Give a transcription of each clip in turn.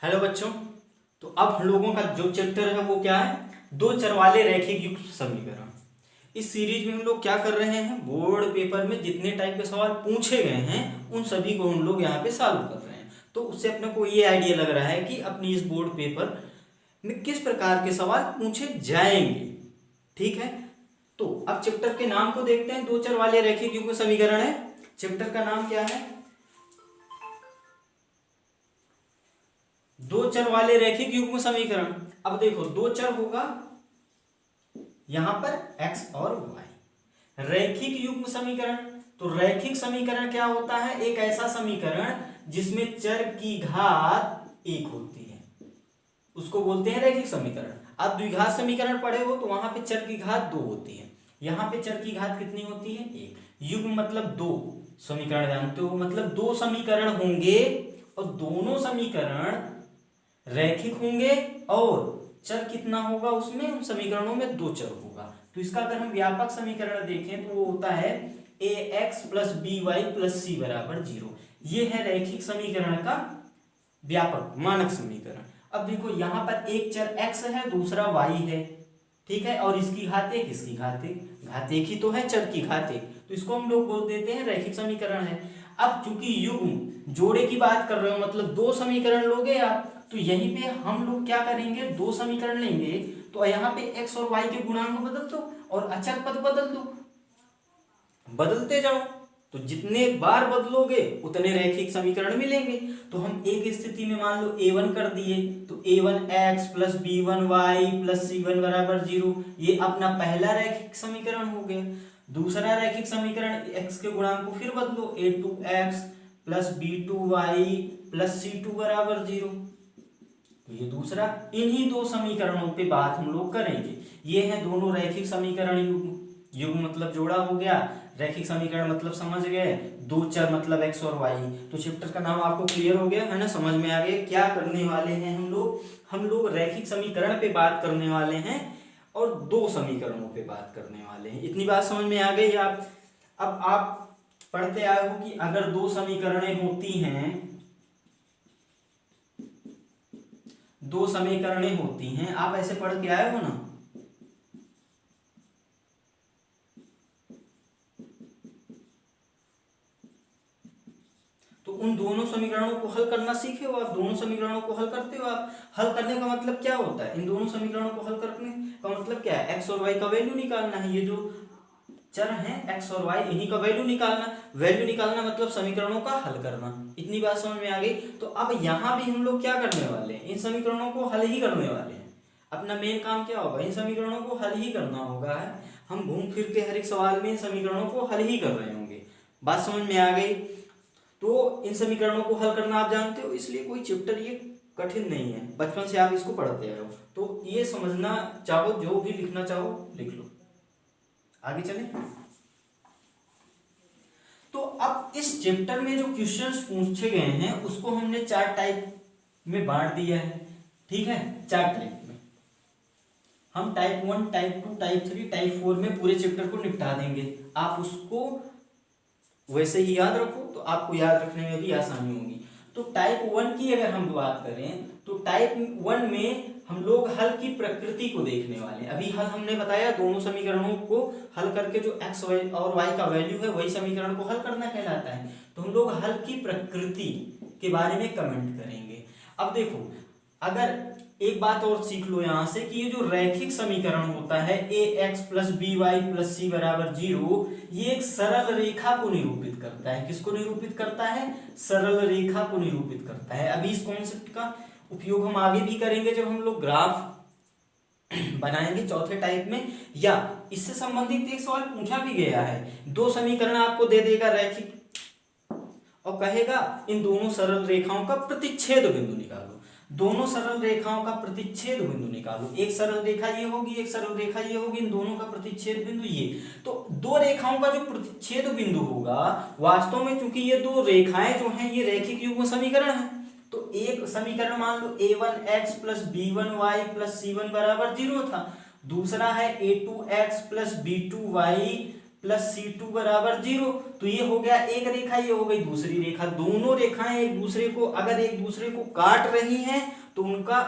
Hello बच्चों। तो अब हम लोगों का जो चैप्टर है वो क्या है, दो चर वाले रैखिक युक्त समीकरण। इस सीरीज में हम लोग क्या कर रहे हैं, बोर्ड पेपर में जितने टाइप के सवाल पूछे गए हैं उन सभी को हम लोग यहाँ पे सॉल्व कर रहे हैं। तो उससे अपने को ये आइडिया लग रहा है कि अपनी इस बोर्ड पेपर में किस प्रकार के सवाल पूछे जाएंगे। ठीक है, तो अब चैप्टर के नाम को देखते हैं। दो चर वाले रैखिक युग्म समीकरण है। चैप्टर का नाम क्या है, दो चर वाले रैखिक युग्म समीकरण। अब देखो, दो चर होगा यहां पर x और y, रैखिक युग्म समीकरण। तो रैखिक समीकरण क्या होता है, एक ऐसा समीकरण जिसमें चर की घात एक होती है, उसको बोलते हैं रैखिक समीकरण। आप द्विघात समीकरण पढ़े हो तो वहां पे चर की घात दो होती है, यहां पे चर की घात कितनी होती है, एक। युग्म मतलब दो, समीकरण जानते हो मतलब दो समीकरण होंगे और दोनों समीकरण रैखिक होंगे और चर कितना होगा उसमें, उन समीकरणों में दो चर होगा। तो इसका अगर हम व्यापक समीकरण देखें तो वो होता है ax plus B Y plus C बराबर 0। ये है रैखिक समीकरण का व्यापक मानक समीकरण। अब देखो यहाँ पर एक चर x है, दूसरा y है, ठीक है, और इसकी घात एक, इसकी घात एक, घात एक ही तो है, चर की घात एक, तो इसको हम लोग बोल देते हैं रैखिक समीकरण है। अब चूंकि युग्म जोड़े की बात कर रहे हो मतलब दो समीकरण लोगे आप, तो यहीं पे हम लोग क्या करेंगे, दो समीकरण लेंगे तो यहाँ पे x और y के गुणांक बदल दो और अचर पद बदल दो, बदलते जाओ। तो जितने बार बदलोगे उतने रैखिक समीकरण मिलेंगे। तो हम एक स्थिति में मान लो a1 कर दिए तो a1x plus b1y plus c1 बराबर 0, ये अपना पहला रैखिक समीकरण हो गया। दूसरा रैखिक समीकरण x के गुणांक को फिर बदलो, a2x plus b2y plus c2 बराबर 0, तो ये दूसरा। इन्हीं दो समीकरणों पे बात हम लोग करेंगे। ये हैं दोनों रैखिक समीकरण युग्म। युग्म मतलब जोड़ा हो गया, रैखिक समीकरण मतलब समझ गए, दो चर मतलब x और y। तो चैप्टर का नाम आपको क्लियर हो गया है ना, समझ में आ गया क्या करने वाले हैं हम लोग रैखिक समीकरण पे बात करने वाले हैं और दो समीकरणों पे बात करने वाले हैं। इतनी बात समझ में आ गई आप। अब आप पढ़ते आए हो कि अगर दो समीकरणें होती हैं, दो समीकरणें होती हैं, आप ऐसे पढ़ के आए हो ना, तो उन दोनों समीकरणों को हल करना सीखे हो आप। दोनों समीकरणों को हल करते हो आप। हल करने का मतलब क्या होता है, इन दोनों समीकरणों को हल करने का मतलब क्या है, एक्स और वाई का वैल्यू निकालना है। ये जो चर हैं एक्स और वाई, इन्हीं का वैल्यू निकालना। वैल्यू निकालना मतलब समीकरणों का हल करना। इतनी बात समझ में आ गई। तो अब यहाँ भी हम लोग क्या करने वाले हैं, इन समीकरणों को हल ही करने वाले हैं। अपना मेन काम क्या होगा, इन समीकरणों को हल ही करना होगा। हम घूम फिर के हर एक सवाल में इन समीकरणों को हल ही कर रहे होंगे। बात समझ में आ गई। तो इन समीकरणों को हल करना आप जानते हो, इसलिए कोई चैप्टर ये कठिन नहीं है, बचपन से आप इसको पढ़ते आए हो। तो ये समझना चाहो, जो भी लिखना चाहो लिख लो। आगे चले। तो अब इस चैप्टर में जो क्वेश्चंस पूछे गए हैं उसको हमने चार टाइप में बांट दिया है। ठीक है, चार टाइप में हम टाइप 1, टाइप 2, टाइप 3, टाइप 4 में पूरे चैप्टर को निपटा देंगे। आप उसको वैसे ही याद रखो तो आपको याद रखने में भी आसानी होगी। तो टाइप 1 की अगर हम बात करें तो टाइप 1 में हम लोग हल की प्रकृति को देखने वाले हैं। अभी हल हमने बताया, दोनों समीकरणों को हल करके जो x और y का वैल्यू है वही समीकरण को हल करना कहलाता है। तो हम लोग हल की प्रकृति के बारे में कमेंट करेंगे। अब देखो, अगर एक बात और सीख लो यहाँ से कि ये जो रैखिक समीकरण होता है ax plus B Y plus C बराबर 0, ये एक सरल रेखा को निरूपित करता है। किसको निरूपित करता है, सरल रेखा को निरूपित करता है। अभी इस कॉन्सेप्ट का उपयोग हम आगे भी करेंगे जब हम लोग ग्राफ बनाएंगे चौथे टाइप में। या इससे संबंधित एक सवाल पूछा भी गया है, दो समीकरण आपको दे देगा रैखिक और कहेगा इन दोनों सरल रेखाओं का प्रतिच्छेद बिंदु निकालो। दोनों सरल रेखाओं का प्रतिच्छेद बिंदु निकालो। एक सरल रेखा ये होगी, एक सरल रेखा ये होगी, इन दोनों का प्रतिच्छेद बिंदु ये। तो दो रेखाओं का जो प्रतिच्छेद बिंदु होगा, वास्तव में चूंकि ये दो रेखाएं जो हैं ये रैखिक युग्म समीकरण है, तो एक समीकरण मान लो a1x plus b1y plus c1 बराबर 0 था। दूसरा है a2x plus b2y plus C2 बराबर 0। तो ये हो गया एक रेखा, ये हो गई दूसरी रेखा। दोनों रेखाएं एक दूसरे को अगर एक दूसरे को काट रही हैं तो उनका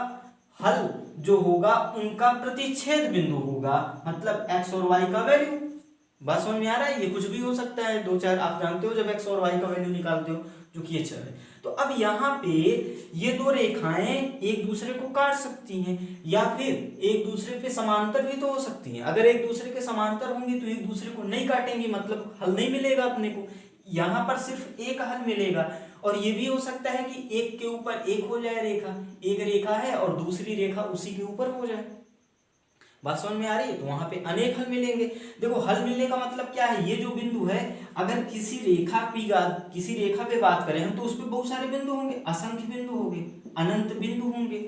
हल जो होगा उनका प्रतिच्छेद बिंदु होगा, मतलब x और y का वैल्यू। बात समझ में आ रहा है? ये कुछ भी हो सकता है, दो चार आप जानते हो जब x और y का वैल्यू निकालते हो, जो कि ये चल है। तो अब यहाँ पे ये दो रेखाएं एक दूसरे को काट सकती हैं या फिर एक दूसरे पे समांतर भी तो हो सकती हैं। अगर एक दूसरे के समांतर होंगी तो एक दूसरे को नहीं काटेंगी, मतलब हल नहीं मिलेगा अपने को। यहाँ पर सिर्फ एक हल मिलेगा। और ये भी हो सकता है कि एक के ऊपर एक हो जाए रेखा, एक रेखा है और दूसरी रेखा उसी के ऊपर हो जाए। बात समझ में आ रही है? तो वहां पे अनेक हल मिलेंगे। देखो हल मिलने का मतलब क्या है, ये जो बिंदु है अगर किसी रेखा पे बात करें हम तो उस पे बहुत सारे बिंदु होंगे, असंख्य बिंदु होंगे, अनंत बिंदु होंगे।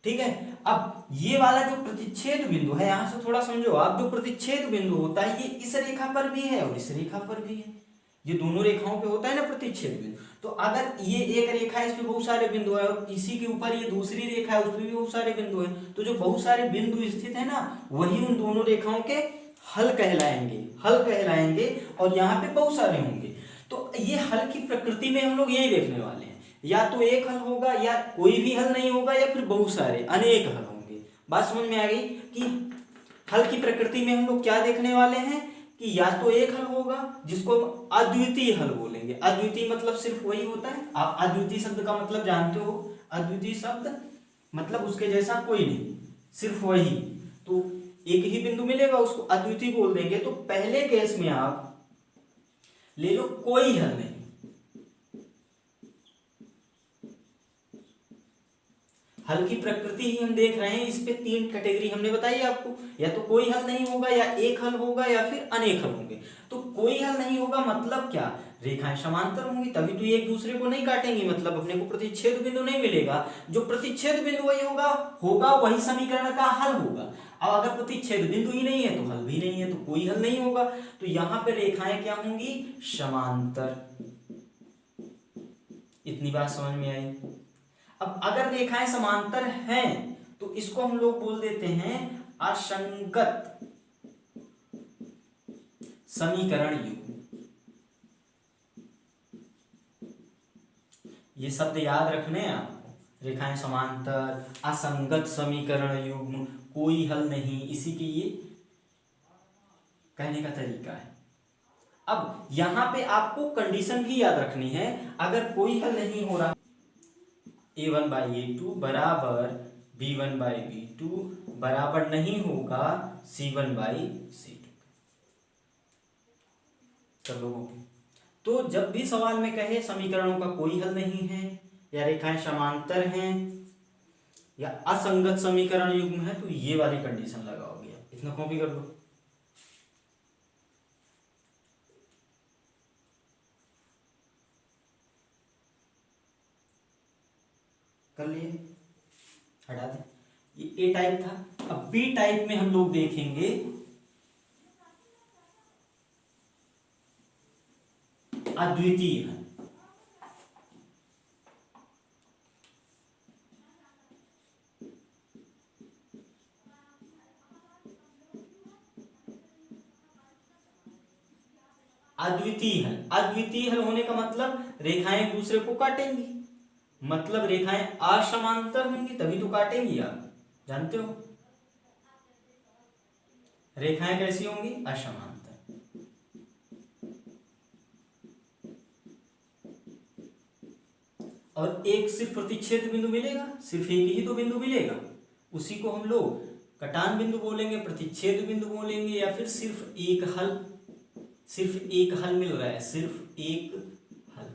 ठीक है, अब ये वाला जो प्रतिच्छेद बिंदु है, यहां से थोड़ा समझो आप, जो प्रतिच्छेद बिंदु होता है ये इस रेखा पर भी है और इस रेखा पर भी है। ये दोनों रेखाओं पे होता है ना प्रतिच्छेद बिंदु। तो अगर ये एक रेखा है, इस पे बहुत सारे बिंदु है और इसी के ऊपर ये दूसरी रेखा है, उस पे भी बहुत सारे बिंदु है, तो जो बहुत सारे बिंदु स्थित है ना, वही उन दोनों रेखाओं के हल कहलाएंगे और यहाँ पे बहुत सारे होंगे। तो ये हल की प्रकृति में हम लोग यही देखने वाले हैं, या तो एक हल होगा या कोई भी हल नहीं होगा या फिर बहुत सारे अनेक हल होंगे। बात समझ में आ गई कि हल की प्रकृति में हम लोग क्या देखने वाले हैं कि या तो एक हल होगा जिसको अद्वितीय हल बोलेंगे। अद्वितीय मतलब सिर्फ वही होता है, आप अद्वितीय शब्द का मतलब जानते हो, अद्वितीय शब्द मतलब उसके जैसा कोई नहीं, सिर्फ वही। तो एक ही बिंदु मिलेगा उसको अद्वितीय बोल देंगे। तो पहले केस में आप ले लो कोई हल नहीं, हल की प्रकृति ही हम देख रहे हैं। इस पे तीन कैटेगरी हमने बताई आपको, या तो कोई हल नहीं होगा या एक हल होगा या फिर अनेक हल होंगे। तो कोई हल नहीं होगा मतलब क्या, रेखाएं समांतर होंगी तभी तो ये एक दूसरे को नहीं काटेंगी, मतलब अपने को प्रतिच्छेद बिंदु नहीं मिलेगा। जो प्रतिच्छेद बिंदु वही होगा वही समीकरण का हल होगा। अब अगर प्रतिच्छेद बिंदु ही नहीं है तो हल भी नहीं है, तो कोई हल नहीं होगा। तो यहाँ पे रेखाएं क्या होंगी, समांतर। इतनी बात समझ में आई? अब अगर रेखाएं समांतर हैं तो इसको हम लोग बोल देते हैं असंगत समीकरण युग्म। ये शब्द याद रखने हैं आपको, रेखाएं समांतर, असंगत समीकरण युग्म, कोई हल नहीं, इसी के ये कहने का तरीका है। अब यहां पे आपको कंडीशन भी याद रखनी है, अगर कोई हल नहीं हो रहा, a1/a2 बराबर b1/b2 बराबर नहीं होगा c1/c2। चलो, तो जब भी सवाल में कहे समीकरणों का कोई हल नहीं है या रेखाएं समांतर हैं या असंगत समीकरण युग्म है तो ये वाली कंडीशन लगाओगे। इतना कॉपी कर लो। कर लिए, हटा दे। ये ए टाइप था। अब बी टाइप में हम लोग देखेंगे अद्वितीय है। अद्वितीय हल होने का मतलब रेखाएं एक दूसरे को काटेंगी, मतलब रेखाएं असमांतर होंगी तभी तो काटेंगी। आप जानते हो रेखाएं कैसी होंगी, असमांतर। और एक सिर्फ प्रतिच्छेद बिंदु मिलेगा, सिर्फ एक ही तो बिंदु मिलेगा, उसी को हम लोग कटान बिंदु बोलेंगे, प्रतिच्छेद बिंदु बोलेंगे, या फिर सिर्फ एक हल मिल रहा है, सिर्फ एक हल।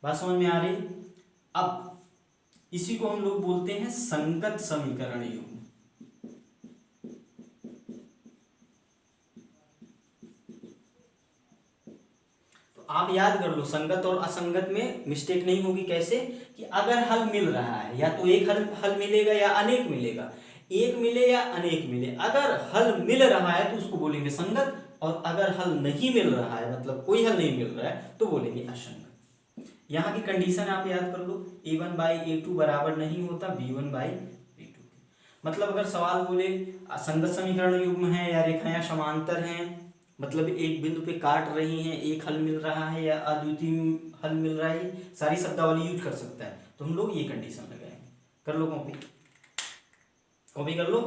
बात समझ में आ रही? अब इसी को हम लोग बोलते हैं संगत समीकरण युग्म। आप याद कर लो, संगत और असंगत में मिस्टेक नहीं होगी। कैसे कि अगर हल मिल रहा है या तो एक हल मिलेगा या अनेक मिलेगा, एक मिले या अनेक मिले। अगर हल मिल रहा है तो उसको बोलेंगे संगत, और अगर हल नहीं मिल रहा है मतलब कोई हल नहीं मिल रहा है तो बोलेंगे असंगत। यहाँ की कंडीशन आप याद कर लो, a1/a2 बराबर नहीं होता b1/b2। मतलब अगर सवाल बोले असंगत समीकरण युग्म है या रेखाएं समांतर हैं, मतलब एक बिंदु पे काट रही हैं, एक हल मिल रहा है या अद्वितीय हल मिल रहा है, सारी शब्दावली यूज कर सकता है, तो हम लोग ये कंडीशन लगाएंगे। कर लो कॉपी, कॉपी कर लो।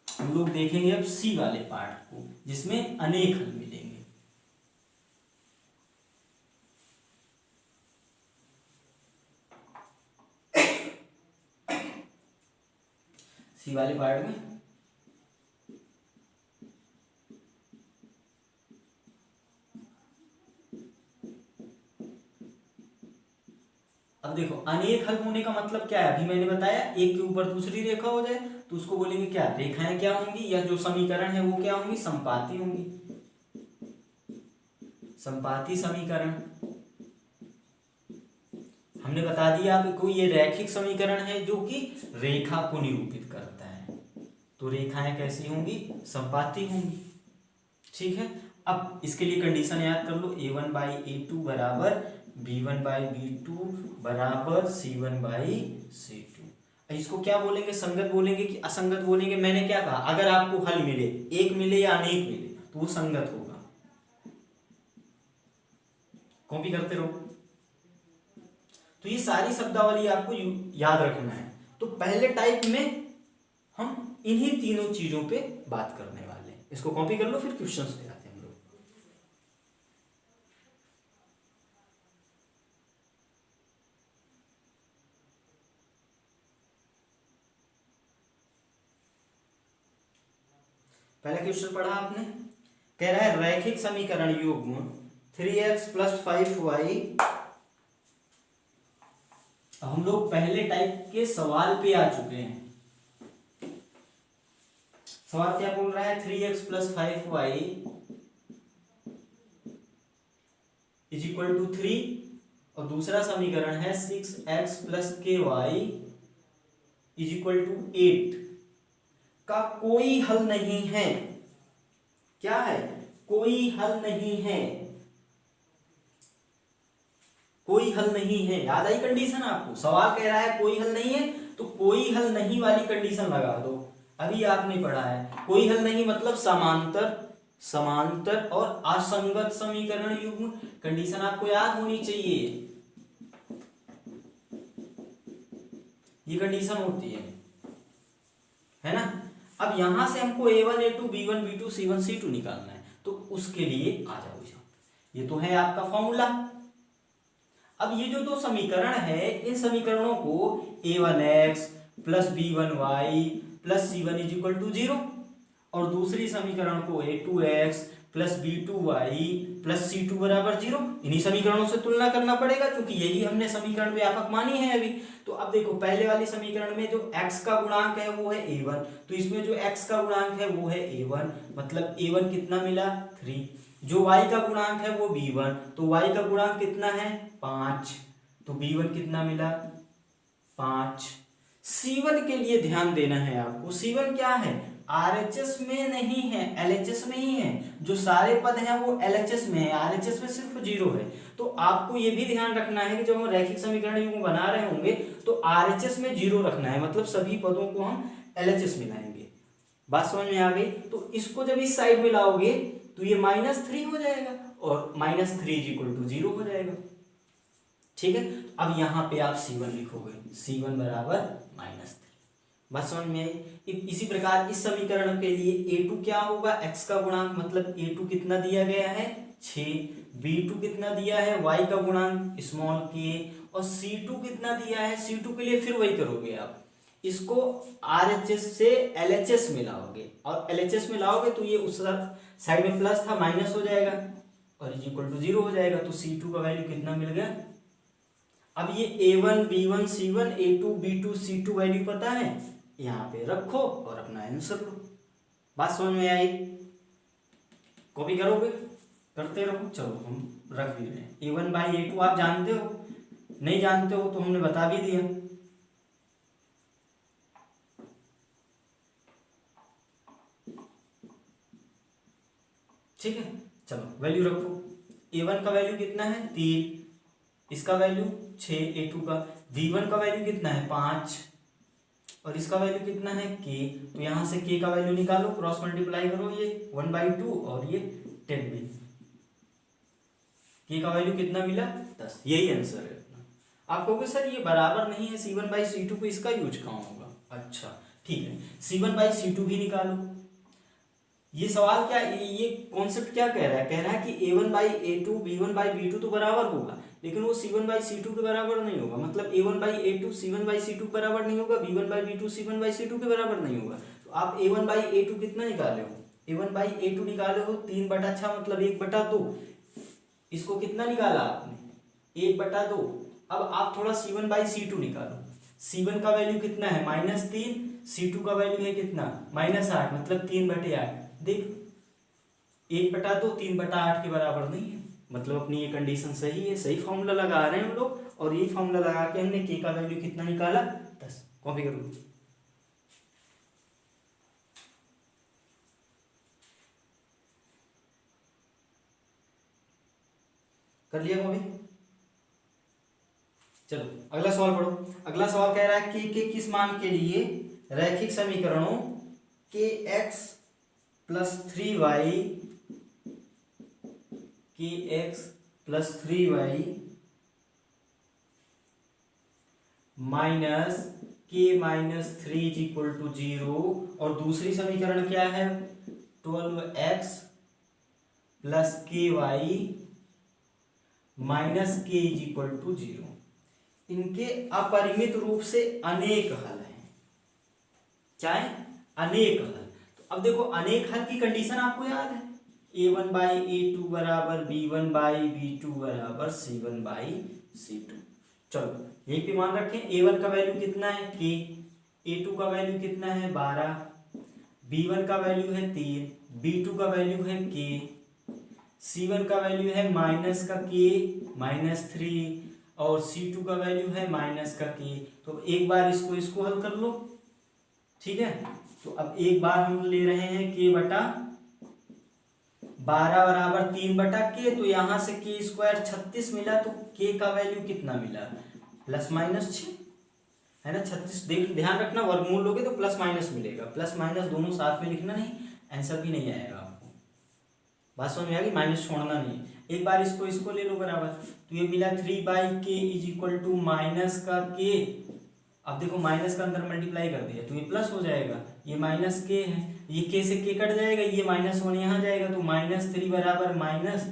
हम लोग देखेंगे अब सी वाले पार्ट को जिसमें अनेक हल मिलेंगे। सी वाले पार्ट में अब देखो अनेक हल होने का मतलब क्या है, अभी मैंने बताया एक के ऊपर दूसरी रेखा हो जाए तो उसको बोलेंगे क्या, रेखाएं क्या होंगी, या जो समीकरण है वो क्या होंगी, संपाती होंगी, संपाती समीकरण। हमने बता दिया आपको ये रैखिक समीकरण है जो कि रेखा को निरूपित करता है, तो रेखाएं कैसी होंगी, संपाती होंगी। ठीक है, अब इसके लिए कंडीशन याद कर लो, a1 बाई a2 बराबर b1 बाई b2 बराबर c1 बाई c2। इसको क्या बोलेंगे, संगत बोलेंगे कि असंगत बोलेंगे। मैंने क्या कहा, अगर आपको हल मिले, एक मिले या अनेक मिले, तो वो संगत होगा। कॉपी करते रहो। तो ये सारी शब्दावली आपको याद रखना है। तो पहले टाइप में हम इन्हीं तीनों चीजों पे बात करने वाले हैं। इसको कॉपी कर लो, फिर क्वेश्चंस पे आते हैं हम लोग। पहला क्वेश्चन पढ़ा आपने, कह रहा है रैखिक समीकरण युग्म 3x + 5y। हम लोग पहले टाइप के सवाल पे आ चुके हैं। सवाल क्या बोल रहा है, 3x + 5y = 3, और दूसरा समीकरण है 6x + ky = 8 का कोई हल नहीं है। क्या है, कोई हल नहीं है, कोई हल नहीं है। याद आई कंडीशन आपको, सवाल कह रहा है कोई हल नहीं है, तो कोई हल नहीं वाली कंडीशन लगा दो। अभी आपने पढ़ा है कोई हल नहीं मतलब समांतर, समांतर और असंगत समीकरण युग्म। कंडीशन आपको याद होनी चाहिए, ये कंडीशन होती है ना। अब यहां से हमको a1 a2 b1 b2 c1 c2 निकालना है, तो उसके लिए आ जाओ यहाँ। ये तो है आपका फॉर्मूला। अब ये जो दो समीकरण है, इन समीकरणों को a1x + b1y + c1 = 0, और दूसरी समीकरण को a2x + b2y + c2 = 0, इन्हीं समीकरणों से तुलना करना पड़ेगा क्योंकि यही हमने समीकरण व्यापक मानी है अभी। तो अब देखो पहले वाली समीकरण में जो x का गुणांक है वो है a1, तो इसमें जो x का गुणांक है वो है a1, मतलब a1 कितना मिला, 3। जो y का गुणांक है वो b1, तो y का गुणांक कितना है, 5, तो b1 कितना मिला, 5। c1 के लिए ध्यान देना है आपको, c1 क्या है, RHS में नहीं है, LHS में ही है। जो सारे पद हैं वो LHS में है, RHS में सिर्फ 0 है। तो आपको ये भी ध्यान रखना है कि जब हम रैखिक समीकरण युग्म बना रहे होंगे तो RHS में 0 रखना है, मतलब सभी पदों को हम LHS में लाएंगे। बात समझ में आ गई। तो इसको जब इस साइड में लाओगे तो ये -3 हो जाएगा और -3 = 0 हो जाएगा। ठीक है, अब यहाँ पे आप c1 लिखोगे, c1 बराबर -3। बात समझ में आई। इसी प्रकार इस समीकरण के लिए a2 क्या होगा, x का गुणांक, मतलब a2 कितना दिया गया है, 6, b2 कितना दिया है, y का गुणांक स्मॉल k, और c2 कितना दिया है, c2 के लिए फिर वही करोगे आप, इसको RHS से LHS में लाओगे, और LHS में लाओगे तो ये उस साइड में प्लस था माइनस हो जाएगा और = 0 हो जाएगा। तो c2 का वैल्यू कितना मिल गया। अब ये a1 b1 c1 a2 b2 c2 value पता है, यहाँ पे रखो और अपना आंसर लो। बात समझ में आई। कॉपी करोगे, करते रहो। चलो हम रख भी रहे हैं, a1 बाई a2 आप जानते हो, नहीं जानते हो तो हमने बता भी दिया। ठीक है, चलो वैल्यू रखो। a1 का वैल्यू कितना है, 3, इसका वैल्यू 6, a2 का, b1 का वैल्यू कितना है, 5, और इसका वैल्यू कितना है k, तो यहाँ से k का वैल्यू निकालो, क्रॉस मल्टीप्लाई करो, ये 1/2 और ये 10 में, k का वैल्यू कितना मिला 10। यही आंसर है अपना। आप कहोगे सर ये बराबर नहीं है C1/C2 पे, इसका यूज कहाँ होगा? अच्छा ठीक है, C1/C2 भी निकालो। ये सवाल क्या, ये कॉन्सेप्ट क्या कह रहा है? कह रहा है कि A1/A2 B1/B2 तो बराबर होगा, लेकिन वो C1/C2 के बराबर नहीं होगा। मतलब A1/A2 C1/C2 के बराबर नहीं होगा, B1/B2 C1/C2 के बराबर नहीं होगा। तो आप A1/A2 कितना निकाले हो? A1/A2 निकाले हो 3/6 मतलब 1/2। इसको कितना निकाला आपने? 1/2। अब आप थोड़ा C1/C2 निकालो। C1 का वैल्यू कितना है? -3। C2 का वैल्यू है कितना? -8 मतलब 3/8। देख 1/2 3/8 के बराबर नहीं है, मतलब अपनी ये कंडीशन सही है। सही फॉर्मूला लगा रहे हैं हम लोग, और ये फॉर्मूला लगा के हमने k का वैल्यू कितना निकाला? 10। कॉपी करो। कर लिया कॉपी? चलो अगला सवाल पढ़ो। अगला सवाल कह रहा है k के किस मान के लिए रैखिक समीकरणों kx + 3y kx + 3y - k - 3 = 0, और दूसरी समीकरण क्या है? 12x + ky - k = 0। इनके अपरिमित रूप से अनेक हल हैं, चाहे अनेक हल। तो अब देखो अनेक हल की कंडीशन आपको याद है, A1/A2 = B1/B2 = C1/C2। चलो यही पे मान रखें, A1 का वैल्यू कितना है? k, A2 का वैल्यू कितना है? 12, B1 का वैल्यू है 3, B2 का वैल्यू है k, C1 का वैल्यू है -k - 3, और C2 का वैल्यू है -k। तो एक बार इसको हल कर लो, ठीक है। तो अब एक बार हम ले रहे हैं k/12 = 3/k, तो यहाँ से k² 36 मिला, तो k का वैल्यू कितना मिला? +-6 है ना। 36 देख ध्यान रखना, वर्गमूल लोगे तो +- मिलेगा, +- दोनों साथ में लिखना, नहीं आंसर भी नहीं आएगा आपको। बात समझ में आ गई? माइनस छोड़ना नहीं। एक बार इसको ले लो बराबर, तो ये मिला 3/k = -k। अब देखो माइनस का अंदर मल्टीप्लाई कर दिया तो ये प्लस हो जाएगा, ये -k है, ये k से k कट जाएगा, ये -1 यहाँ जाएगा, तो -3 बराबर माइनस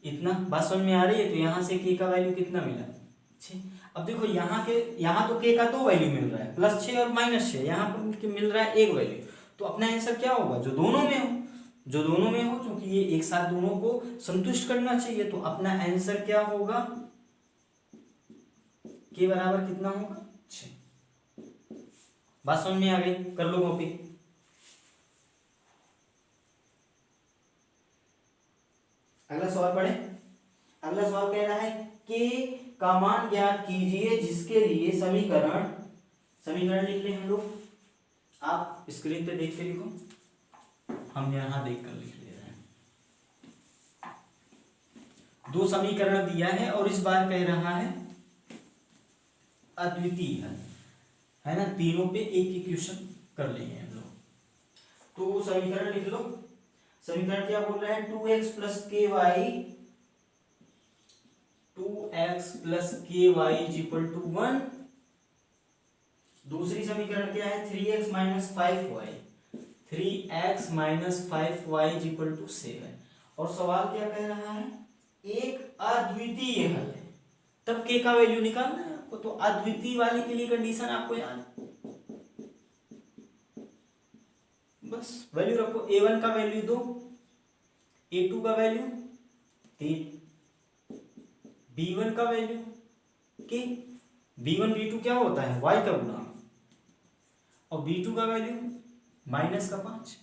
इतना। बात समझ में आ रही है? तो यहाँ से k का वैल्यू कितना मिला? 6। अब देखो यहाँ तो k का 2 वैल्यू मिल रहा है, +6 और -6, यहाँ पर मिल रहा है 1 वैल्यू। तो अपना आंसर क्या होगा? जो दोनों में हो, क्योंकि ये एक साथ दोनों को संतुष्ट करना चाहिए। तो अपना आंसर क्या होगा? k बराबर कितना होगा? 6। बात समझ में आ गई? कर लो कॉपी। अगला सवाल पढ़े। अगला सवाल कह रहा है k का मान ज्ञात कीजिए जिसके लिए समीकरण लिख ले हम लोग। आप स्क्रीन पे देख के लिखो, हम यहां देख कर लिख ले रहे हैं। 2 समीकरण दिया है और इस बार कह रहा है अद्वितीय है ना। तीनों पे एक इक्वेशन कर लेंगे हम लोग। तो समीकरण लिख लो। समीकरण क्या बोल रहा है? 2x + ky = 1। दूसरी समीकरण क्या है? 3x - 5y = 7। और सवाल क्या कह रहा है? एक अद्वितीय हल है, तब k का वैल्यू निकालना है आपको। तो अद्वितीय वाले के लिए कंडीशन आपको याद, बस वैल्यू रखो। A1 का वैल्यू 2, A2 का वैल्यू 3, B1 का वैल्यू k। B1 B2 क्या होता है? y का गुणा, और B2 का वैल्यू -5।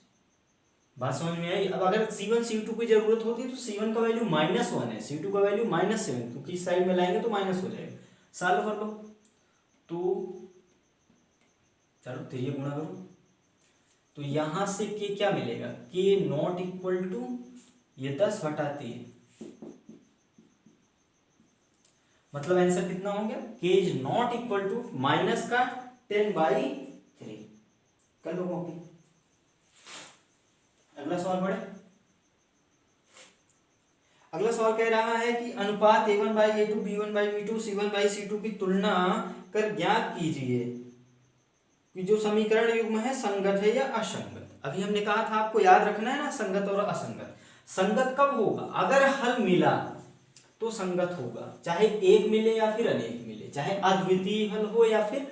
बात समझ में आई? अब अगर C1 C2 की जरूरत होती है तो C1 का वैल्यू -1 है, C2 का वैल्यू -7, क्योंकि इस साइड में लाएंगे तो माइनस हो जाएगा। सॉल्व कर लो। तो चलो तो ये गुणा करो, तो यहां से k क्या मिलेगा? k ≠ ये 10/3, मतलब आंसर कितना हो गया? k ≠ -10/3। लो कॉपी। अगला सवाल पढ़े। अगला सवाल कह रहा है कि अनुपात a1/a2 b1/b2 c1/c2 की तुलना कर ज्ञात कीजिए कि जो समीकरण युग्म है संगत है या असंगत। अभी हमने कहा था आपको याद रखना है ना, संगत और असंगत। संगत कब होगा? अगर हल मिला तो संगत होगा, चाहे एक मिले या फिर अनेक मिले, चाहे अद्वितीय हल हो या फिर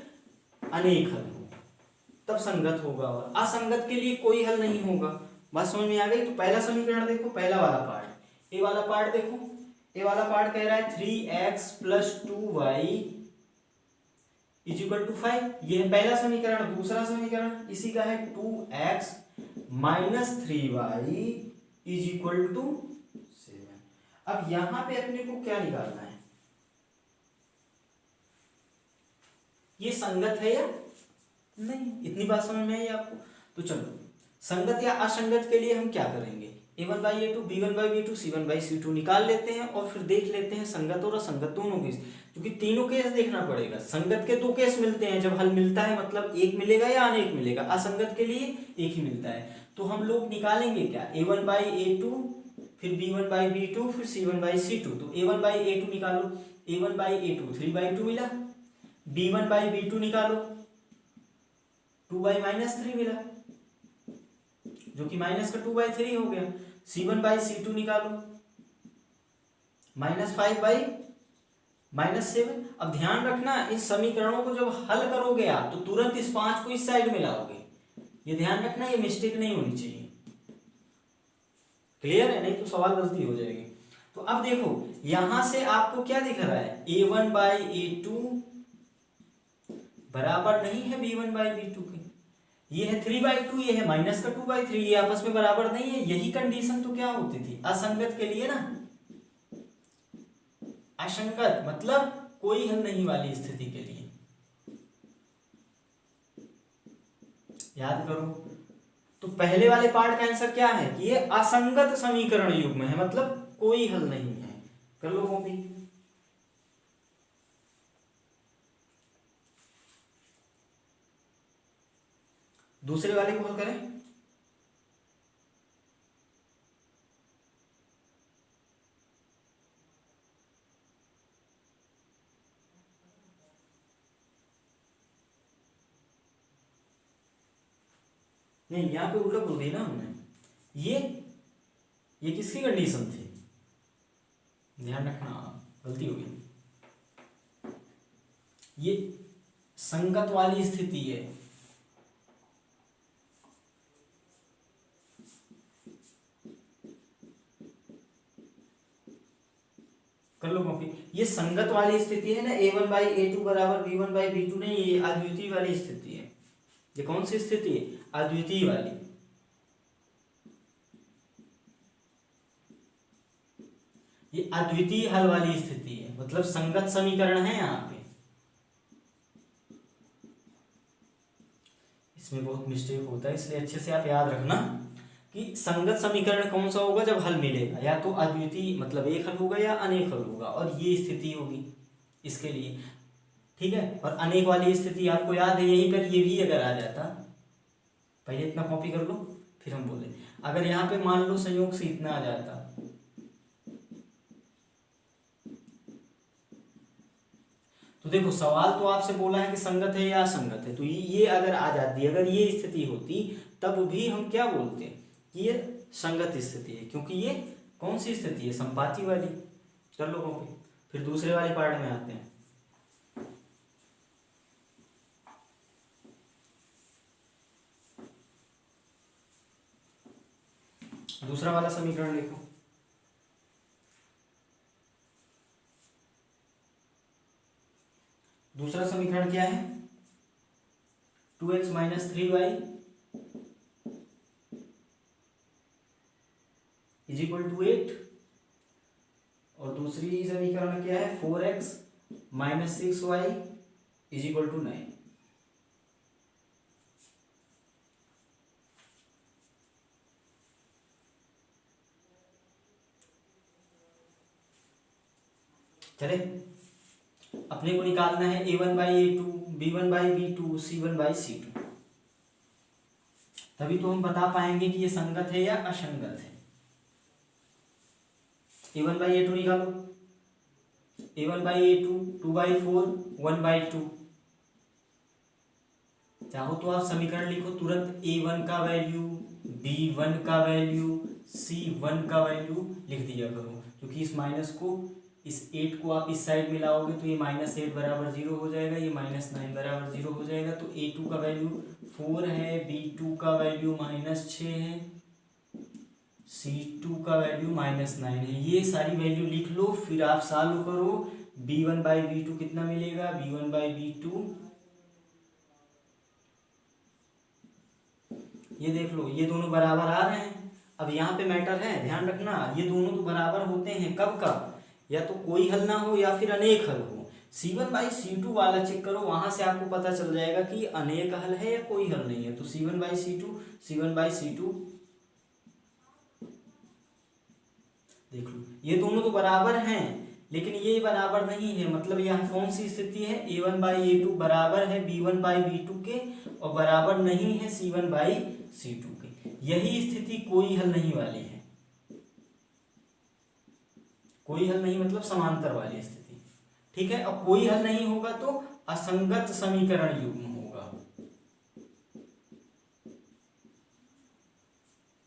अनेक हल हो, तब संगत होगा। और असंगत के लिए कोई हल नहीं होगा। बात समझ में आ गई? तो पहला समीकरण देखो, पहला वाला पार्ट, ए वाला पार्ट देखो। ए वाला पार्ट कह रहा है 3x + 2y = 5, ये है पहला समीकरण। दूसरा समीकरण इसी का है 2x - 3y = 7। अब यहां पे अपने को क्या निकालना है? ये संगत है या नहीं? इतनी बात समझ में आई आपको? तो चलो, संगत या असंगत के लिए हम क्या करेंगे? a1/a2 b1/b2 c1/c2 निकाल लेते हैं और फिर देख लेते हैं संगत और असंगत दोनों केस, क्योंकि तीनों केस देखना पड़ेगा। संगत के 2 केस मिलते हैं जब हल मिलता है, मतलब एक मिलेगा या अनेक मिलेगा। असंगत के लिए एक ही मिलता है। तो हम लोग निकालेंगे क्या? a1/a2 फिर b1/b2 फिर c1/c2। तो a1/a2 निकालो, a1/a2 3/2 मिला, b1/b2 निकालो 2y - 3 मिला, जो कि माइनस का 2/3 हो गया। c1/c2 निकालो -5 -7। अब ध्यान रखना, इस समीकरणों को जब हल करोगे आप तो तुरंत इस 5 को इस साइड में लाओगे। ये ध्यान रखना, ये मिस्टेक नहीं होनी चाहिए। क्लियर है? नहीं तो सवाल गलती हो जाएगी। तो अब देखो, यहां से आपको क्या दिख रहा है? a1/a2 बराबर नहीं है b1/b2 के। ये है 3/2, ये है माइनस का 2/3, ये आपस में बराबर नहीं है। यही कंडीशन तो क्या होती थी असंगत के लिए ना। असंगत मतलब कोई हल नहीं वाली स्थिति के लिए। याद करो। तो पहले वाले पार्ट का आंसर क्या है कि ये असंगत समीकरण युग्म है, मतलब कोई हल नहीं है। कर लो कॉपी। दूसरे वाले को हल करें। नहीं, यहाँ पे उल्टा बोल दिया ना हमने। ये किसकी कंडीशन थी? ध्यान रखना, गलती हो गई। ये संगत वाली स्थिति है। कर लो कॉपी। ये संगत वाली स्थिति है ना, a1/a2 बराबर b1/b2 नहीं, ये अद्वितीय वाली स्थिति है। ये कौन सी स्थिति है? अद्वितीय वाली। ये अद्वितीय हल वाली स्थिति है, मतलब संगत समीकरण है यहाँ पे। इसमें बहुत मिस्टेक होता है, इसलिए अच्छे से आप याद रखना कि संगत समीकरण कौन सा होगा जब हल मिलेगा। या तो अद्वितीय मतलब एक हल होगा या अनेक हल होगा, और ये स्थिति होगी इसके लिए। ठीक है? और अनेक वाली स्थिति आपको याद है, यहीं पर ये भी अगर आ जाता, पहले इतना कॉपी कर लो फिर हम बोले। अगर यहाँ पे मान लो संयोग से इतना आ जाता, तो देखो सवाल तो आपसे बोला है कि संगत है या असंगत है, तो ये अगर आ जाती, अगर ये स्थिति होती, तब भी हम क्या बोलते हैं कि ये संगत स्थिति है, क्योंकि ये कौन सी स्थिति है? संपाती वाली। कर लो कॉपी। फिर दूसरे वाले पार्ट में आते हैं। दूसरा वाला समीकरण लिखो। दूसरा समीकरण क्या है? 2x - 3y = 8। और दूसरी समीकरण क्या है? 4x - 6y = 9। चले, अपने को निकालना है a1/a2 b1/b2 c1/c2। तभी तो हम बता पाएंगे कि ये संगत है या असंगत है। a1/a2 निकालो, a1/a2 2/4 1/2। चाहो तो आप समीकरण लिखो तुरंत, a1 का वैल्यू, b1 का वैल्यू, c1 का वैल्यू लिख दिया करो, क्योंकि इस माइनस को, इस 8 को आप इस साइड में लाओगे तो ये -8 बराबर 0 हो जाएगा, ये -9 बराबर 0 हो जाएगा। तो a2 का वैल्यू 4 है, b2 का वैल्यू -6 है, c2 का वैल्यू -9 है। ये सारी वैल्यू लिख लो, फिर आप सॉल्व करो। b1/b2 कितना मिलेगा, b1/b2 ये देख लो, ये दोनों बराबर आ रहे हैं। अब यहाँ पे मैटर है, ध्यान रखना, ये दोनों तो बराबर होते हैं कब कब, या तो कोई हल ना हो या फिर अनेक हल हो। c1/c2 वाला चेक करो, वहां से आपको पता चल जाएगा कि अनेक हल है या कोई हल नहीं है। तो c1/c2 देख लो, ये दोनों तो बराबर हैं, लेकिन ये बराबर नहीं है। मतलब यहाँ कौन सी स्थिति है, a1/a2 बराबर है b1/b2 के और बराबर नहीं है c1/c2 के। यही स्थिति कोई हल नहीं वाली है। कोई हल नहीं मतलब समांतर वाली स्थिति, ठीक है। अब कोई हल नहीं होगा तो असंगत समीकरण युग्म होगा।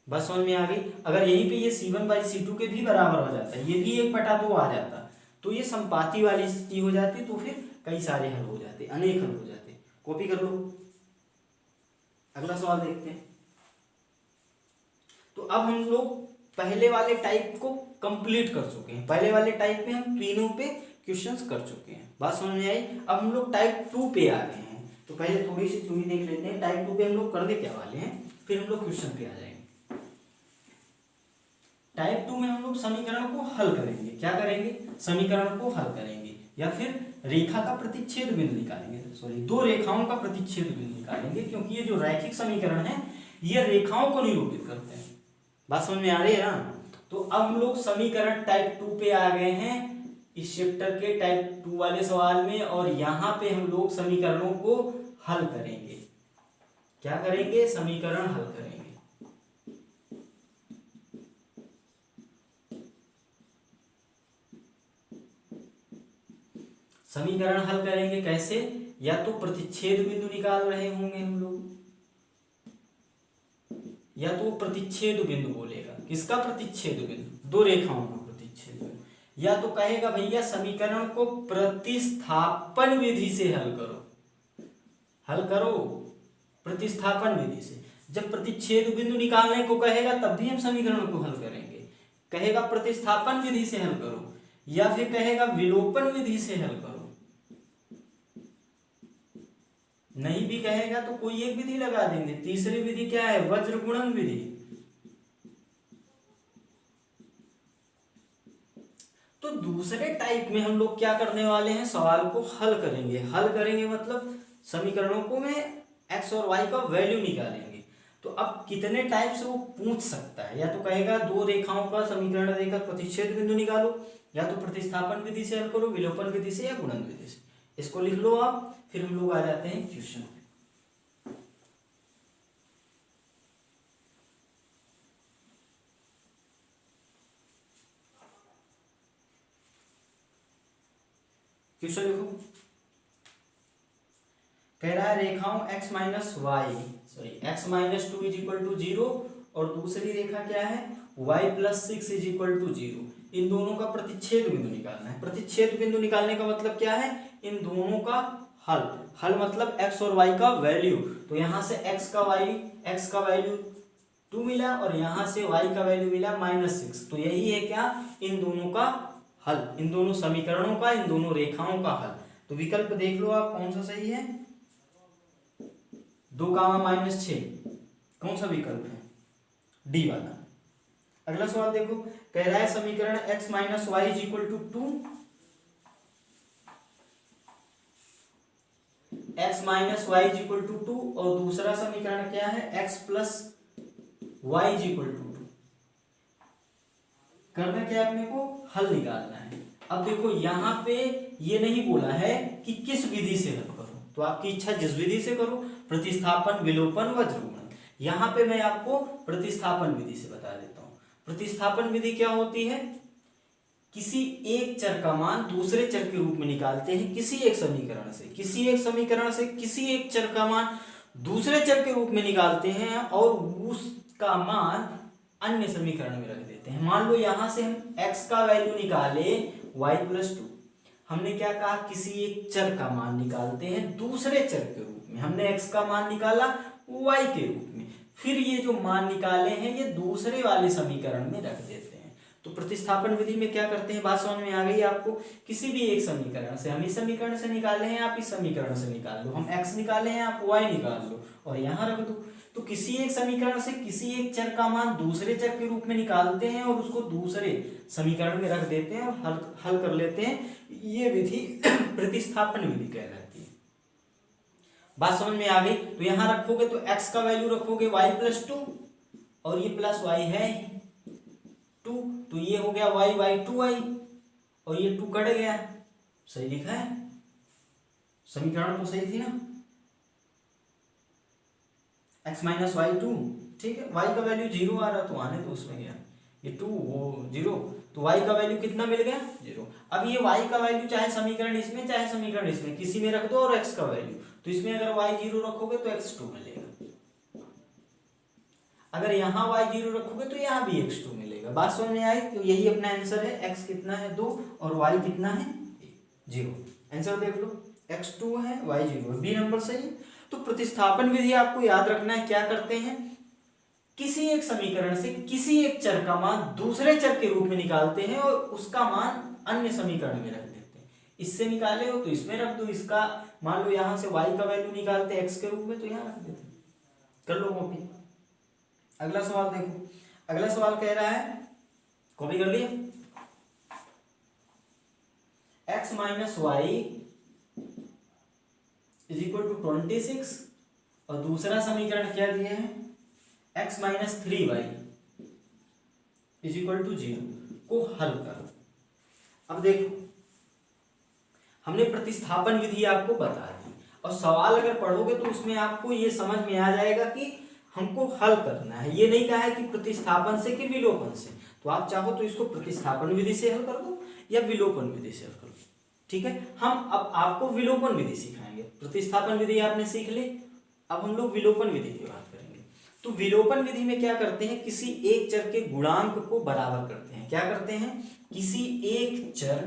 बस समझ में आ गई। अगर यहीं पे ये c1/c2 के भी बराबर हो जाता है, ये भी 1/2 आ जाता, तो ये संपाती वाली स्थिति हो जाती, तो फिर कई सारे हल हो जाते, अनेक हल हो जाते। कॉपी कर लो, अगला सवाल देखते हैं। तो अब हम लोग पहले वाले टाइप को कंप्लीट कर चुके हैं। पहले वाले टाइप में हम तीनों पे क्वेश्चंस कर चुके हैं, बात समझ में आई। अब हम लोग टाइप 2 पे आ गए हैं। तो पहले थोड़ी सी थ्योरी देख लेते हैं, टाइप 2 पे हम लोग करने क्या वाले हैं, फिर हम लोग क्वेश्चन पे आ जाएंगे। टाइप 2 में हम लोग समीकरण को हल करेंगे। क्या करेंगे, समीकरण को हल करेंगे, या फिर रेखा का प्रतिच्छेद बिंदु निकालेंगे। सॉरी, दो रेखाओं का प्रतिच्छेद बिंदु निकालेंगे, क्योंकि ये जो रैखिक समीकरण है ये रेखाओं को निरूपित करते हैं। बात समझ में आ रही है ना। तो अब हम लोग समीकरण टाइप 2 पे आ गए हैं इस चैप्टर के टाइप 2 वाले सवाल में, और यहाँ पे हम लोग समीकरणों को हल करेंगे। क्या करेंगे, समीकरण हल करेंगे। समीकरण हल करेंगे कैसे, या तो प्रतिच्छेद बिंदु निकाल रहे होंगे हम लोग, या तो प्रतिच्छेद बिंदु बोलेगा। किसका प्रतिच्छेद बिंदु, दो रेखाओं का प्रतिच्छेद बिंदु, या तो कहेगा भैया समीकरण को प्रतिस्थापन विधि से हल करो। हल करो प्रतिस्थापन विधि से। जब प्रतिच्छेद बिंदु निकालने को कहेगा तब भी हम समीकरण को हल करेंगे। कहेगा प्रतिस्थापन विधि से हल करो, या फिर कहेगा विलोपन विधि से हल करो। नहीं भी कहेगा तो कोई एक विधि लगा देंगे। तीसरी विधि क्या है, वज्र गुणन विधि। तो दूसरे टाइप में हम लोग क्या करने वाले हैं, सवाल को हल करेंगे। हल करेंगे मतलब समीकरणों को में x और y का वैल्यू निकालेंगे। तो अब कितने टाइप से वो पूछ सकता है, या तो कहेगा दो रेखाओं का समीकरण देकर प्रतिच्छेद बिंदु निकालो, या तो प्रतिस्थापन विधि से हल करो, विलोपन विधि से, या गुणन विधि से। इसको लिख लो आप, फिर हम लोग आ जाते हैं क्वेश्चन पे। क्वेश्चन लिखो। कह रहा है रेखाओं x - 2 = 0 और दूसरी रेखा क्या है y + 6 = 0। इन दोनों का प्रतिच्छेद बिंदु निकालना है। प्रतिच्छेद बिंदु निकालने का मतलब क्या है, इन दोनों का हल। हल मतलब x और y का वैल्यू। तो यहां से x का वैल्यू 2 मिला और यहां से y का वैल्यू मिला -6। तो यही है क्या, इन दोनों का हल, इन दोनों समीकरणों का, इन दोनों रेखाओं का हल। तो विकल्प देख लो आप कौन सा सही है, 2, -6 कौन सा विकल्प है, डी वाला। अगला सवाल देखो, कह रहा है समीकरण x - y = 2, x - y = 2 और दूसरा समीकरण क्या है x + y = 2। करना क्या है, अपने को हल निकालना है। अब देखो यहाँ पे ये नहीं बोला है कि किस विधि से हल करो, तो आपकी इच्छा जिस विधि से करो, प्रतिस्थापन, विलोपन, वज्र गुणन। यहाँ पे मैं आपको प्रतिस्थापन विधि से बता देता हूँ। प्रतिस्थापन विधि क्या होती है? किसी एक चर का मान दूसरे चर के रूप में निकालते हैं किसी एक समीकरण से, किसी एक चर का मान दूसरे चर के रूप में निकालते हैं और उसका मान अन्य समीकरण में रख देते हैं। मान लो यहां से हम x का वैल्यू निकाले y+2। हमने क्या कहा? किसी एक चर का मान निकालते हैं दूसरे चर के रूप में। हमने x का मान निकाला y के रूप में, फिर ये जो मान निकाले हैं ये दूसरे वाले समीकरण में रख देते हैं। तो प्रतिस्थापन विधि में क्या करते हैं, बात समझ में आ गई आपको? किसी भी एक समीकरण से, हम इस समीकरण से निकाले हैं, आप इस समीकरण से निकाल लो, हम x निकाले हैं, आप y निकाल लो और यहाँ रख दो। तो किसी एक समीकरण से किसी एक चर का मान दूसरे चर के रूप में निकालते हैं और उसको दूसरे समीकरण में रख देते हैं और हल कर लेते हैं। ये विधि प्रतिस्थापन विधि कहलाती है। बात समझ में आ गई? तो यहाँ रखोगे तो x का वैल्यू रखोगे y+2 और ये प्लस y है 2, तो ये हो गया y/2y और ये 2 कट गया। सही लिखा है? समीकरण तो सही थी ना? x - y2, ठीक है। y का वैल्यू 0 आ रहा तो आने तो उसमें गया, ये 2 वो 0, तो y का वैल्यू कितना मिल गया? 0। अब ये y का वैल्यू चाहे समीकरण इसमें चाहे समीकरण इसमें किसी में रख दो और x का वैल्यू, तो इसमें अगर y 0 रखोगे तो x 2 मिलेगा, अगर यहाँ y 0 रखोगे तो यहाँ भी x 2 मिलेगा। बात समझ में आई? तो यही अपना आंसर है। x कितना है 2 और y कितना है 0। आंसर देख लो, x 2 है y 0 है, बी नंबर सही है। तो प्रतिस्थापन विधि आपको याद रखना है, क्या करते हैं? किसी एक समीकरण से किसी एक चर का मान दूसरे चर के रूप में निकालते हैं और उसका मान अन्य समीकरण में रख देते हैं। इससे निकाले हो तो इसमें रख दो, इसका मान लो यहाँ से y का वैल्यू निकालते हैं x के रूप में तो यहाँ रख देते हैं। कर लो कॉपी। अगला सवाल देखो, अगला सवाल कह रहा है, कॉपी कर लिया, x - y = 26 और दूसरा समीकरण क्या दिया है? x - 3y = 0 को हल करो। अब देखो, हमने प्रतिस्थापन विधि आपको बता दी और सवाल अगर पढ़ोगे तो उसमें आपको ये समझ में आ जाएगा कि हमको हल करना है। ये नहीं कहा है कि प्रतिस्थापन से कि विलोपन से, तो आप चाहो तो इसको प्रतिस्थापन विधि से हल कर दो या विलोपन विधि से हल कर दो, ठीक है। हम अब आपको विलोपन विधि सिखाएंगे। प्रतिस्थापन विधि आपने सीख ली, अब हम लोग विलोपन विधि की बात करेंगे। तो विलोपन विधि में क्या करते हैं? किसी एक चर के गुणांक को बराबर करते हैं। क्या करते हैं? किसी एक चर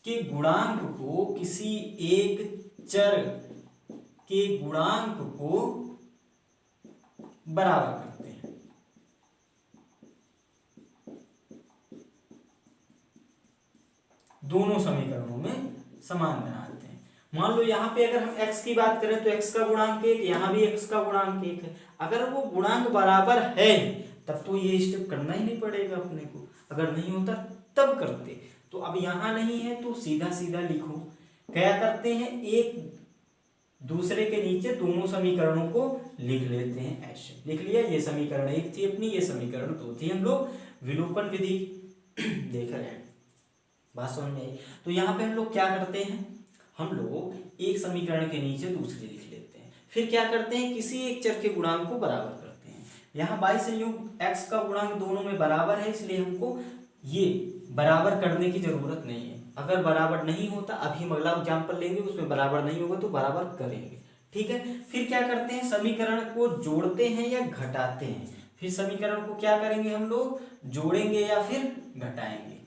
के गुणांक को, किसी एक चर के गुणांक को बराबर करते हैं। दोनों समीकरणों में समान बनाते हैं। मान लो यहाँ पे अगर हम x की बात करें तो x का गुणांक 1, यहाँ भी x का गुणांक 1 है। अगर वो गुणांक बराबर है तब तो ये स्टेप करना ही नहीं पड़ेगा अपने को, अगर नहीं होता तब करते। तो अब यहाँ नहीं है तो सीधा सीधा लिखो। क्या करते हैं? एक दूसरे के नीचे दोनों समीकरणों को लिख लेते हैं। ऐसे लिख लिया, ये समीकरण 1 थी अपनी, ये समीकरण 2 थी। हम लोग विलोपन विधि देख रहे हैं, बात समझ में आई? तो यहाँ पे हम लोग क्या करते हैं? हम लोग एक समीकरण के नीचे दूसरे लिख लेते हैं, फिर क्या करते हैं? किसी एक चर के गुणांक को बराबर करते हैं। यहाँ y संयुक्त x का गुणांक दोनों में बराबर है, इसलिए हमको ये बराबर करने की जरूरत नहीं है। अगर बराबर नहीं होता, अभी हम अगला एग्जाम्पल लेंगे उसमें बराबर नहीं होगा तो बराबर करेंगे, ठीक है। फिर क्या करते हैं? समीकरण को जोड़ते हैं या घटाते हैं। फिर समीकरण को क्या करेंगे हम लोग? जोड़ेंगे या फिर घटाएंगे,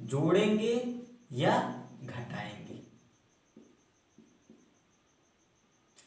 जोड़ेंगे या घटाएंगे।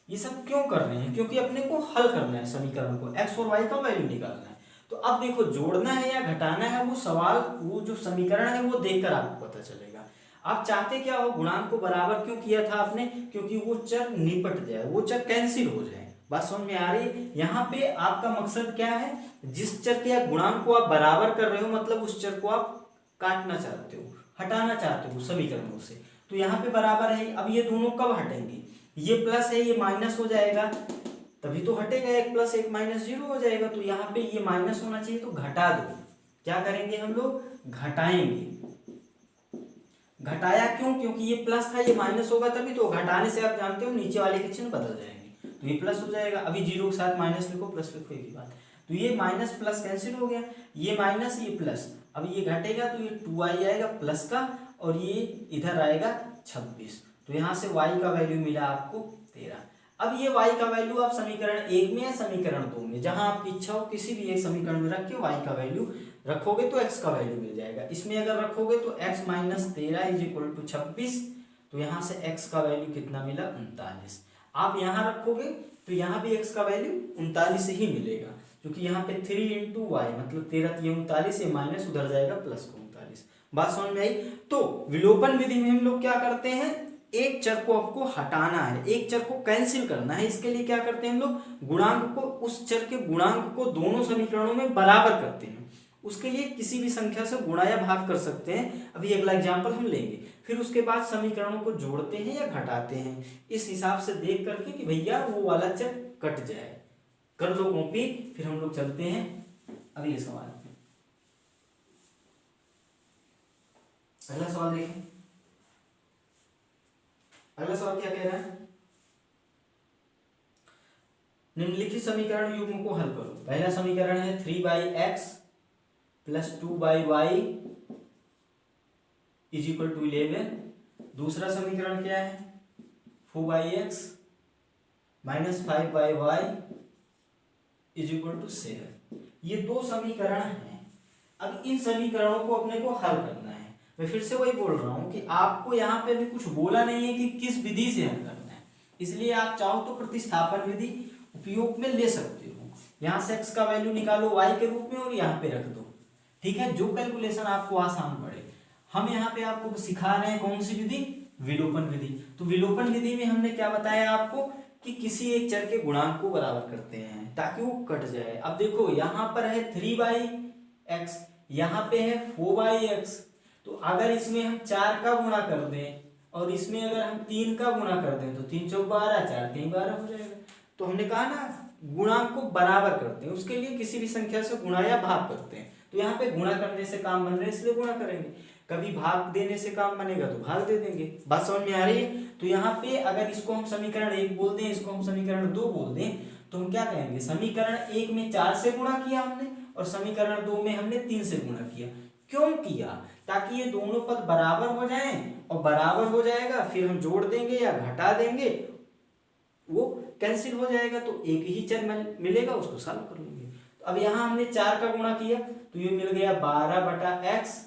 ये सब क्यों कर रहे हैं? क्योंकि अपने को हल करना है समीकरण को, x और y का वैल्यू निकालना है। तो अब देखो, जोड़ना है या घटाना है वो सवाल, वो जो समीकरण है वो देखकर आपको पता चलेगा। आप चाहते क्या हो? गुणांक को बराबर क्यों किया था आपने? क्योंकि वो चर निपट जाए, वो चर कैंसिल हो जाए। बात समझ में आ रही है? यहाँ पे आपका मकसद क्या है? जिस चर के गुणांक को आप बराबर कर रहे हो, मतलब उस चर को आप काटना चाहते हो, हटाना चाहते हो समीकरणों से। तो यहाँ पे बराबर है, अब ये दोनों कब हटेंगे? ये प्लस है, ये माइनस हो जाएगा, तभी तो हटेगा। 1 + 1 - 0 हो जाएगा। तो यहाँ पे ये माइनस होना चाहिए तो घटा दो। क्या करेंगे हम लोग? घटाएंगे। घटाया क्यों? क्योंकि ये प्लस था, ये माइनस होगा तभी तो। घटाने से आप जानते हो नीचे वाले के चिन्ह बदल जाएंगे, तो ये प्लस हो जाएगा। अभी जीरो के साथ माइनस लिखो, प्लस लिखो, एक ही बात। तो ये माइनस प्लस कैंसिल हो गया, ये माइनस ये प्लस। अब ये घटेगा तो ये 2y आएगा प्लस का, और ये इधर आएगा 26। तो यहाँ से y का वैल्यू मिला आपको 13। अब ये y का वैल्यू आप समीकरण 1 में या समीकरण 2 में, जहां आपकी इच्छा हो किसी भी एक समीकरण में रख के y का वैल्यू रखोगे तो x का वैल्यू मिल जाएगा। इसमें अगर रखोगे तो x minus 13 is equal to 26। तो यहाँ से x का वैल्यू कितना मिला? 39। आप यहाँ रखोगे तो यहाँ भी x का वैल्यू 39 ही मिलेगा, क्योंकि यहाँ पे 3 इंटू वाई मतलब 13, ये 39, ये माइनस उधर जाएगा प्लस को 39। बात समझ में आई? तो विलोपन विधि में हम लोग क्या करते हैं, एक चर को आपको हटाना है, एक चर को कैंसिल करना है। इसके लिए क्या करते हैं हम लोग, गुणांक को, उस चर के गुणांक को दोनों समीकरणों में बराबर करते हैं। उसके लिए किसी भी संख्या से गुणा या भाग कर सकते हैं। अभी अगला एग्जांपल हम लेंगे, फिर उसके बाद समीकरणों को जोड़ते हैं या घटाते हैं, इस हिसाब से देख करके कि भैया वो वाला चर कट जाए। कर लो कॉपी, फिर हम लोग चलते हैं अगले सवाल पे। अगला सवाल देखें। अगला सवाल क्या कह रहा है, निम्नलिखित समीकरण युग्म को हल करो। पहला समीकरण है 3/x plus 2/y is equal to 11। दूसरा समीकरण क्या है, 4/x minus 5/y is equal to 7। ये दो समीकरण हैं। अब इन समीकरणों को अपने को हल करना है। मैं फिर से वही बोल रहा हूं कि आपको यहाँ पे भी कुछ बोला नहीं है कि किस विधि से हल करना है, इसलिए आप चाहो तो प्रतिस्थापन विधि उपयोग में ले सकते हो। यहाँ से x का वैल्यू निकालो y के रूप में और यहाँ पे रख दो, ठीक है, जो कैलकुलेशन आपको आसान पड़े। हम यहाँ पे आपको सिखा रहे हैं कौन सी विधि, विलोपन विधि। तो विलोपन विधि में हमने क्या बताया आपको कि किसी एक चर के गुणांक को बराबर करते हैं ताकि वो कट जाए। अब देखो यहाँ पर है 3/x, यहाँ पे है 4/x। तो अगर इसमें हम 4 का गुणा कर दें और इसमें अगर हम 3 का गुणा कर दें तो 3 चौक 12, 4 3 12 हो जाएगा। तो हमने कहा ना गुणांक को बराबर करते हैं, उसके लिए किसी भी संख्या से गुणा या भाग करते हैं। तो यहाँ पे गुणा करने से काम बन रहे हैं इसलिए गुणा करेंगे, कभी भाग देने से काम बनेगा तो भाग दे देंगे। बात समझ में आ रही है? तो यहाँ पे अगर इसको हम समीकरण 1 बोल दें, इसको हम समीकरण 2 बोल दें, तो हम क्या कहेंगे, समीकरण 1 में 4 से गुणा किया हमने और समीकरण 2 में हमने 3 से गुणा किया। क्यों किया? ताकि ये दोनों पद बराबर हो जाएं, और बराबर हो जाएगा फिर हम जोड़ देंगे या घटा देंगे, वो कैंसिल हो जाएगा, तो एक ही चर मिलेगा, उसको सॉल्व कर लेंगे। तो अब यहाँ हमने 4 का गुणा किया तो ये मिल गया 12/x।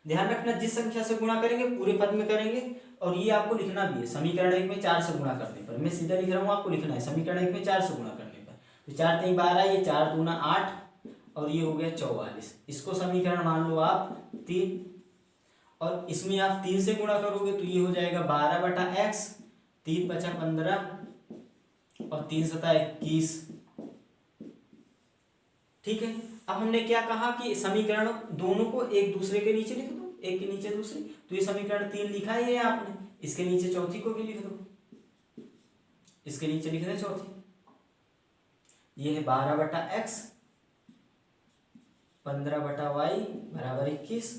ध्यान रखना जिस संख्या से गुणा करेंगे पूरे पद में करेंगे, और ये आपको लिखना भी है समीकरण 1 में 4 से गुणा करने पर। मैं सीधा लिख रहा हूँ, आपको लिखना है समीकरण 1 में 4 से गुणा करने पर। तो 4 3 12, ये 4 दूना 8 और ये हो गया 44। इसको समीकरण मान लो आप 3, और इसमें आप 3 से गुणा करोगे तो ये हो जाएगा 12/x, 3 × 5 = 15 और 3 × 7 = 21। ठीक है, अब हमने क्या कहा कि समीकरण दोनों को एक दूसरे के नीचे लिख दो, एक के नीचे दूसरे। तो ये समीकरण 3 लिखा ही है आपने, इसके नीचे चौथी को भी लिख दो, इसके नीचे लिख दे चौथी। ये है 12/x 15/y बराबर 21।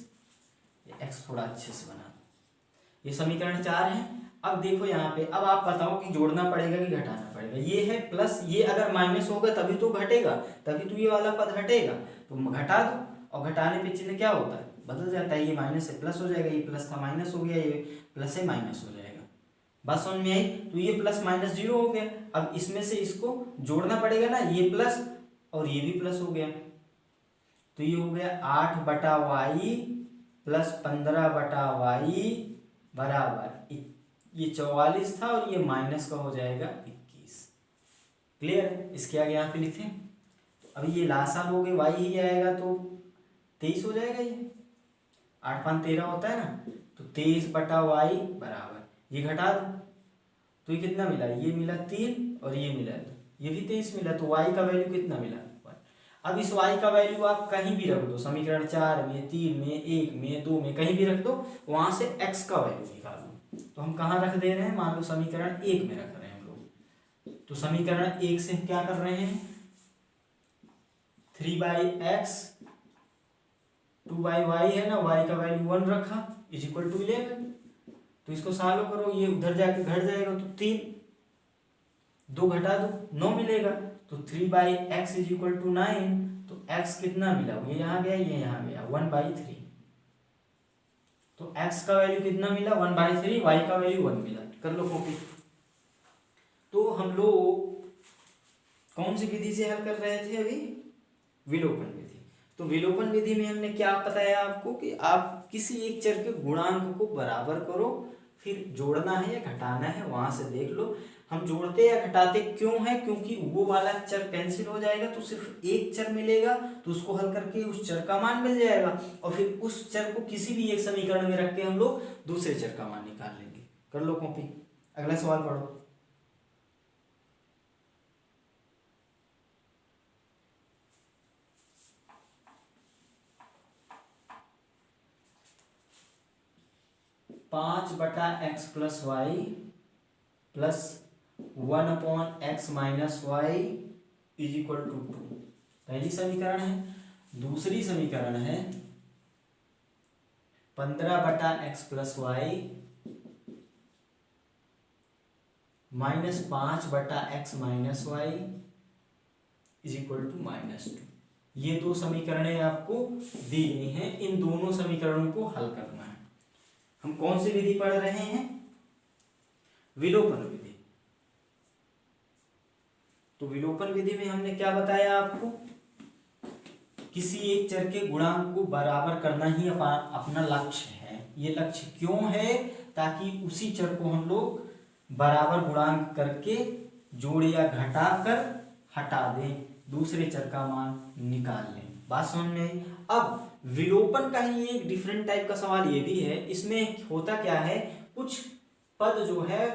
ये x थोड़ा अच्छे से बना दो। ये समीकरण 4 है। अब देखो यहाँ पे, अब आप बताओ कि जोड़ना पड़ेगा कि घटाना पड़ेगा। ये है प्लस, ये अगर माइनस होगा तभी तो घटेगा, तभी तो ये वाला पद हटेगा। तो घटा दो, और घटाने पे चिन्ह क्या होता है, बदल जाता है। ये माइनस से प्लस हो जाएगा, ये प्लस था माइनस हो गया, ये प्लस से माइनस हो जाएगा। बात समझ में आई? तो ये प्लस माइनस 0 हो गया। अब इसमें से इसको जोड़ना पड़ेगा ना, ये प्लस और ये भी प्लस हो गया, तो ये हो गया 8/y प्लस 15/y बराबर, ये 44 था और ये माइनस का हो जाएगा 21। क्लियर है? इसके आगे यहाँ पे लिखें तो अभी ये लासा लोगे y ही आएगा तो 23 हो जाएगा। ये 8 5 13 होता है ना, तो 23/y बराबर, ये घटा दो तो ये कितना मिला, ये मिला 3 और ये मिला 2, ये भी 23 मिला। तो y का वैल्यू कितना मिला 1। अब इस y का वैल्यू आप कहीं भी रख दो, समीकरण 4 में 3 में 1 में 2 में कहीं भी रख दो, वहां से x का वैल्यू निकाल लो। तो हम कहाँ रख दे रहे हैं, मान लो समीकरण 1 में रख रहे हैं हम लोग। तो समीकरण 1 से हम क्या कर रहे हैं, 3/x 2/y है ना, y का वैल्यू 1 रखा इज इक्वल टू 11। तो इसको सॉल्व करो, ये उधर जाके घट जाएगा तो 3, 2 घटा दो 9 मिलेगा। तो 3/x इज इक्वल टू 9। तो x कितना मिला, ये यहाँ गया, ये यहाँ गया, 1/3। तो x का वैल्यू कितना मिला 1/3, y का वैल्यू 1 मिला। कर लो कॉपी। तो हम लोग कौन सी विधि से हल कर रहे थे अभी, विलोपन विधि। तो विलोपन विधि में हमने क्या बताया आपको कि आप किसी एक चर के गुणांक को बराबर करो, फिर जोड़ना है या घटाना है वहां से देख लो। हम जोड़ते या घटाते क्यों है, क्योंकि वो वाला चर कैंसिल हो जाएगा तो सिर्फ एक चर मिलेगा, तो उसको हल करके उस चर का मान मिल जाएगा, और फिर उस चर को किसी भी एक समीकरण में रख के हम लोग दूसरे चर का मान निकाल लेंगे। कर लो कॉपी, अगला सवाल पढ़ो। 5/x plus Y plus 1/x minus Y is equal to 2, पहली समीकरण है। दूसरी समीकरण है 15/x plus Y minus 5/x minus Y is equal to -2। ये दो समीकरणें आपको दी गई हैं, इन दोनों समीकरणों को हल करना है। हम कौन सी विधि पढ़ रहे हैं, विलोपन विधि। तो विलोपन विधि में हमने क्या बताया आपको, किसी एक चर के गुणांक को बराबर करना ही अपना लक्ष्य है। ये लक्ष्य क्यों है, ताकि उसी चर को हम लोग बराबर गुणांक करके जोड़ या घटा कर हटा दें, दूसरे चर का मान निकाल लें। बात समझ में आई। अब विलोपन का ही एक डिफरेंट टाइप का सवाल ये भी है। इसमें होता क्या है, कुछ पद जो है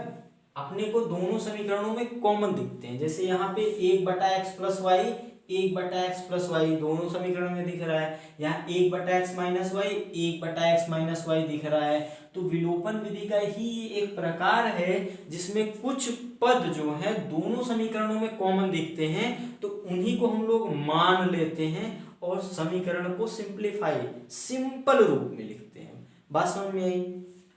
अपने को दोनों समीकरणों में कॉमन दिखते हैं। जैसे यहाँ पे 1/x plus Y, 1/x plus Y दोनों समीकरण में दिख रहा है। यहाँ 1/x minus Y, 1/x minus Y दिख रहा है। तो विलोपन विधि का ही एक प्रकार है जिसमें कुछ पद जो है दोनों समीकरणों में कॉमन दिखते हैं, तो उन्हीं को हम लोग मान लेते हैं और समीकरण को सिंपलीफाई, सिंपल रूप में लिखते हैं। बात समझ में आई।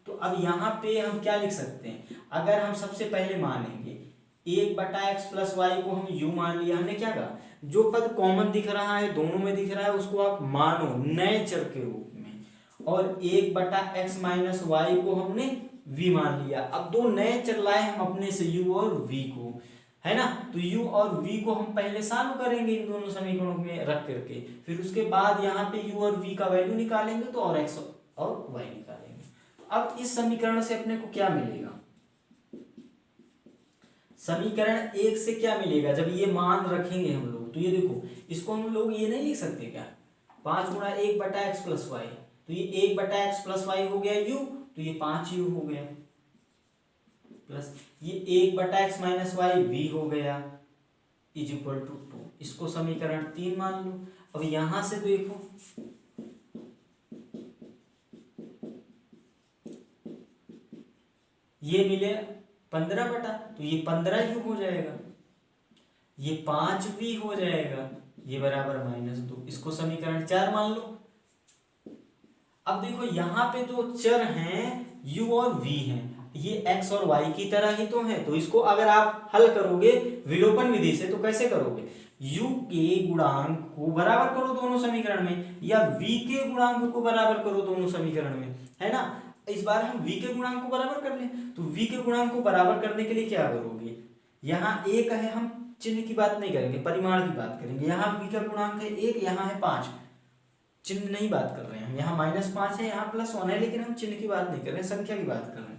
तो अब यहाँ पे हम क्या लिख सकते हैं, अगर हम सबसे पहले मानेंगे 1/x प्लस वाई को हम u मान लिया। हमने क्या कहा, जो पद कॉमन दिख रहा है दोनों में दिख रहा है उसको आप मानो नए चर के रूप में, और 1/x माइनस वाई को हमने v मान लिया। अब दो नए चर लाए हम अपने से u और v को, है ना। तो u और v को हम पहले सॉल्व करेंगे इन दोनों समीकरणों में रख करके, फिर उसके बाद यहाँ पे u और v का वैल्यू निकालेंगे तो और x और y निकालेंगे। अब इस समीकरण से अपने को क्या मिलेगा, समीकरण 1 से क्या मिलेगा, जब ये मान रखेंगे हम लोग, तो ये देखो इसको हम लोग ये नहीं लिख सकते क्या, 5 गुणा 1/x प्लस वाई, तो ये 1/x प्लस वाई हो गया u, तो ये 5u हो गया, प्लस ये 1/x माइनस वाई v हो गया इज इक्वल टू 2। इसको समीकरण 3 मान लो। अब यहां से देखो ये मिले 15 तो ये 15u हो जाएगा, ये 5v हो जाएगा, ये बराबर -2। इसको समीकरण 4 मान लो। अब देखो यहाँ पे जो चर हैं u और v हैं, ये x और y की तरह ही तो हैं, तो इसको अगर आप हल करोगे विलोपन विधि से तो कैसे करोगे, u के गुणांक को बराबर करो दोनों समीकरण में, या v के गुणांक को बराबर करो दोनों समीकरण में, है ना। इस बार हम v के गुणांक को बराबर कर लें, तो v के गुणांक को बराबर करने के लिए क्या करोगे, यहाँ 1 है, हम चिन्ह की बात नहीं करेंगे, परिमाण की बात करेंगे। यहाँ v का गुणांक है 1, यहाँ है 5, चिन्ह नहीं बात कर रहे हैं हम, यहाँ -5 है, यहाँ +1 है, लेकिन हम चिन्ह की बात नहीं कर रहे हैं, संख्या की बात कर रहे हैं।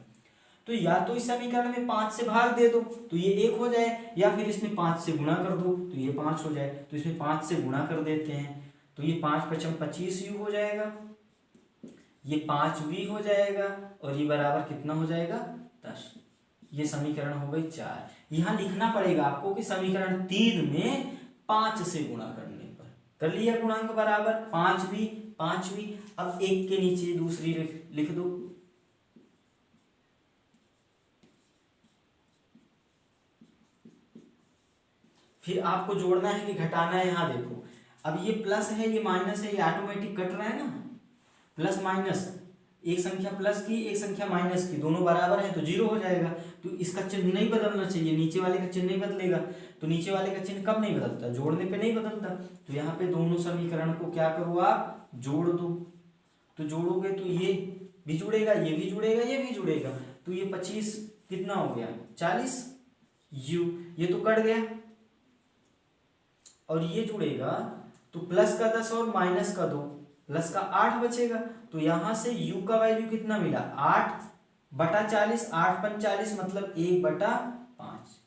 तो या तो इस समीकरण में 5 से भाग दे दो तो ये 1 हो जाए, या फिर इसमें 5 से गुणा कर दो तो ये 5 हो जाए। तो इसमें 5 से गुणा कर देते हैं, तो ये 5×5 = 25u हो जाएगा, ये 5v हो जाएगा, और ये बराबर कितना हो जाएगा 10। ये समीकरण हो गई 4। यहाँ लिखना पड़ेगा आपको कि समीकरण 3 में 5 से गुणा करने पर कर लिया गुणांक बराबर 5v। अब एक के नीचे दूसरी लिख दो, फिर आपको जोड़ना है कि घटाना है। यहाँ देखो अब ये प्लस है ये माइनस है, ये ऑटोमेटिक कट रहा है ना, प्लस माइनस, एक संख्या प्लस की एक संख्या माइनस की, दोनों बराबर है तो जीरो हो जाएगा। तो इसका चिन्ह नहीं बदलना चाहिए, नीचे वाले का चिन्ह नहीं बदलेगा। तो नीचे वाले का चिन्ह कब नहीं बदलता? जोड़ने पे नहीं बदलता। तो यहाँ पे दोनों समीकरण को क्या करो आप, जोड़ दो। तो जोड़ोगे तो ये भी जुड़ेगा, ये भी जुड़ेगा, ये भी जुड़ेगा। तो ये 25 कितना हो गया, 40 u, ये तो कट गया। और ये जुड़ेगा तो प्लस का 10 और माइनस का 2, प्लस का 8 बचेगा। तो यहां से u का वैल्यू कितना मिला, 8/40, 8×5 मतलब 1/5।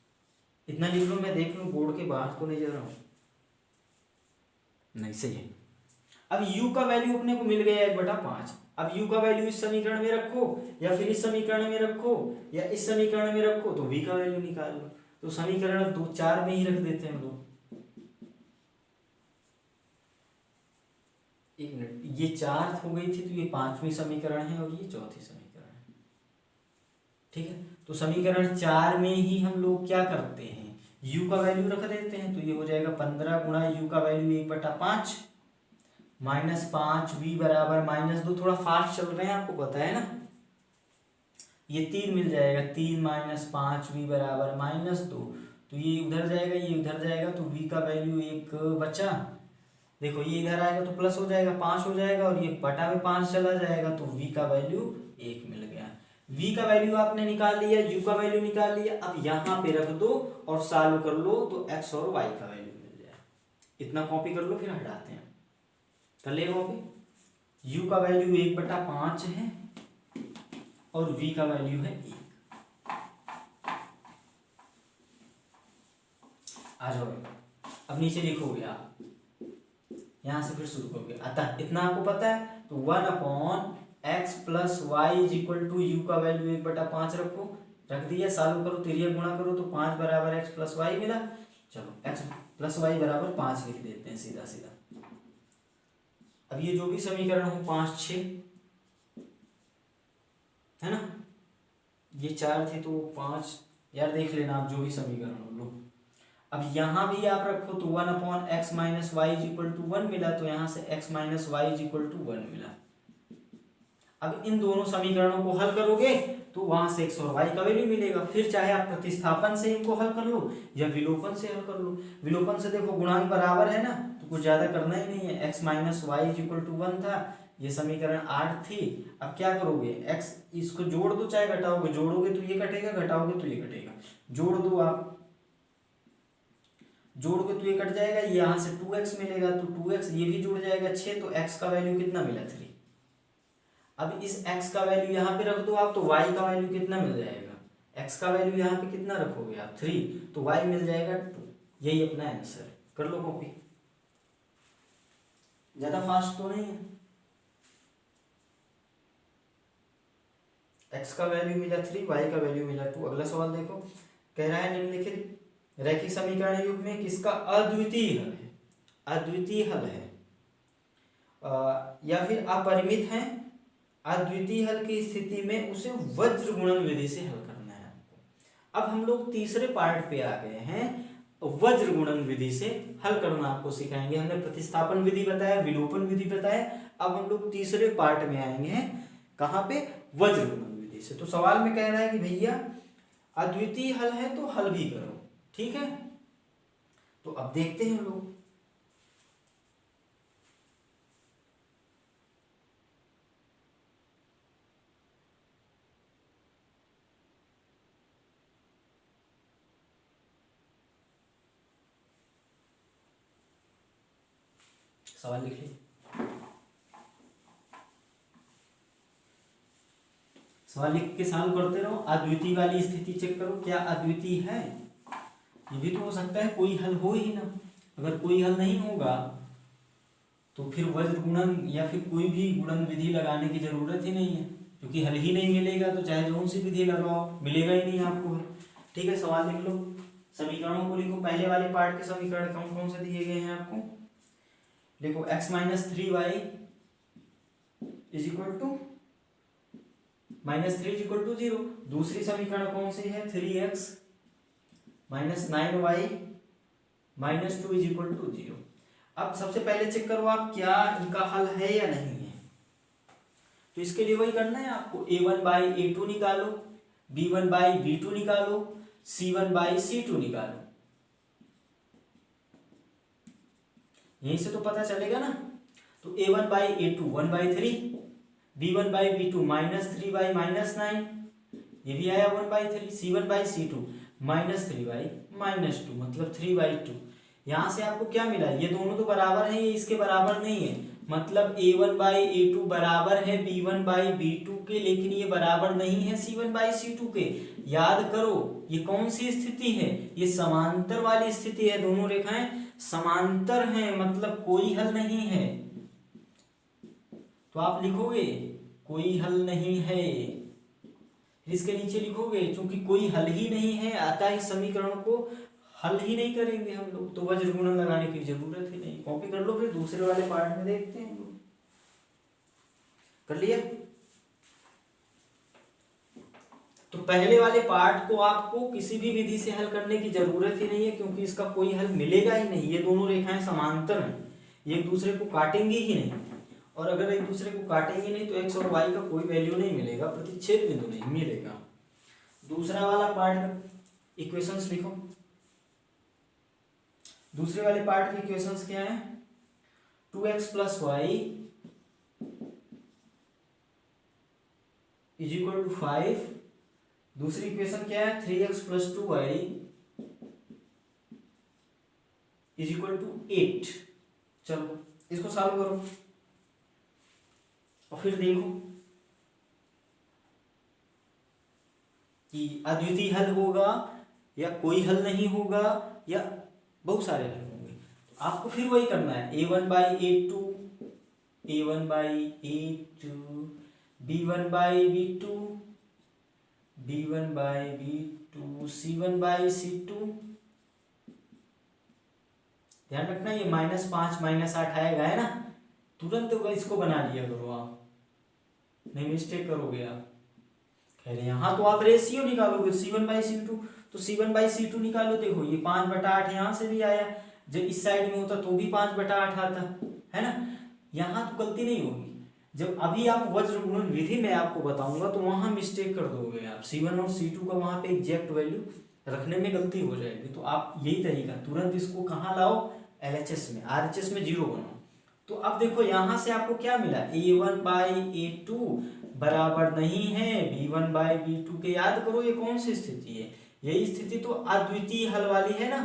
इतना लिख लो, मैं देख लूं बोर्ड के बाहर तो नहीं जा रहा हूं, नहीं सही है। अब u का वैल्यू अपने को मिल गया 1/5। अब u का वैल्यू इस समीकरण में रखो या फिर इस समीकरण में रखो या इस समीकरण में रखो, तो v का वैल्यू निकाल लो। तो समीकरण 2-4 में ही रख देते हैं हम लोग। एक मिनट, ये 4 हो गई थी तो ये 5वीं समीकरण है और ये 4थी समीकरण है, ठीक है। तो समीकरण 4 में ही हम लोग क्या करते हैं, u का वैल्यू रख देते हैं। तो ये हो जाएगा 15 गुणा u का वैल्यू 1/5 -5v बराबर -2। थोड़ा फास्ट चल रहे हैं, आपको पता है ना। ये 3 मिल जाएगा, 3 - 5v बराबर -2। तो ये उधर जाएगा, ये उधर जाएगा, तो v का वैल्यू 1 बचा। देखो ये इधर आएगा तो प्लस हो जाएगा, 5 हो जाएगा, और ये बटा में 5 चला जाएगा, तो v का वैल्यू 1 मिल गया। v का वैल्यू आपने निकाल लिया, u का वैल्यू निकाल लिया। अब यहाँ पे रख दो और सॉल्व कर लो, तो x और y का वैल्यू मिल जाए। इतना कॉपी कर लो, फिर हटाते हैं। कर ले कॉपी। u का वैल्यू 1/5 है और v का वैल्यू है 1। आ जाओ, अब नीचे लिखोगे आप, यहां से फिर शुरू करोगे। अतः इतना आपको पता है, तो 1/x + y = u का वैल्यू 1/5 रखो, रख दिया। सॉल्व करो, तिरिया गुणा करो, तो 5 = x + y मिला। चलो x + y = 5 लिख देते हैं सीधा सीधा। अब ये जो भी समीकरण हो 5, 6 है ना, ये 4 थे तो 5, यार देख लेना आप जो भी समीकरण हो लो। अब यहां भी आप रखो, तो 1/x - y = 1 मिला, तो यहां से x - y = 1 मिला। अब इन दोनों समीकरणों को हल करोगे तो वहां से x और y का वैल्यू मिलेगा। फिर चाहे आप प्रतिस्थापन से इनको हल कर लो या विलोपन से हल कर लो। विलोपन से देखो गुणांक बराबर है ना, तो कुछ ज्यादा करना ही नहीं है। x - y = 1 था, ये समीकरण 8 थी। अब क्या करोगे, x इसको जोड़ दो चाहे घटाओगे, जोड़ोगे तो ये कटेगा, घटाओगे तो ये कटेगा। जोड़ दो आप, जोड़ोगे तो ये कट जाएगा, यहाँ से 2x मिलेगा, तो 2x ये भी जुड़ जाएगा 6, तो x का वैल्यू कितना मिला, 3। अब इस x का वैल्यू यहाँ पे रख दो आप, तो y का वैल्यू कितना मिल जाएगा, x का वैल्यू यहाँ पे कितना रखोगे आप, 3, तो y मिल जाएगा 2। यही अपना आंसर। कर लो कॉपी, ज्यादा फास्ट तो नहीं है। x का वैल्यू मिला 3, y का वैल्यू मिला 2। अगला सवाल देखो, कह रहा है निम्नलिखित रैखिक समीकरण युग में किसका अद्वितीय हल है, अद्वितीय हल है या फिर अपरिमित है। अद्वितीय हल की स्थिति में उसे वज्र गुणन विधि से हल करना है आपको। अब हम लोग तीसरे पार्ट पे आ गए हैं, वज्र गुणन विधि से हल करना आपको सिखाएंगे। हमने प्रतिस्थापन विधि बताया, विलोपन विधि बताया, अब हम लोग तीसरे पार्ट में आएंगे, कहाँ पे, वज्र गुणन विधि से। तो सवाल में कह रहा है कि भैया अद्वितीय हल है तो हल भी करो, ठीक है। तो अब देखते हैं हम लोग, सवाल लिख लीजिए। सवाल लिख के सॉल्व करते रहो। अद्वितीय वाली स्थिति चेक करो, क्या अद्वितीय है। ये भी तो हो सकता है कोई हल हो ही ना। अगर कोई हल नहीं होगा तो फिर वज्र गुणन या फिर कोई भी गुणन विधि लगाने की जरूरत ही नहीं है, क्योंकि हल ही नहीं मिलेगा तो चाहे जो सी विधि लगाओ मिलेगा ही नहीं आपको। ठीक है, सवाल लिख लो, समीकरणों को लिखो। पहले वाले पार्ट के समीकरण कौन कौन से दिए गए हैं आपको, देखो x - 3y -3 = 0। दूसरी समीकरण कौन सी है, 3x - 9y - 2 = 0। अब सबसे पहले चेक करो आप क्या इनका हल है या नहीं है। तो इसके लिए वही करना है आपको, a1/a2 निकालो, b1/b2 निकालो, c1/c2 निकालो। यहीं से तो पता चलेगा ना। तो a1/a2 1/3, b1/b2 -3/-9, ये भी आया 1/3, c1/c2 -3/-2 मतलब 3/2। यहाँ से आपको क्या मिला, ये दोनों तो बराबर हैं, ये इसके बराबर नहीं है, मतलब a1/a2 बराबर है b1/b2 के, लेकिन ये बराबर नहीं है c1/c2 के। याद करो ये कौन सी स्थिति है, ये समांतर वाली स्थिति है, दोनों रेखाएं समांतर हैं, मतलब कोई हल नहीं है। तो आप लिखोगे कोई हल नहीं है, इसके नीचे लिखोगे क्योंकि कोई हल ही नहीं है, अतः इस समीकरण को हल ही नहीं करेंगे हम लोग, तो वज्र गुणन लगाने की जरूरत ही नहीं। कॉपी कर लो, फिर दूसरे वाले पार्ट में देखते हैं। कर लिया। तो पहले वाले पार्ट को आपको किसी भी विधि से हल करने की जरूरत ही नहीं है, क्योंकि इसका कोई हल मिलेगा ही नहीं। ये दोनों रेखाएं समांतर हैं, ये एक दूसरे को काटेंगी ही नहीं, और अगर एक दूसरे को काटेंगे नहीं तो x और y का कोई वैल्यू नहीं मिलेगा, प्रतिच्छेद बिंदु नहीं मिलेगा। दूसरा वाला पार्ट इक्वेशंस लिखो। दूसरे वाले पार्ट की इक्वेशंस क्या है, 2x + y = 5। दूसरी इक्वेशन क्या है, 3x + 2y = 8। चलो इसको सॉल्व करो और फिर देखो कि अद्वितीय हल होगा या कोई हल नहीं होगा या बहुत सारे हल होंगे। तो आपको फिर वही करना है, a1/a2 b1/b2 b1/b2 c1/c2। ध्यान रखना ये -5 -8 आएगा, है ना, तुरंत इसको बना लिया करो आप, नहीं मिस्टेक करोगे आप। खैर यहाँ तो आप रेशियो निकालोगे c1/c2, तो c1/c2 निकालो। देखो ये 5/8 यहाँ से भी आया, जब इस साइड में होता तो भी 5/8 आता, है ना। यहाँ तो गलती नहीं होगी, जब अभी आप वज्र गुणन विधि में आपको बताऊंगा तो वहां मिस्टेक कर दोगे आप, c1 और c2 का वहां पे एग्जैक्ट वैल्यू रखने में गलती हो जाएगी। तो आप यही तरीका, तुरंत इसको कहाँ लाओ, LHS में, RHS में 0 बनाओ। तो अब देखो यहाँ से आपको क्या मिला, a1/a2 बराबर नहीं है b1/b2 के। याद करो ये कौन सी स्थिति है, यही स्थिति तो अद्वितीय हल वाली है ना।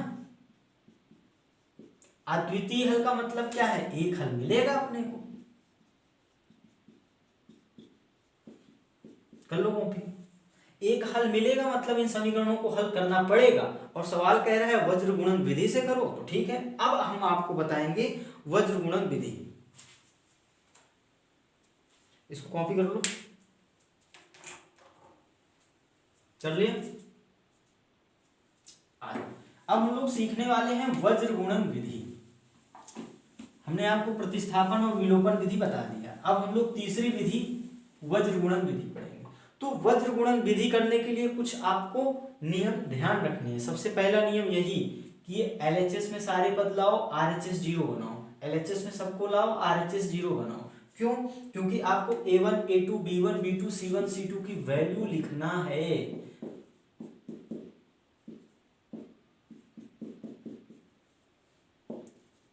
अद्वितीय हल का मतलब क्या है, एक हल मिलेगा अपने को। कर लो कॉपी, एक हल मिलेगा मतलब इन समीकरणों को हल करना पड़ेगा, और सवाल कह रहा है वज्र गुणन विधि से करो, तो ठीक है। अब हम आपको बताएंगे वज्र गुणन विधि, इसको कॉपी कर लो। कर लिया। अब हम लोग सीखने वाले हैं वज्र गुणन विधि। हमने आपको प्रतिस्थापन और विलोपन विधि बता दिया, अब हम लोग तीसरी विधि वज्र गुणन विधि पढ़ेंगे। तो वज्र गुणन विधि करने के लिए कुछ आपको नियम ध्यान रखने हैं। सबसे पहला नियम यही कि ये LHS में सारे पद लाओ, RHS 0 बनाओ, LHS में सबको लाओ, RHS 0 बनाओ। क्यों, क्योंकि आपको a1 a2 b1 b2 c1 c2 की वैल्यू लिखना है।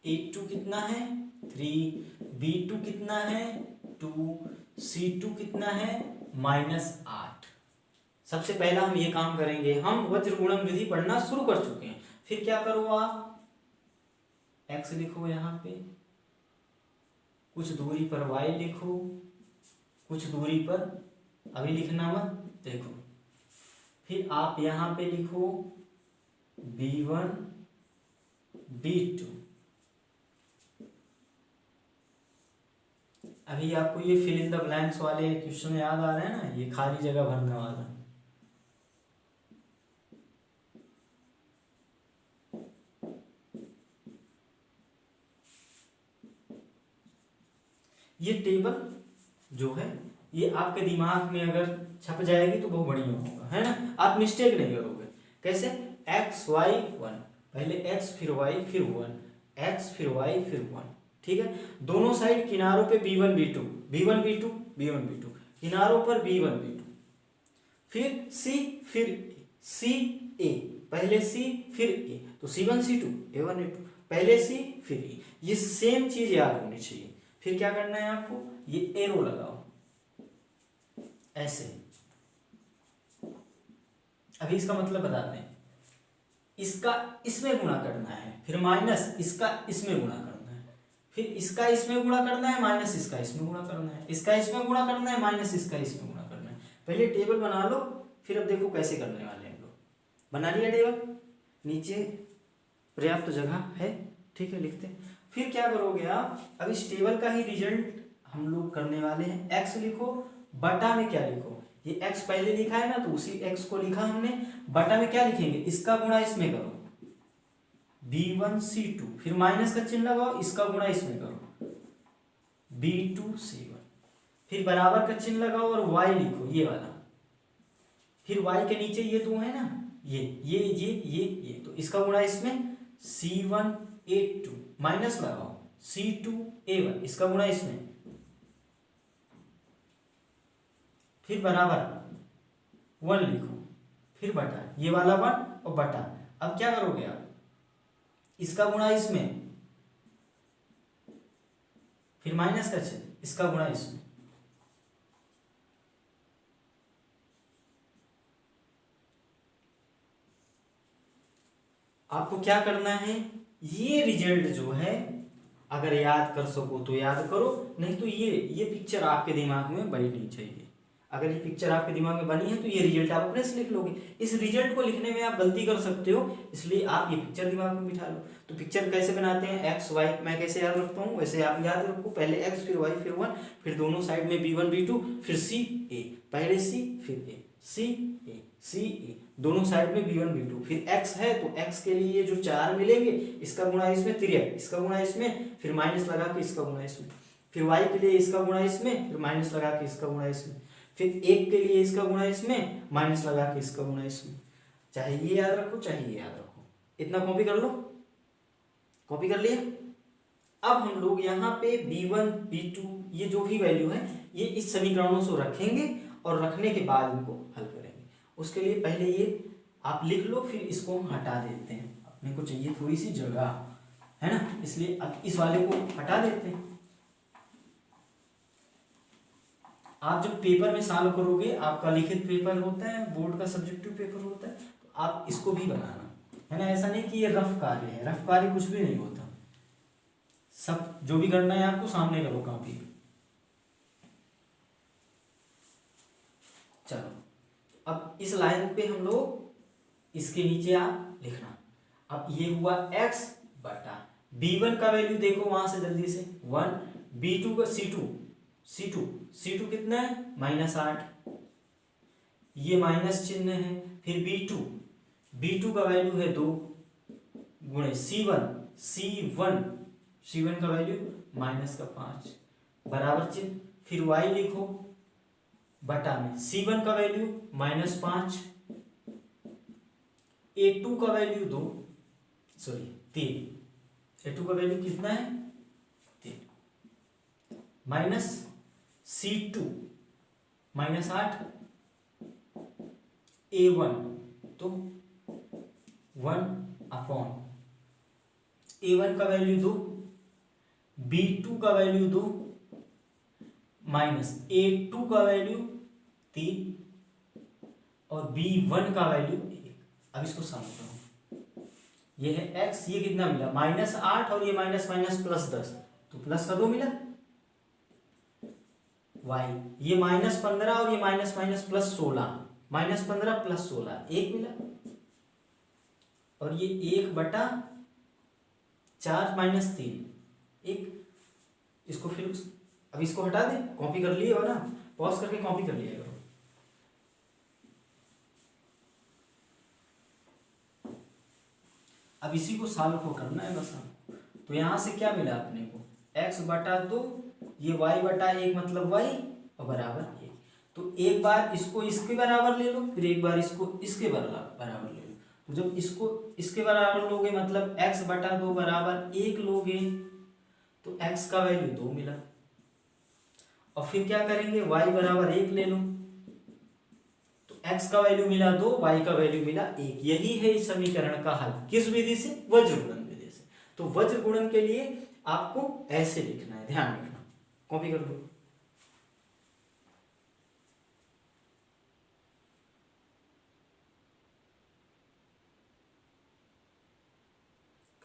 a2 कितना है 3, b2 कितना है 2, c2 कितना है -8। सबसे पहला हम ये काम करेंगे, हम वज्र गुणन विधि पढ़ना शुरू कर चुके हैं। फिर क्या करो आप, x लिखो, यहाँ पे कुछ दूरी पर y लिखो, कुछ दूरी पर अभी लिखना मत, देखो। फिर आप यहाँ पे लिखो b1 b2। अभी आपको ये फिल इन द ब्लैंक्स वाले क्वेश्चन याद आ रहे हैं ना, ये खाली जगह भरने वाला। ये टेबल जो है ये आपके दिमाग में अगर छप जाएगी तो बहुत बढ़िया होगा, है ना, आप मिस्टेक नहीं करोगे। कैसे, x y 1, पहले x फिर y फिर 1, x फिर y फिर 1, ठीक है। दोनों साइड किनारों पे b1 b2 b1 b2 b1 b2, किनारों पर b1 b2, फिर c फिर c a, पहले c फिर a, तो c1 c2 a1 a2, पहले c फिर a, ये सेम चीज याद होनी चाहिए। फिर क्या करना है आपको, ये एरो लगाओ ऐसे। अभी इसका मतलब बताते हैं। इसका इसमें गुणा करना है, फिर माइनस इसका इसमें गुणा करना है, फिर इसका इसमें गुणा करना है, माइनस इसका इसमें गुणा करना है, इसका इसमें गुणा करना है, माइनस इसका इसमें गुणा करना है। पहले टेबल बना लो, फिर अब देखो कैसे करने वाले हैं हम लोग। बना लिया टेबल, नीचे पर्याप्त जगह है, ठीक है, लिखते हैं। फिर क्या करोगे आप, अब इस टेबल का ही रिजल्ट हम लोग करने वाले हैं। x लिखो, बटा में क्या लिखो, ये x पहले लिखा है ना, तो उसी x को लिखा हमने, बटा में क्या लिखेंगे, इसका गुणा इसमें करो b1 c2, फिर माइनस का चिन्ह लगाओ, इसका गुणा इसमें करो b2 c1, फिर बराबर का चिन्ह लगाओ और y लिखो ये वाला, फिर y के नीचे ये दो है ना, ये तो इसका गुणा इसमें c1 a2, माइनस लगाओ c2 a1, इसका गुणा इसमें, फिर बराबर 1 लिखो, फिर बटा ये वाला 1 और बटा। अब क्या करोगे आप, इसका गुणा इसमें, फिर माइनस का चिन्ह, इसका गुणा इसमें, आपको क्या करना है, ये रिजल्ट जो है अगर याद कर सको तो याद करो, नहीं तो ये पिक्चर आपके दिमाग में बनी नहीं चाहिए। अगर ये पिक्चर आपके दिमाग में बनी है तो ये रिजल्ट आप अपने से लिख लोगे। इस रिजल्ट को लिखने में आप गलती कर सकते हो, इसलिए आप ये पिक्चर दिमाग में बिठा लो। तो पिक्चर कैसे बनाते हैं, एक्स वाई मैं कैसे याद रखता हूँ वैसे आप याद रखो, पहले एक्स फिर वाई फिर 1, फिर दोनों साइड में b1 b2, फिर c a, पहले c फिर a, c a, दोनों साइड में b1 b2, फिर x है तो x के लिए जो 4 मिलेंगे, इसका गुणा इसमें 3, इसका गुणा इसमें, फिर माइनस लगा के इसका गुणा इसमें, फिर y के लिए इसका गुणा इसमें, फिर माइनस लगा के इसका गुणा इसमें, फिर 1 के लिए इसका गुणा इसमें, माइनस लगा के इसका गुणा इसमें। चाहे ये याद रखो चाहे ये याद रखो, इतना कॉपी कर लो। कॉपी कर लिया। अब हम लोग यहाँ पे b1 b2 ये जो भी वैल्यू है ये इस समीकरणों से रखेंगे और रखने के बाद इनको हल करेंगे। उसके लिए पहले ये आप लिख लो, फिर इसको हटा देते हैं, अपने को चाहिए थोड़ी सी जगह है ना, इसलिए अब इस वाले को हटा देते हैं। आप जब पेपर में सॉल्व करोगे, आपका लिखित पेपर होता है, बोर्ड का सब्जेक्टिव पेपर होता है, तो आप इसको भी बनाना है ना। ऐसा नहीं कि ये रफ कार्य है, रफ कार्य कुछ भी नहीं होता, सब जो भी करना है आपको सामने करो कॉपी पे। चलो अब इस लाइन पे हम लोग इसके नीचे आप लिखना। अब ये हुआ x बटा b1 का वैल्यू देखो वहां से जल्दी से 1, b2 का c2 कितना है -8, ये माइनस चिन्ह है, फिर b2 का वैल्यू है 2 गुणे c1 का वैल्यू -5 बराबर चिन्ह, फिर y लिखो बटा में c1 का वैल्यू -5, a2 का वैल्यू 3, a2 का वैल्यू कितना है 3, माइनस c2 -8 a1 तो 1/, a1 का वैल्यू 2, b2 का वैल्यू 2 माइनस a2 का वैल्यू 3 और b1 का वैल्यू 1। अब इसको सम करो, ये है x, ये कितना मिला -8 और ये माइनस +10 तो प्लस का 2 मिला, y ये -15 और ये माइनस +16, -15 + 16 1 मिला, और ये 1/4 -3 1। इसको फिर अब इसको हटा दे, कॉपी कर लिए हो ना, पॉज करके कॉपी कर लिया करो। अब इसी को सॉल्व को करना है बस हमको। तो यहां से क्या मिला अपने को, x/2, ये y/1 मतलब y और बराबर 1। तो एक बार इसको इसके बराबर ले लो, फिर एक बार इसको इसके बराबर ले लो। तो जब इसको इसके बराबर लोगे मतलब x बटा 2 बराबर 1 लोगे तो x का वैल्यू 2 मिला। और फिर क्या करेंगे, y बराबर 1 ले लो तो x का वैल्यू मिला 2, y का वैल्यू मिला 1। यही है इस समीकरण का हल। किस विधि से? वज्र गुणन विधि से। तो वज्र गुणन के लिए आपको ऐसे लिखना है, ध्यान रखना, कॉपी कर लो।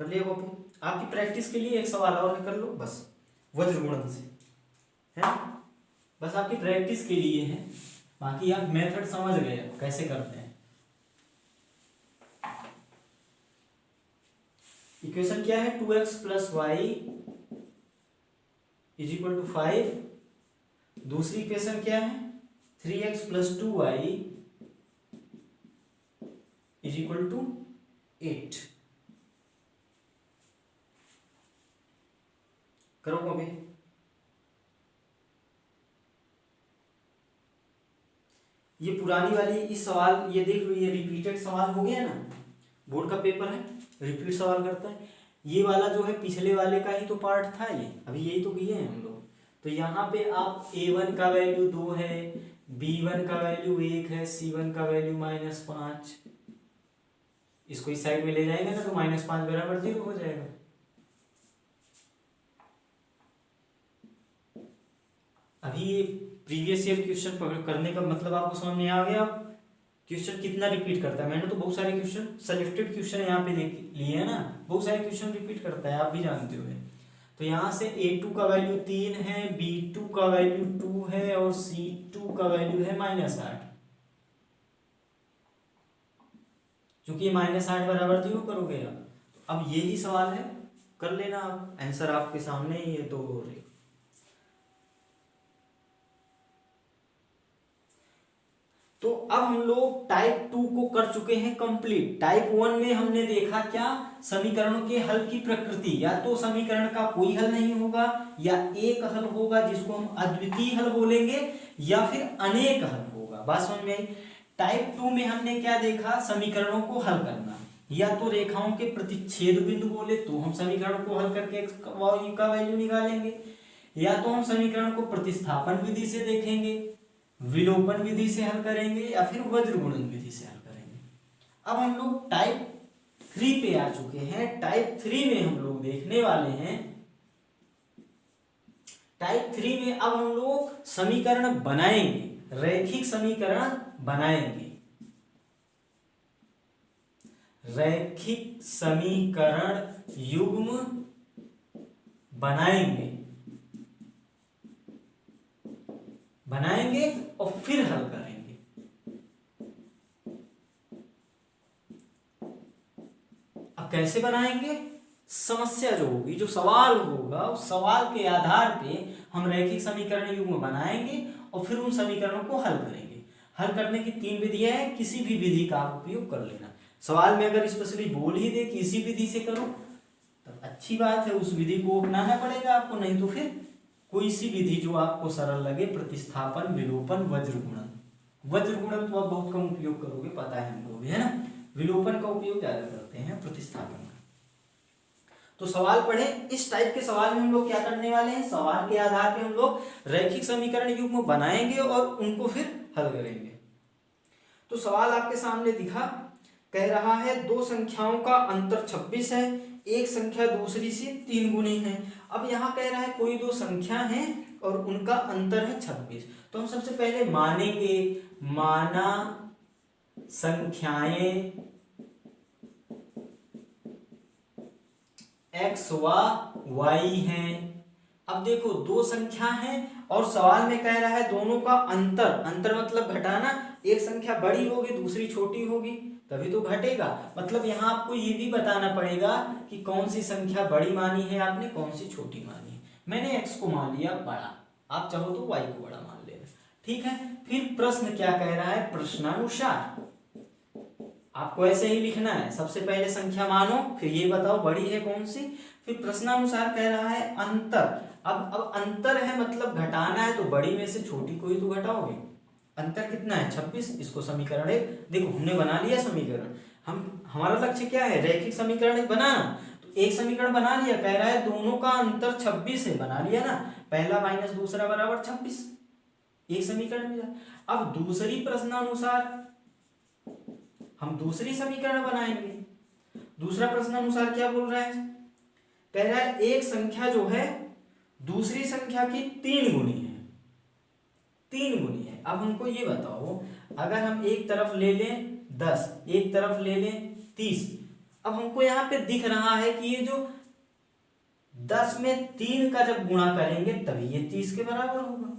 कर लिया कॉपी? आपकी प्रैक्टिस के लिए एक सवाल और कर लो बस, वज्र गुणन से है, बस आपकी प्रैक्टिस के लिए है, बाकी आप मेथड समझ गए कैसे करते हैं। इक्वेशन क्या है? 2x plus Y is equal to 5। दूसरी इक्वेशन क्या है? 3x plus 2y is equal to 8। करो कॉपी। ये पुरानी वाली इस सवाल, ये देख लो, ये रिपीटेड सवाल हो गया ना, बोर्ड का पेपर है, रिपीट सवाल करता है। ये वाला जो है पिछले वाले का ही तो पार्ट था, ये अभी यही तो किए हैं हम लोग। तो यहाँ पे आप a1 का वैल्यू 2 है, b1 का वैल्यू 1 है, c1 का वैल्यू -5, इसको इस साइड में ले जाएंगे ना तो -5 बराबर 0 हो जाएगा। अभी ये प्रीवियस ईयर क्वेश्चन करने का मतलब आपको समझ में आ गया? क्वेश्चन कितना रिपीट करता है? मैंने तो बहुत सारे क्वेश्चन, सेलेक्टेड क्वेश्चन यहाँ पे लिए हैं ना, बहुत सारे क्वेश्चन रिपीट करता है, आप भी जानते हो। तो यहाँ से a2 का वैल्यू 3 है, b2 का वैल्यू 2 है और c2 का वैल्यू है -8। क्योंकि ये -8 बराबर 0 करोगे आप, तो अब यही सवाल है, कर लेना आप, आंसर आपके सामने ही है। तो अब हम लोग टाइप 2 को कर चुके हैं कंप्लीट। टाइप 1 में हमने देखा क्या? समीकरणों के हल की प्रकृति, या तो समीकरण का कोई हल नहीं होगा, या एक हल होगा जिसको हम अद्वितीय हल बोलेंगे, या फिर अनेक हल होगा। बात समझ में आई? टाइप 2 में हमने क्या देखा? समीकरणों को हल करना, या तो रेखाओं के प्रतिच्छेद बिंदु बोले तो हम समीकरण को हल करके x का वैल्यू निकालेंगे, या तो हम समीकरण को प्रतिस्थापन विधि से देखेंगे, विलोपन विधि से हल करेंगे, या फिर वज्र गुणन विधि से हल करेंगे। अब हम लोग टाइप 3 पे आ चुके हैं। टाइप 3 में हम लोग देखने वाले हैं, टाइप 3 में अब हम लोग समीकरण बनाएंगे, रैखिक समीकरण बनाएंगे, रैखिक समीकरण युग्म बनाएंगे और फिर हल करेंगे। अब कैसे बनाएंगे? समस्या जो होगी, जो सवाल होगा, उस सवाल के आधार पे हम रैखिक समीकरण युग्म बनाएंगे और फिर उन समीकरणों को हल करेंगे। हल करने की 3 विधियां हैं, किसी भी विधि का आप उपयोग कर लेना। सवाल में अगर स्पेशली बोल ही दे कि इसी विधि से करो तब अच्छी बात है, उस विधि को अपनाना पड़ेगा आपको, नहीं तो फिर कोई सी विधि जो आपको सरल लगे, प्रतिस्थापन, विलोपन, वज्र गुणन। वज्र गुणन तो आप बहुत कम उपयोग करोगे, पता है हमको भी, है ना। विलोपन का उपयोग ज्यादा करते हैं, प्रतिस्थापन का। तो सवाल पढ़े, इस टाइप के सवाल में हम लोग क्या करने वाले हैं? सवाल के आधार पे हम लोग रैखिक समीकरण युग्म बनाएंगे और उनको फिर हल करेंगे। तो सवाल आपके सामने दिखा, कह रहा है दो संख्याओं का अंतर 26 है, एक संख्या दूसरी से 3 गुनी है। अब यहाँ कह रहा है कोई दो संख्या है और उनका अंतर है 26। तो हम सबसे पहले मानेंगे, माना संख्याएं x व y हैं। अब देखो दो संख्या हैं और सवाल में कह रहा है दोनों का अंतर, अंतर मतलब घटाना, एक संख्या बड़ी होगी दूसरी छोटी होगी तभी तो घटेगा। मतलब यहाँ आपको ये भी बताना पड़ेगा कि कौन सी संख्या बड़ी मानी है आपने, कौन सी छोटी मानी है। मैंने x को मान लिया बड़ा, आप चाहो तो y को बड़ा मान लेना, ठीक है। फिर प्रश्न क्या कह रहा है? प्रश्नानुसार आपको ऐसे ही लिखना है, सबसे पहले संख्या मानो, फिर ये बताओ बड़ी है कौन सी, फिर प्रश्नानुसार कह रहा है अंतर। अब अंतर है मतलब घटाना है, तो बड़ी में से छोटी को ही तो घटाओगे। अंतर कितना है? 26। इसको समीकरण है, देखो हमने बना लिया समीकरण। हमारा लक्ष्य क्या है, रैखिक समीकरण बनाना। तो एक समीकरण बना लिया, कह रहा है दोनों का अंतर 26 है, बना लिया ना, पहला माइनस दूसरा बराबर 26, एक समीकरण मिला। अब दूसरी प्रश्नानुसार हम दूसरी समीकरण बनाएंगे। दूसरा प्रश्नानुसार क्या बोल रहा है, कह रहा है एक संख्या जो है दूसरी संख्या की 3 गुनी है, 3 गुनी है। अब हमको ये बताओ, अगर हम एक तरफ ले लें 10, एक तरफ ले लें 30, अब हमको यहाँ पे दिख रहा है कि ये जो 10 में 3 का जब गुणा करेंगे तभी ये 30 के बराबर होगा।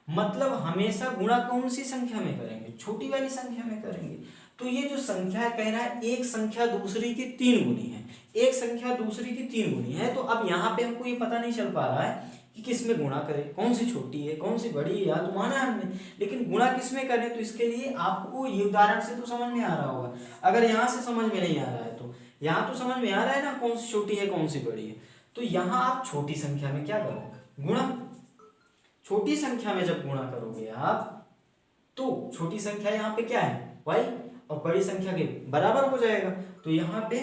मतलब हमेशा गुणा कौन सी संख्या में करेंगे, छोटी वाली संख्या में करेंगे। तो ये जो संख्या है, कह रहा है एक संख्या दूसरी की 3 गुनी है, एक संख्या दूसरी की 3 गुनी है। तो अब यहाँ पे हमको ये पता नहीं चल पा रहा है कि किस में गुणा करें, कौन सी छोटी है कौन सी बड़ी है, या तो माना है हमने, लेकिन गुणा किस में करें। तो इसके लिए आपको ये उदाहरण से तो समझ में आ रहा होगा। अगर यहाँ से समझ में नहीं आ रहा है तो यहाँ तो समझ में आ रहा है ना, कौन सी छोटी है कौन सी बड़ी है। तो यहाँ आप छोटी संख्या में क्या करोगे, गुणा। छोटी संख्या में जब गुणा करोगे आप, तो छोटी संख्या यहाँ पे क्या है, y, और बड़ी संख्या के बराबर हो जाएगा। तो यहाँ पे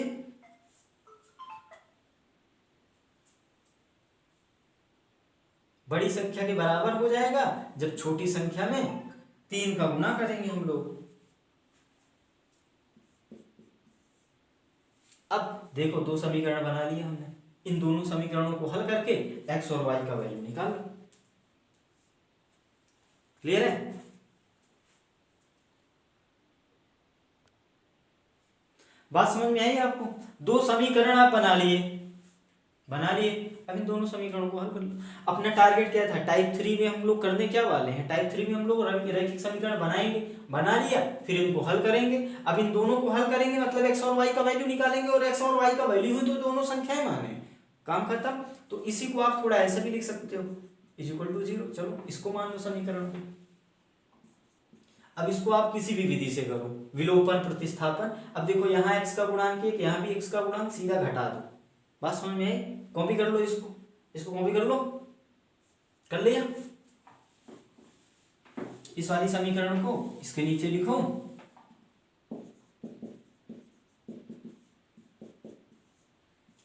बड़ी संख्या के बराबर हो जाएगा जब छोटी संख्या में 3 का गुणा करेंगे हम लोग। अब देखो, 2 समीकरण बना लिए हमने, इन दोनों समीकरणों को हल करके x और y का वैल्यू निकाल लो। क्लियर है? बात समझ में आई आपको? 2 समीकरण आप बना लिए। अब इन दोनों समीकरणों को हल कर लो। अपना टारगेट क्या था, टाइप 3 में हम लोग करने क्या वाले हैं, टाइप 3 में हम लोग रैखिक समीकरण बनाएंगे, बना लिया, फिर इनको हल करेंगे। अब इन दोनों को हल करेंगे मतलब x और y का वैल्यू निकालेंगे, और x और y का वैल्यू हुई तो दोनों संख्याएं माने, काम खत्म। तो इसी को आप थोड़ा ऐसे भी लिख सकते हो, =0। चलो इसको मान लो समीकरण को। अब इसको आप किसी भी विधि से करो, विलोपन प्रतिस्थापन। अब देखो, यहाँ x का गुणांक 1, यहाँ भी x का गुणांक, सीधा घटा दो। बात समझ में आई? कॉपी कर लो इसको कॉपी कर लो। कर लिया? इस वाली समीकरण को इसके नीचे लिखो,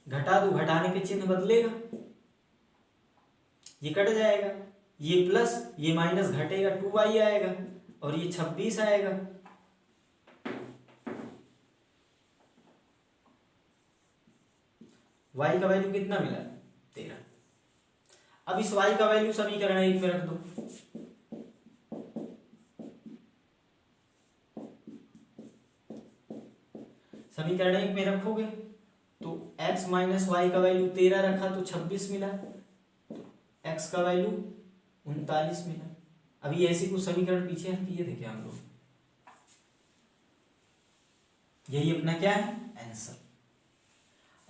घटा दो, घटाने पे चिन्ह बदलेगा, ये कट जाएगा, ये प्लस ये माइनस घटेगा, 2y आएगा, और ये 26 आएगा। y का वैल्यू कितना मिला, 13। अब इस y का वैल्यू समीकरण 1 में रख दो। समीकरण 1 में रखोगे तो x माइनस वाई का वैल्यू 13 रखा तो 26 मिला, तो x का वैल्यू 39 मिला। अभी ऐसी कुछ समीकरण पीछे हम किए थे क्या हम लोग, यही अपना क्या है आंसर।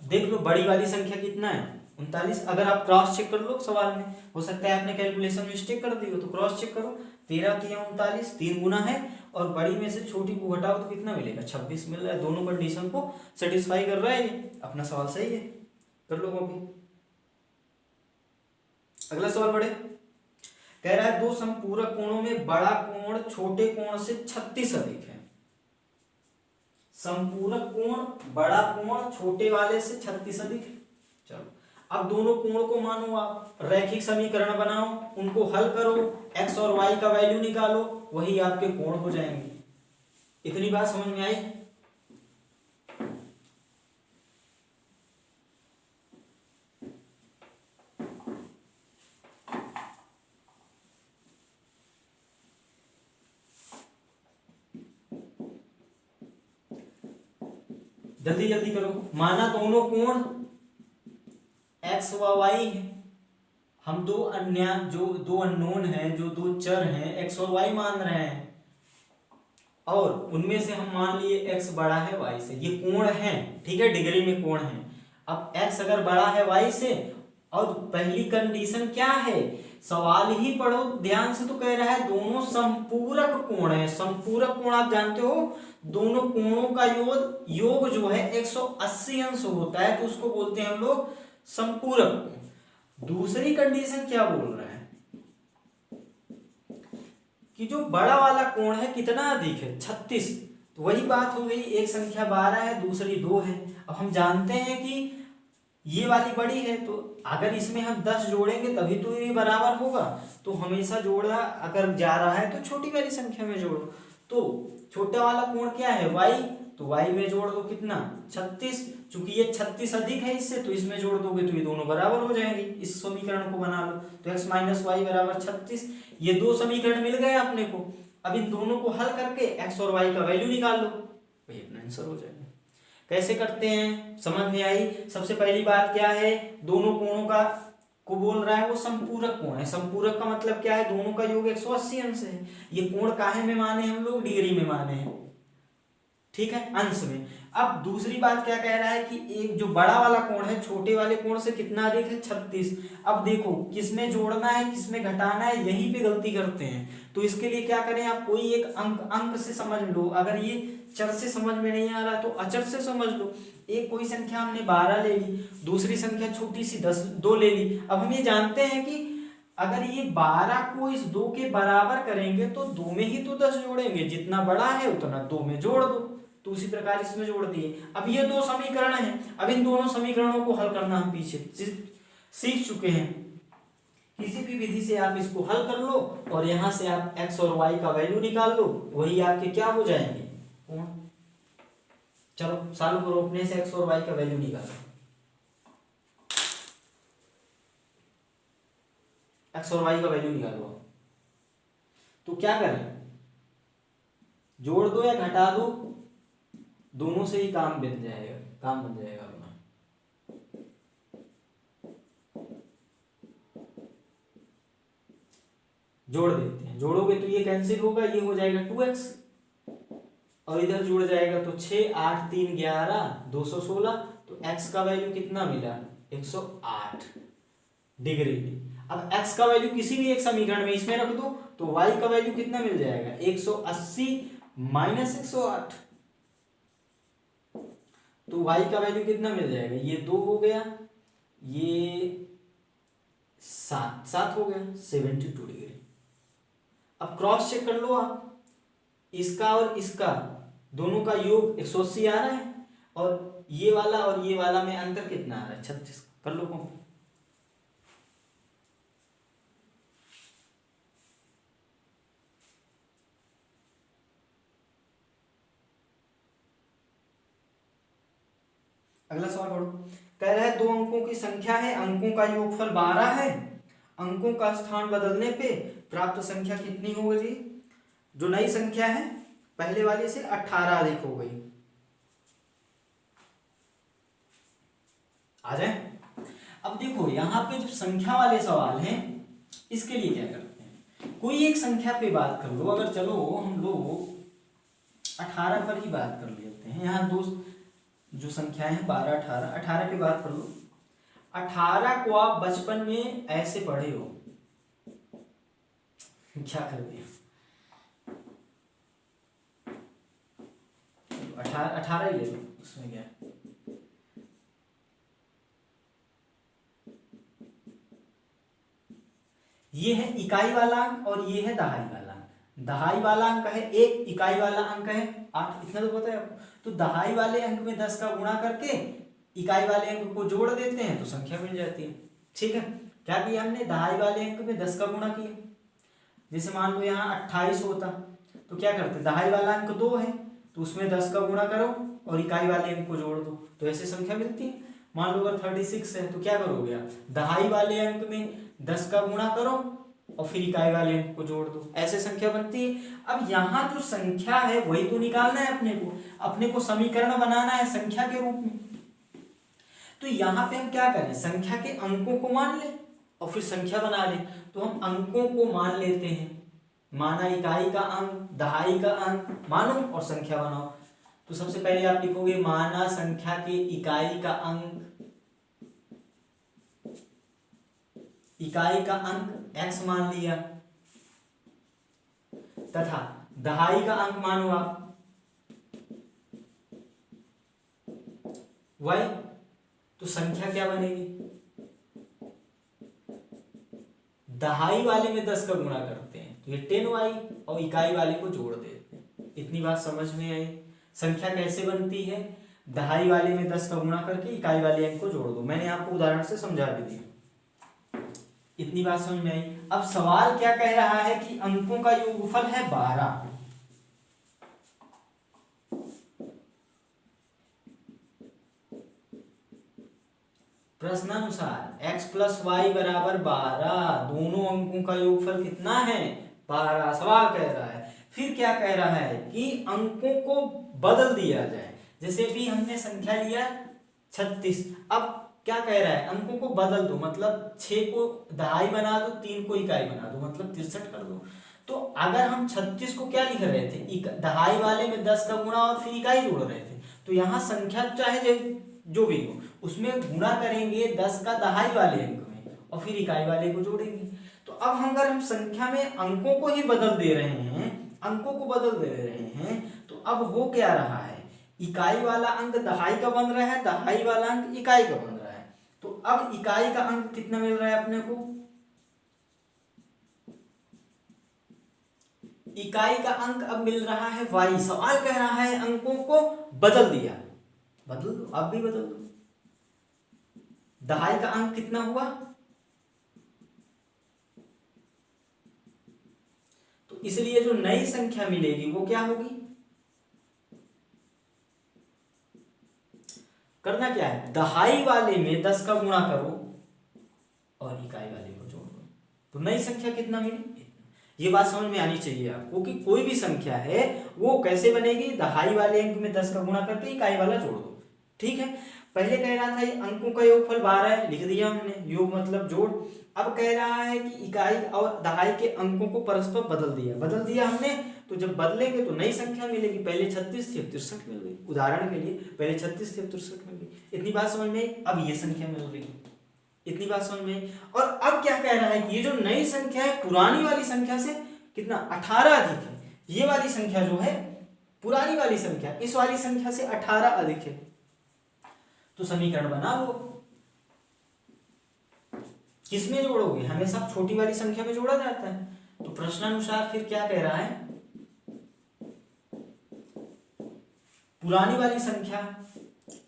देख लो बड़ी वाली संख्या कितना है 39। अगर आप क्रॉस चेक कर लो सवाल में, हो सकता है आपने कैलकुलेशन मिस्टेक कर दी हो, तो क्रॉस चेक करो, 13 तिया 39, 3 गुना है, और बड़ी में से छोटी को घटाओ तो कितना मिलेगा, 26 मिल रहा है। दोनों कंडीशन को सेटिस्फाई कर रहा है, ये अपना सवाल सही है। कर लो कॉपी। अगला सवाल बढ़े, कह रहा है दो समपूरक कोणों में बड़ा कोण छोटे कोण से 36 अधिक है। समपूरक कोण बड़ा कोण छोटे वाले से 36 अधिक है। चलो अब दोनों कोण को मानो, आप रैखिक समीकरण बनाओ, उनको हल करो, x और y का वैल्यू निकालो, वही आपके कोण हो जाएंगे। इतनी बात समझ में आई? जल्दी जल्दी करो। माना दोनों कोण x व y है, हम दो अननोन हैं, जो दो चर हैं x और y मान रहे हैं, और उनमें से हम मान लिए x बड़ा है y से। ये कोण है, ठीक है, डिग्री में कोण है। अब x अगर बड़ा है y से, और पहली कंडीशन क्या है, सवाल ही पढ़ो ध्यान से, तो कह रहा है दोनों संपूरक कोण है। संपूरक कोण आप जानते हो, दोनों कोणों का योग जो है 180 अंश होता है, तो उसको बोलते हैं हम लोग संपूरक। दूसरी कंडीशन क्या बोल रहा है कि जो बड़ा वाला कोण है कितना अधिक है, 36, तो वही बात हो गई, एक संख्या 12 है, दूसरी 2 है। अब हम जानते हैं कि ये वाली बड़ी है, तो अगर इसमें हम 10 जोड़ेंगे तभी तो ये बराबर होगा। तो हमेशा जोड़ा अगर जा रहा है तो छोटी वाली संख्या में जोड़ो। तो छोटा वाला कोण क्या है, y, तो y में जोड़ दो कितना, 36। चूंकि ये 36 अधिक है इससे, तो इसमें जोड़ दोगे तो ये दोनों बराबर हो जाएंगे। इस समीकरण को बना लो, तो x माइनस वाई बराबर 36। ये दो समीकरण मिल गए अपने को। अब इन दोनों को हल करके x और y का वैल्यू निकाल लो, वही अपना आंसर हो जाएगा। कैसे करते हैं समझ में आई। सबसे पहली बात क्या है, दोनों कोणों का को बोल रहा है वो संपूरक कोण है। संपूरक का मतलब क्या है, दोनों का योग 180 अंश है। ये कोण काहे में माने हम लोग, डिग्री में माने हैं, ठीक है, अंश में। अब दूसरी बात क्या कह रहा है कि एक जो बड़ा वाला कोण है छोटे वाले कोण से कितना अधिक है, 36। अब देखो किसमें जोड़ना है किसमें घटाना है, यहीं पे गलती करते हैं। तो इसके लिए क्या करें, आप कोई एक अंक से समझ लो। अगर ये चर से समझ में नहीं आ रहा तो अचर से समझ लो। एक कोई संख्या हमने 12 ले ली, दूसरी संख्या छोटी सी 2 ले ली। अब हम ये जानते हैं कि अगर ये 12 को इस 2 के बराबर करेंगे तो 2 में ही तो 10 जोड़ेंगे, जितना बड़ा है उतना 2 में जोड़ दो। तो उसी प्रकार इसमें जोड़ दिए। अब ये दो समीकरण हैं, अब इन दोनों समीकरणों को हल करना हम पीछे सीख चुके हैं। किसी भी विधि से आप इसको हल कर लो और यहां से आप x और y का वैल्यू निकाल लो, वही आपके क्या हो जाएंगे, कोण। चलो सॉल्व करो, अपने से x और y का वैल्यू निकालो। x और y का वैल्यू निकालो। तो क्या करें, जोड़ दो या घटा दो, दोनों से ही काम बन जाएगा, काम बन जाएगा अपना। जोड़ देते हैं, जोड़ोगे तो ये कैंसिल होगा, ये हो जाएगा 2x और इधर जुड़ जाएगा तो 6 8 3 11 216। तो x का वैल्यू कितना मिला, 108 डिग्री में। अब x का वैल्यू किसी भी एक समीकरण में इसमें रख दो तो y का वैल्यू कितना मिल जाएगा, 180 माइनस 108। तो y का वैल्यू कितना मिल जाएगा, ये 2 हो गया, ये 7 हो गया, 72 डिग्री। अब क्रॉस चेक कर लो आप, इसका और इसका दोनों का योग 180 आ रहा है और ये वाला में अंतर कितना आ रहा है, 36। कर लो कौन। अगला सवाल पढ़ो। कह रहा है 2 अंकों की संख्या है, अंकों का योगफल 12 है, अंकों का स्थान बदलने पे प्राप्त संख्या कितनी होगी। जो नई संख्या है पहले वाले से 18 अधिक हो गई। आ जाए। अब देखो यहाँ पे जो संख्या वाले सवाल हैं इसके लिए क्या करते हैं, कोई एक संख्या पे बात कर लो। अगर चलो हम लोग 18 पर ही बात कर लेते हैं। यहाँ दो जो संख्याएं हैं 12 18 पे बात कर लो। 18 को आप बचपन में ऐसे पढ़े हो, क्या कर दिया, 18 ही ले लो, उसमें क्या। ये है इकाई वाला अंक और ये है दहाई वाला अंक। दहाई वाला अंक है 1, इकाई वाला अंक है 8, इतना तो पता है आपको। तो दहाई वाले अंक में 10 का गुणा करके इकाई वाले अंक को जोड़ देते हैं तो संख्या मिल जाती है। ठीक है, क्या किया हमने, दहाई वाले अंक में 10 का गुणा किया। जैसे मान लो यहाँ 28 होता तो क्या करते, दहाई वाला अंक 2 है तो उसमें 10 का गुणा करो और इकाई वाले अंक को जोड़ दो तो ऐसे संख्या मिलती है। मान लो अगर 36 है तो क्या करोगे आप, दहाई वाले अंक में 10 का गुणा करो और फिर इकाई वाले अंक को जोड़ दो, ऐसे संख्या बनती है। अब यहाँ जो संख्या है वही तो निकालना है अपने को समीकरण बनाना है संख्या के रूप में। तो यहाँ पे हम क्या करें, संख्या के अंकों को मान ले और फिर संख्या बना ले। तो हम अंकों को मान लेते हैं, माना इकाई का अंक, दहाई का अंक मानो और संख्या बनाओ। तो सबसे पहले आप लिखोगे माना संख्या के इकाई का अंक, इकाई का अंक x मान लिया, तथा दहाई का अंक मानो आप y। तो संख्या क्या बनेगी, दहाई वाले में 10 का गुणा करते हैं तो ये 10y और इकाई वाले को जोड़ देते हैं। इतनी बात समझ में आई। संख्या कैसे बनती है, दहाई वाले में 10 का गुणा करके इकाई वाले अंक को जोड़ दो। मैंने आपको उदाहरण से समझा भी दिया। इतनी बात समझ में आई। अब सवाल क्या कह रहा है कि अंकों का योगफल है 12। प्रश्नानुसार x प्लस वाई बराबर 12, दोनों अंकों का योगफल कितना है 12, सवाल कह रहा है। फिर क्या कह रहा है कि अंकों को बदल दिया जाए। जैसे भी हमने संख्या लिया 36, अब क्या कह रहा है अंकों को बदल दो, मतलब 6 को दहाई बना दो, 3 को इकाई बना दो, मतलब 63 कर दो। तो अगर हम 36 को क्या लिख रहे थे, दहाई वाले में 10 का गुणा और फिर इकाई जोड़ रहे थे, तो यहाँ संख्या चाहे जो भी हो उसमें गुणा करेंगे 10 का दहाई वाले अंक में और फिर इकाई वाले को जोड़ेंगे। तो अब अगर हम संख्या में अंकों को ही बदल दे रहे हैं, अंकों को बदल दे रहे हैं, तो अब हो क्या रहा है, इकाई वाला अंक दहाई का बन रहा है, दहाई वाला अंक इकाई का बन रहा है। तो अब इकाई का अंक कितना मिल रहा है अपने को, इकाई का अंक अब मिल रहा है y। सवाल कह रहा है अंकों को बदल दिया, बदल दो, अब भी बदल दो। दहाई का अंक कितना हुआ, तो इसलिए जो नई संख्या मिलेगी वो क्या होगी, करना क्या है, दहाई वाले में 10 का गुणा करो और इकाई वाले को जोड़ दो, तो नई संख्या कितना मिली। ये बात समझ में आनी चाहिए आपको कि कोई भी संख्या है वो कैसे बनेगी, दहाई वाले अंक में 10 का गुणा करके इकाई वाला जोड़ दो। ठीक है, पहले कह रहा था ये अंकों का योगफल 12 है, लिख दिया हमने, योग मतलब जोड़। अब कह रहा है कि इकाई और दहाई के अंकों को परस्पर बदल दिया हमने। तो जब बदलेंगे तो नई संख्या मिलेगी, पहले 36 थी अब 63 मिल गई, उदाहरण के लिए पहले 36 थी अब 63 मिल गई। इतनी बात समझ में आई। अब ये संख्या मिल रही, इतनी बात समझ में आई। और अब क्या कह रहा है कि ये जो नई संख्या है पुरानी वाली संख्या से कितना 18 अधिक है, ये वाली संख्या जो है पुरानी वाली संख्या इस वाली संख्या से 18 अधिक है, तो समीकरण बना लो। किसमें जोड़ोगे, हमेशा छोटी वाली संख्या में जोड़ा जाता है। तो प्रश्नानुसार फिर क्या कह रहा है, पुरानी वाली संख्या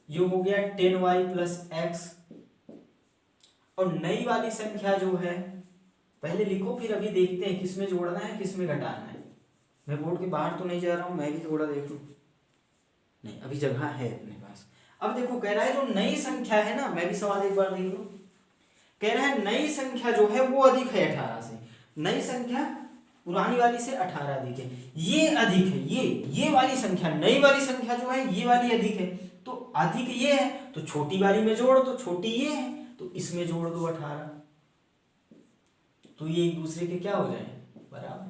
ये हो गया 10y प्लस x, और नई वाली संख्या जो है पहले लिखो फिर अभी देखते हैं किसमें जोड़ना है किसमें घटाना है। मैं बोर्ड के बाहर तो नहीं जा रहा हूं, मैं भी थोड़ा देख लूं, नहीं अभी जगह है अपने पास। अब देखो कह रहा है जो नई संख्या है ना, मैं भी सवाल एक बार देख लूं, कह रहा है नई संख्या जो है वो अधिक है 18 से, नई संख्या पुरानी वाली से 18 अधिक है, ये अधिक है, ये वाली संख्या, नई वाली संख्या जो है ये वाली अधिक है, तो अधिक ये है तो छोटी वाली में जोड़ दो, छोटी ये है तो इसमें जोड़ दो 18, तो ये एक दूसरे के क्या हो जाए बराबर।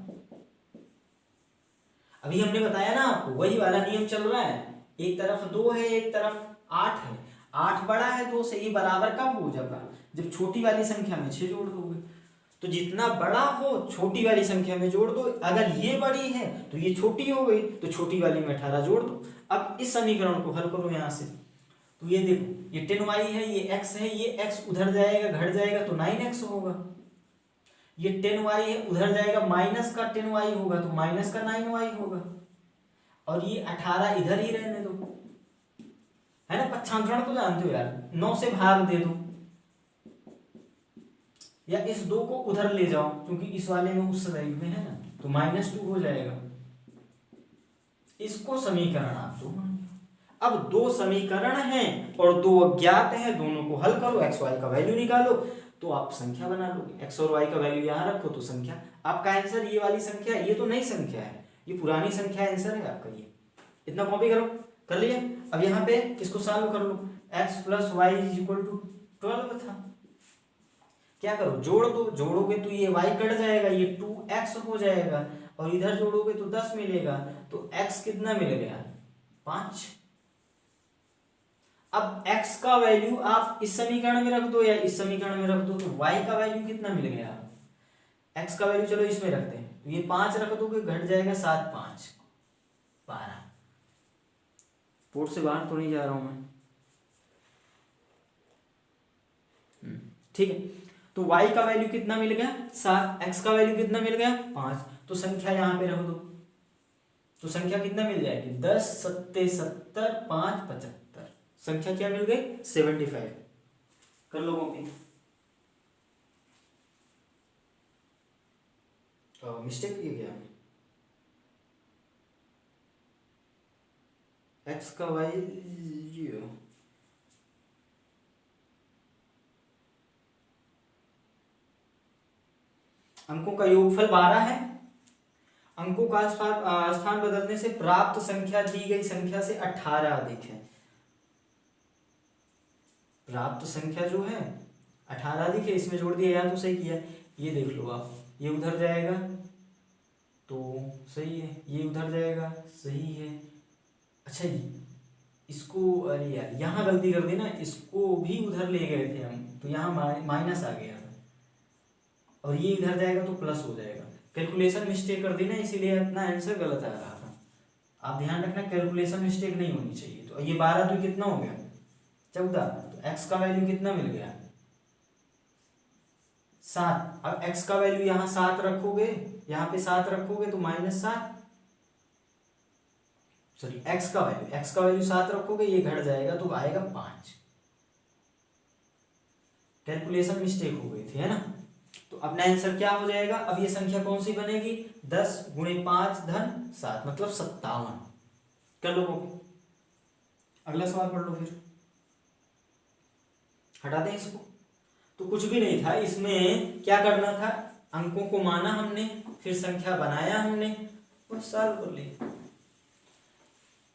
अभी हमने बताया ना आपको वही वाला नियम चल रहा है, एक तरफ 2 है एक तरफ 8 है, 8 बड़ा है 2 से, ये बराबर कब हो जाएगा जब छोटी वाली संख्या में 6 जोड़ दोगे। तो जितना बड़ा हो छोटी वाली संख्या में जोड़ दो, अगर ये बड़ी है तो ये छोटी हो गई तो छोटी वाली में 18 जोड़ दो। अब इस समीकरण को हल करो यहाँ से, तो ये देखो ये 10y है ये x है, ये x उधर जाएगा घट जाएगा तो 9x होगा, ये 10y है उधर जाएगा माइनस का 10y होगा तो माइनस का 9y होगा, और ये 18 इधर ही रहने दो, है ना, पक्षांतरण तो जानते हो यार, 9 से भाग दे दो, या इस 2 को उधर ले जाओ क्योंकि इस वाले में उस साइड में है ना, तो -2 हो जाएगा। इसको समीकरण आप दो मान लो। अब 2 समीकरण हैं और 2 अज्ञात हैं, दोनों को हल करो, x y का वैल्यू निकालो तो आप संख्या बना लोगे। x और y का वैल्यू यहाँ रखो तो संख्या, आपका आंसर ये वाली संख्या, ये तो नई संख्या है, ये पुरानी संख्या आंसर है आपका ये। इतना कॉपी करो, कर लिए। अब यहाँ पे इसको सॉल्व कर लो, x plus Y is equal to 12 था, क्या करो जोड़ दो, जोड़ोगे तो ये y कट जाएगा, ये 2x हो जाएगा, और इधर जोड़ोगे तो 10 मिलेगा, तो x कितना मिल गया 5। अब x का वैल्यू आप इस समीकरण में रख दो या इस समीकरण में रख दो, तो y का वैल्यू कितना मिल गया, x का वैल्यू चलो इसमें रखते हैं, तो ये 5 रख दोगे घट जाएगा 7 5 12। बोर्ड से बाहर तो नहीं जा रहा हूं मैं, ठीक है। तो y का वैल्यू कितना मिल गया 7, x का वैल्यू कितना मिल गया 5, तो संख्या यहां पे रख दो, तो संख्या कितना मिल जाएगी 10 सत्ते 70 5 75। संख्या क्या मिल गई 75। कर लो कॉपी। मिस्टेक की क्या एक्स का वैल्यू अंकों का योगफल 12 है। अंकों का स्थान बदलने से प्राप्त संख्या दी गई संख्या से 18 अधिक है। प्राप्त संख्या जो है 18 अधिक है, इसमें जोड़ दिया या तो सही किया। ये देख लो आप, ये उधर जाएगा तो सही है, ये उधर जाएगा सही है। अच्छा इसको अरे यार यहाँ गलती कर दी ना, इसको भी उधर ले गए थे हम, तो यहाँ माइनस आ गया और ये इधर जाएगा तो प्लस हो जाएगा। कैलकुलेशन मिस्टेक कर दी ना, इसीलिए अपना आंसर गलत आ रहा था। आप ध्यान रखना कैलकुलेशन मिस्टेक नहीं होनी चाहिए। तो ये 12 तो कितना हो गया 14। तो x का वैल्यू कितना मिल गया 7। अब x का वैल्यू यहाँ 7 रखोगे, यहाँ पे 7 रखोगे तो -7, सॉरी x का वैल्यू 7 रखोगे, ये घट जाएगा तो आएगा 5। कैलकुलेशन मिस्टेक हो गई थी, है ना। तो अपना आंसर क्या हो जाएगा, अब ये संख्या कौन सी बनेगी 10 × 5 धन 7 मतलब 57। कर लो कॉपी। अगला सवाल पढ़ लो फिर, हटा दें इसको। तो कुछ भी नहीं था इसमें, क्या करना था, अंकों को माना हमने, फिर संख्या बनाया हमने, बस सॉल्व कर लिया।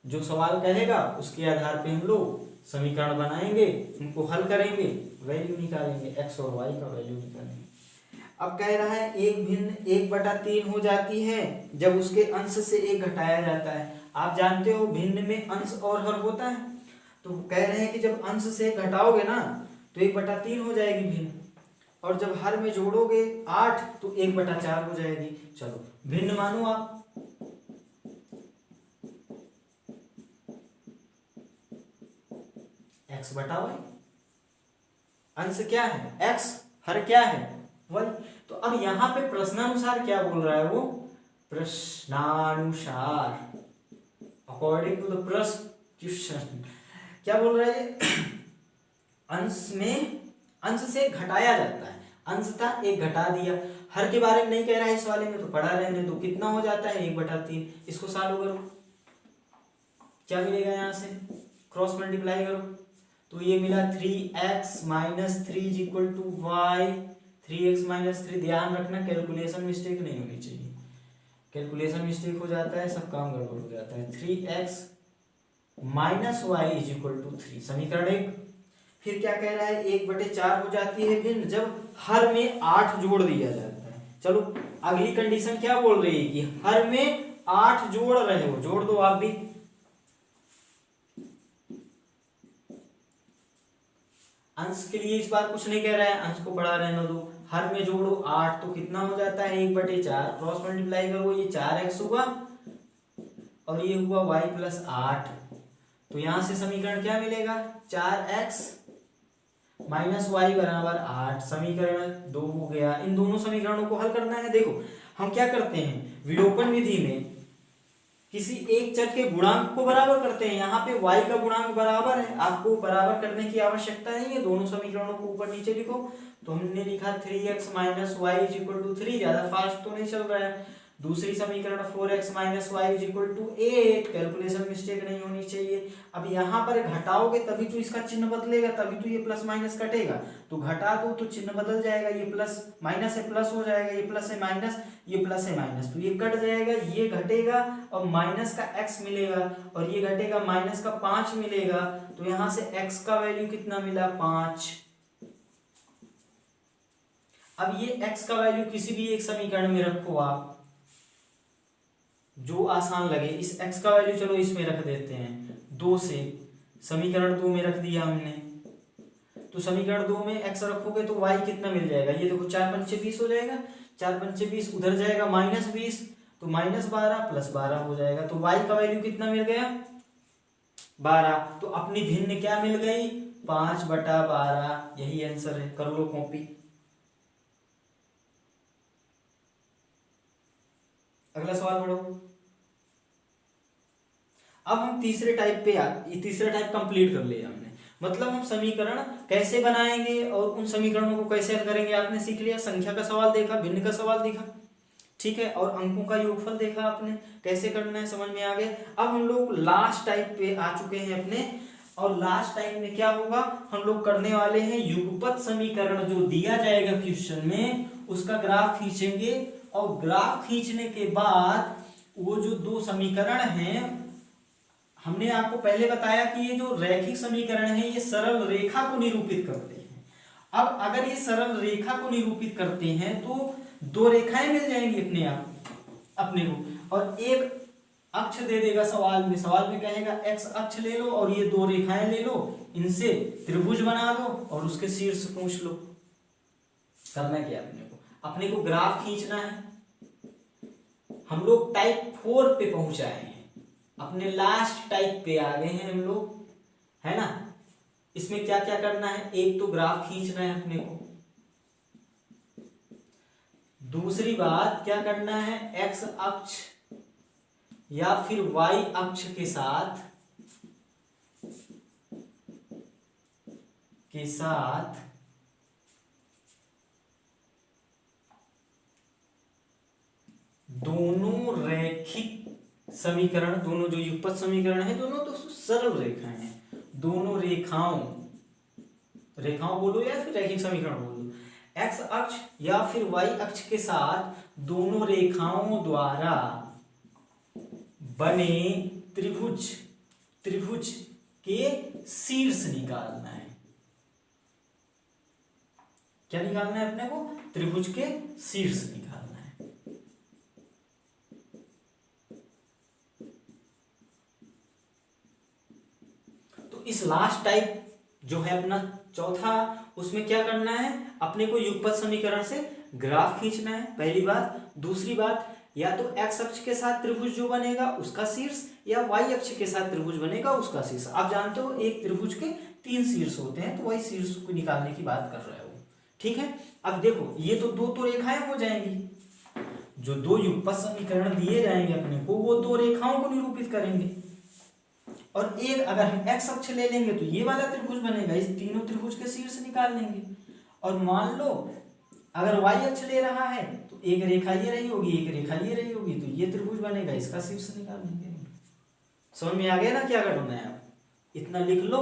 जो सवाल कहेगा उसके आधार पे हम लोग समीकरण बनाएंगे, उनको हल करेंगे, वैल्यू निकालेंगे, x और y का वैल्यू निकालेंगे। अब कह रहा है एक भिन्न 1/3 हो जाती है जब उसके अंश से 1 घटाया जाता है। आप जानते हो भिन्न में अंश और हर होता है, तो कह रहे हैं कि जब अंश से घटाओगे ना तो 1/3 हो जाएगी भिन्न, और जब हर में जोड़ोगे 8 तो 1/4 हो जाएगी। चलो भिन्न मानो आप, x बटा y। अंश क्या है x, हर क्या है y। तो अब यहां पे प्रश्नानुसार क्या बोल रहा है वो, प्रश्नानुसार अकॉर्डिंग टू द प्रश्न क्वेश्चन क्या बोल रहा है, अंश में अंश से घटाया जाता है, अंश था 1 घटा दिया। हर के बारे में नहीं कह रहा है इस वाले में, तो पढ़ा रहने दो। कितना हो जाता है 1/3। इसको सॉल्व करो, क्या मिलेगा यहाँ से, क्रॉस मल्टीप्लाई करो तो ये मिला 3x - 3 = y। 3x - 3, ध्यान रखना कैलकुलेशन मिस्टेक नहीं होनी चाहिए, कैलकुलेशन मिस्टेक हो जाता है सब काम गड़बड़ हो जाता है। 3x - y = 3, समीकरण 1। फिर क्या कह रहा है 1/4 हो जाती है भिन्न जब हर में 8 जोड़ दिया जाता है। चलो अगली कंडीशन क्या बोल रही है कि हर में 8 जोड़ रहे हो, जोड़ दो आप भी। अंश के लिए इस बार कुछ नहीं कह रहा है, अंश को बढ़ा रहने दो। हर में जोड़ो 8 तो कितना हो जाता है 1/4, क्रॉस मल्टीप्लाई करो, ये 4x हुआ और ये हुआ y + 8। तो यहां से समीकरण क्या मिलेगा 4x - y = 8। समीकरण 2 हो गया। इन दोनों समीकरणों को हल करना है। देखो हम क्या करते हैं विलोपन विधि में, किसी एक चर के गुणांक को बराबर करते हैं। यहाँ पे y का गुणांक बराबर है, आपको बराबर करने की आवश्यकता नहीं है, दोनों समीकरणों को ऊपर नीचे लिखो। तो हमने लिखा 3x - y = 3, ज्यादा फास्ट तो नहीं चल रहा है। दूसरी समीकरण 4x - y = 8, कैलकुलेशन मिस्टेक नहीं होनी चाहिए। अब यहाँ पर घटाओगे तभी तो इसका चिन्ह बदलेगा, तभी तो ये प्लस माइनस कटेगा। तो घटा दो तो चिन्ह बदल जाएगा, ये प्लस माइनस है प्लस हो जाएगा, ये प्लस है माइनस, ये प्लस है माइनस, तो ये कट जाएगा, ये घटेगा और माइनस का x मिलेगा, और ये घटेगा माइनस का 5 मिलेगा। तो यहाँ से x का वैल्यू कितना मिला 5। अब ये x का वैल्यू किसी भी एक समीकरण में रखो आप, जो आसान लगे। इस x का वैल्यू चलो इसमें रख देते हैं 2 से, समीकरण 2 में रख दिया हमने। तो समीकरण 2 में x रखोगे तो y कितना मिल जाएगा, ये देखो 4 × 5 = 20 हो जाएगा, 4 × 5 = 20, उधर जाएगा -20 तो -12 + 12 हो जाएगा। तो y का वैल्यू कितना मिल गया 12। तो अपनी भिन्न क्या मिल गई 5/12, यही आंसर है। कर लो कॉपी। अगला सवाल पढ़ो। अब हम तीसरे टाइप तीसरा टाइप कंप्लीट कर लिया हमने। मतलब हम समीकरण कैसे बनाएंगे और उन समीकरणों को कैसे हल करेंगे आपने सीख लिया। संख्या का सवाल देखा, भिन्न का सवाल देखा, ठीक है, और अंकों का योगफल देखा आपने, कैसे करना है समझ में आ गया। अब हम लोग लास्ट टाइप पे आ चुके हैं अपने, और लास्ट टाइप में क्या होगा, हम लोग करने वाले हैं युगपत समीकरण जो दिया जाएगा क्वेश्चन में उसका ग्राफ खींचेंगे, और ग्राफ खींचने के बाद वो जो दो समीकरण हैं, हमने आपको पहले बताया कि ये जो रैखिक समीकरण है ये सरल रेखा को निरूपित करते हैं। अब अगर ये सरल रेखा को निरूपित करते हैं तो दो रेखाएं मिल जाएंगी अपने को, और एक अक्ष दे देगा सवाल में कहेगा एक्स अक्ष ले लो और ये दो रेखाएं ले लो, इनसे त्रिभुज बना लो और उसके शीर्ष पूछ लो। करना क्या अपने को ग्राफ खींचना है। हम लोग टाइप 4 पे पहुंच आए हैं, अपने लास्ट टाइप पे आ गए हैं हम लोग, है ना। इसमें क्या क्या करना है, एक तो ग्राफ खींचना है अपने को, दूसरी बात क्या करना है, एक्स अक्ष या फिर वाई अक्ष के साथ दोनों रैखिक समीकरण, दोनों जो युगपत समीकरण है दोनों तो सरल रेखाएं हैं, दोनों रेखाओं बोलो या फिर रैखिक समीकरण बोलो, एक्स अक्ष या फिर वाई अक्ष के साथ दोनों रेखाओं द्वारा बने त्रिभुज के शीर्ष निकालना है। क्या निकालना है अपने को, त्रिभुज के शीर्ष निकालना है। तो इस लास्ट टाइप जो है अपना चौथा, उसमें क्या करना है, अपने को युगपत समीकरण से ग्राफ खींचना है पहली बात। दूसरी बात, या तो एक्स अक्ष के साथ त्रिभुज जो बनेगा उसका शीर्ष, या वाई अक्ष के साथ त्रिभुज बनेगा उसका शीर्ष। आप जानते हो एक त्रिभुज के 3 शीर्ष होते हैं, तो वही शीर्ष को निकालने की बात कर रहे हो, ठीक है। अब देखो ये तो दो रेखाएं हो जाएंगी, जो दो युगपत समीकरण दिए जाएंगे अपने को वो दो रेखाओं को निरूपित करेंगे, और एक अगर हम एक्स अक्ष ले लेंगे तो ये वाला त्रिभुज बनेगा, इस तीनों त्रिभुज के शीर्ष निकाल लेंगे। और मान लो अगर वाई अक्ष ले रहा है तो एक रेखा ये रही होगी, एक रेखा ये रही होगी, तो ये त्रिभुज बनेगा, इसका शीर्ष निकाल लेंगे। समझ में आ गया ना क्या करना है, आप इतना लिख लो,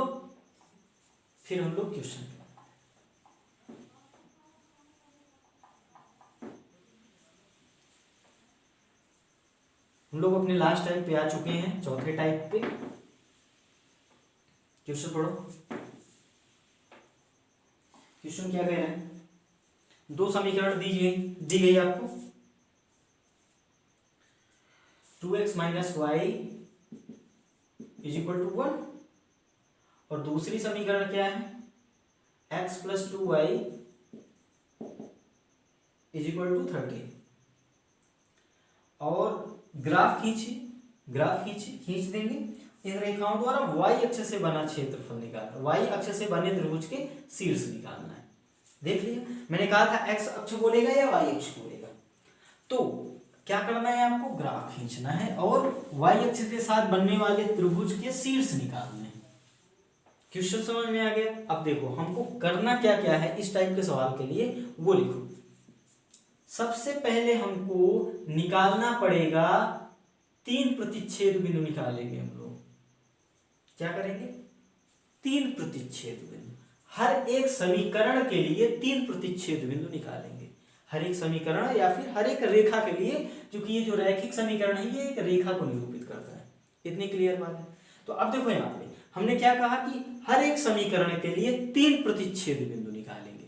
फिर हम लोग क्वेश्चन। हम लोग अपने लास्ट टाइप पे आ चुके हैं, चौथे टाइप पे। क्वेश्चन पढ़ो। क्वेश्चन क्या कह रहा है, दो समीकरण दी गई आपको, 2x - y = 1, और दूसरी समीकरण क्या है, x + 2y = 30। और ग्राफ खींच देंगे इन रेखाओं द्वारा y अक्ष से बना क्षेत्रफल निकालना, y अक्ष से बने त्रिभुज के शीर्ष निकालना है। देख लिया, मैंने कहा था x अक्ष बोलेगा या y अक्ष बोलेगा, तो क्या करना है आपको, ग्राफ खींचना है और y अक्ष के साथ बनने वाले त्रिभुज के शीर्ष निकालने हैं। क्वेश्चन समझ में आ गया। अब देखो हमको करना क्या क्या है इस टाइप के सवाल के लिए, वो लिखो। सबसे पहले हमको निकालना पड़ेगा 3 प्रतिच्छेद बिंदु निकालेंगे हम लोग। क्या करेंगे, 3 प्रतिच्छेद बिंदु, हर एक समीकरण के लिए 3 प्रतिच्छेद बिंदु निकालेंगे, हर एक समीकरण या फिर हर एक रेखा के लिए, क्योंकि ये जो रैखिक समीकरण है ये एक रेखा को निरूपित करता है। इतनी क्लियर बात है। तो अब देखो यहाँ पे हमने क्या कहा कि हर एक समीकरण के लिए 3 प्रतिच्छेद बिंदु निकालेंगे,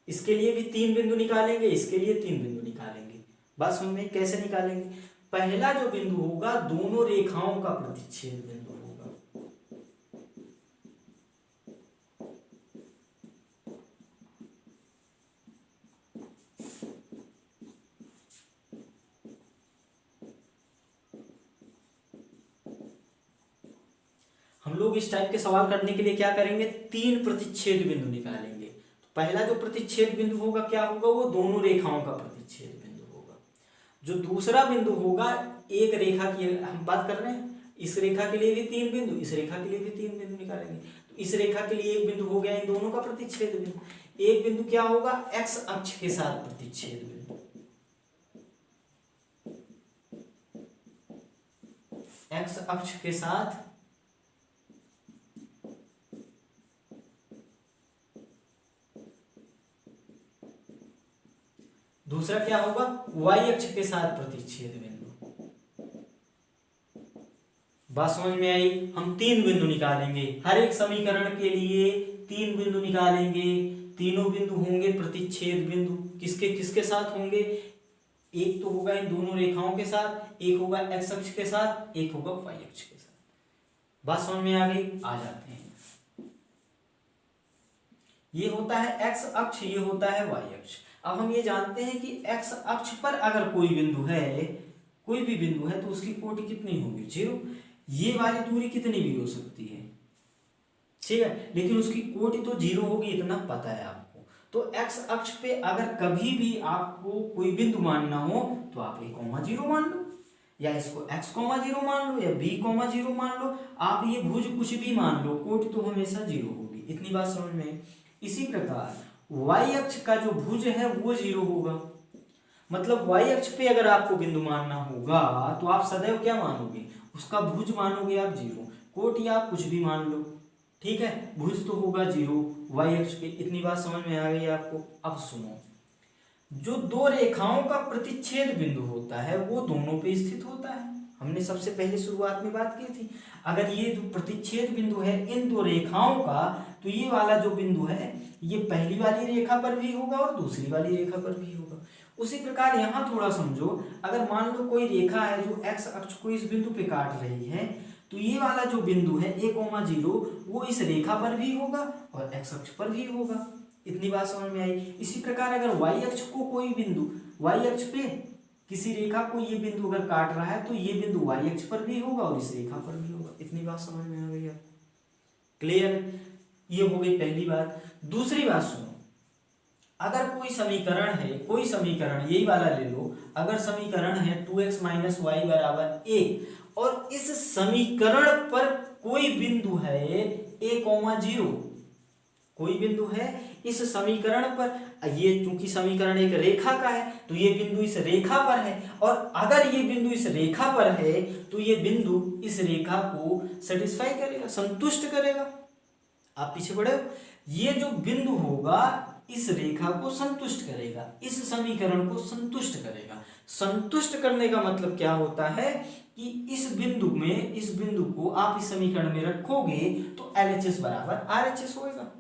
इसके लिए भी 3 बिंदु निकालेंगे, इसके लिए 3 बिंदु निकालेंगे। बात समझ में, कैसे निकालेंगे, पहला जो बिंदु होगा दोनों रेखाओं का प्रतिच्छेद बिंदु होगा। हम लोग इस टाइप के सवाल करने के लिए क्या करेंगे, 3 प्रतिच्छेद बिंदु निकालेंगे। तो पहला जो प्रतिच्छेद बिंदु होगा क्या होगा, वो दोनों रेखाओं का प्रतिच्छेद बिंदु होगा। जो दूसरा बिंदु होगा, एक रेखा की हम बात कर रहे हैं, इस रेखा के लिए भी 3 बिंदु, इस रेखा के लिए भी 3 बिंदु निकालेंगे। तो इस रेखा के लिए एक बिंदु हो गया इन दोनों का प्रतिच्छेद बिंदु। एक बिंदु क्या होगा, एक्स अक्ष के साथ प्रतिच्छेद बिंदु, एक्स अक्ष के साथ दूसरा क्या होगा, वाई अक्ष के साथ प्रतिच्छेद बिंदु। बात समझ में आई। हम 3 बिंदु निकालेंगे, हर एक समीकरण के लिए 3 बिंदु निकालेंगे। तीनों बिंदु होंगे प्रतिच्छेद बिंदु। किसके किसके साथ होंगे, एक तो होगा इन दोनों रेखाओं के साथ, एक होगा एक्स अक्ष के साथ, एक होगा वाई अक्ष के साथ। बात समझ में आ गई। आ जाते हैं, ये होता है एक्स अक्ष, ये होता है वाई अक्ष। अब हम ये जानते हैं कि एक्स अक्ष पर अगर कोई बिंदु है, कोई भी बिंदु है, तो उसकी कोटि कितनी होगी, 0। ये वाली दूरी कितनी भी हो सकती है, ठीक है, लेकिन उसकी कोटि तो 0 होगी, इतना पता है आपको। तो एक्स अक्ष पे अगर कभी भी आपको कोई बिंदु मानना हो तो आप a,0 मान लो, या इसको x,0 मान लो, या b,0 मान लो। आप ये भुज कुछ भी मान लो, कोटि तो हमेशा 0 होगी। इतनी बात समझ में। इसी प्रकार y अक्ष का जो भुज है वो 0 होगा। मतलब y अक्ष पे अगर आपको बिंदु मानना होगा तो आप सदैव क्या मानोगे, उसका भुज मानोगे आप 0, कोटि आप कुछ भी मान लो, ठीक है, भुज तो होगा 0 y अक्ष पे। इतनी बात समझ में आ गई आपको। अब सुनो, जो दो रेखाओं का प्रतिच्छेद बिंदु होता है वो दोनों पे स्थित होता है। हमने सबसे पहले शुरुआत में बात की थी, अगर ये जो प्रतिच्छेद बिंदु है इन दो रेखाओं का, तो ये वाला जो बिंदु है ये पहली वाली रेखा पर भी होगा और दूसरी वाली रेखा पर भी होगा। उसी प्रकार यहाँ थोड़ा समझो, अगर मान लो कोई रेखा है जो एक्स अक्ष को इस बिंदु पे काट रही है, तो ये वाला जो बिंदु है a,0 वो इस रेखा पर भी होगा और एक्स अक्ष पर भी होगा। इतनी बात समझ में आई। इसी प्रकार अगर y अक्ष को कोई बिंदु, y अक्ष पे किसी रेखा को ये बिंदु अगर काट रहा है तो ये बिंदु y अक्ष पर भी होगा और इस रेखा पर भी होगा। इतनी बात समझ में आ गई है, क्लियर। ये हो गई पहली बात। दूसरी बात सुनो, अगर कोई समीकरण है, कोई समीकरण यही वाला ले लो, अगर समीकरण है 2x - y = a और इस समीकरण पर कोई बिंदु है a,0, कोई बिंदु है इस समीकरण पर, ये चूंकि समीकरण एक रेखा का है तो ये बिंदु इस रेखा पर है, और अगर ये बिंदु इस रेखा पर है तो ये बिंदु इस रेखा को सेटिस्फाई करेगा, संतुष्ट करेगा। आप पीछे बढ़े, ये जो बिंदु होगा इस रेखा को संतुष्ट करेगा, इस समीकरण को संतुष्ट करेगा। संतुष्ट करने का मतलब क्या होता है कि इस बिंदु में, इस बिंदु को आप इस समीकरण में रखोगे तो LHS = RHS होगा।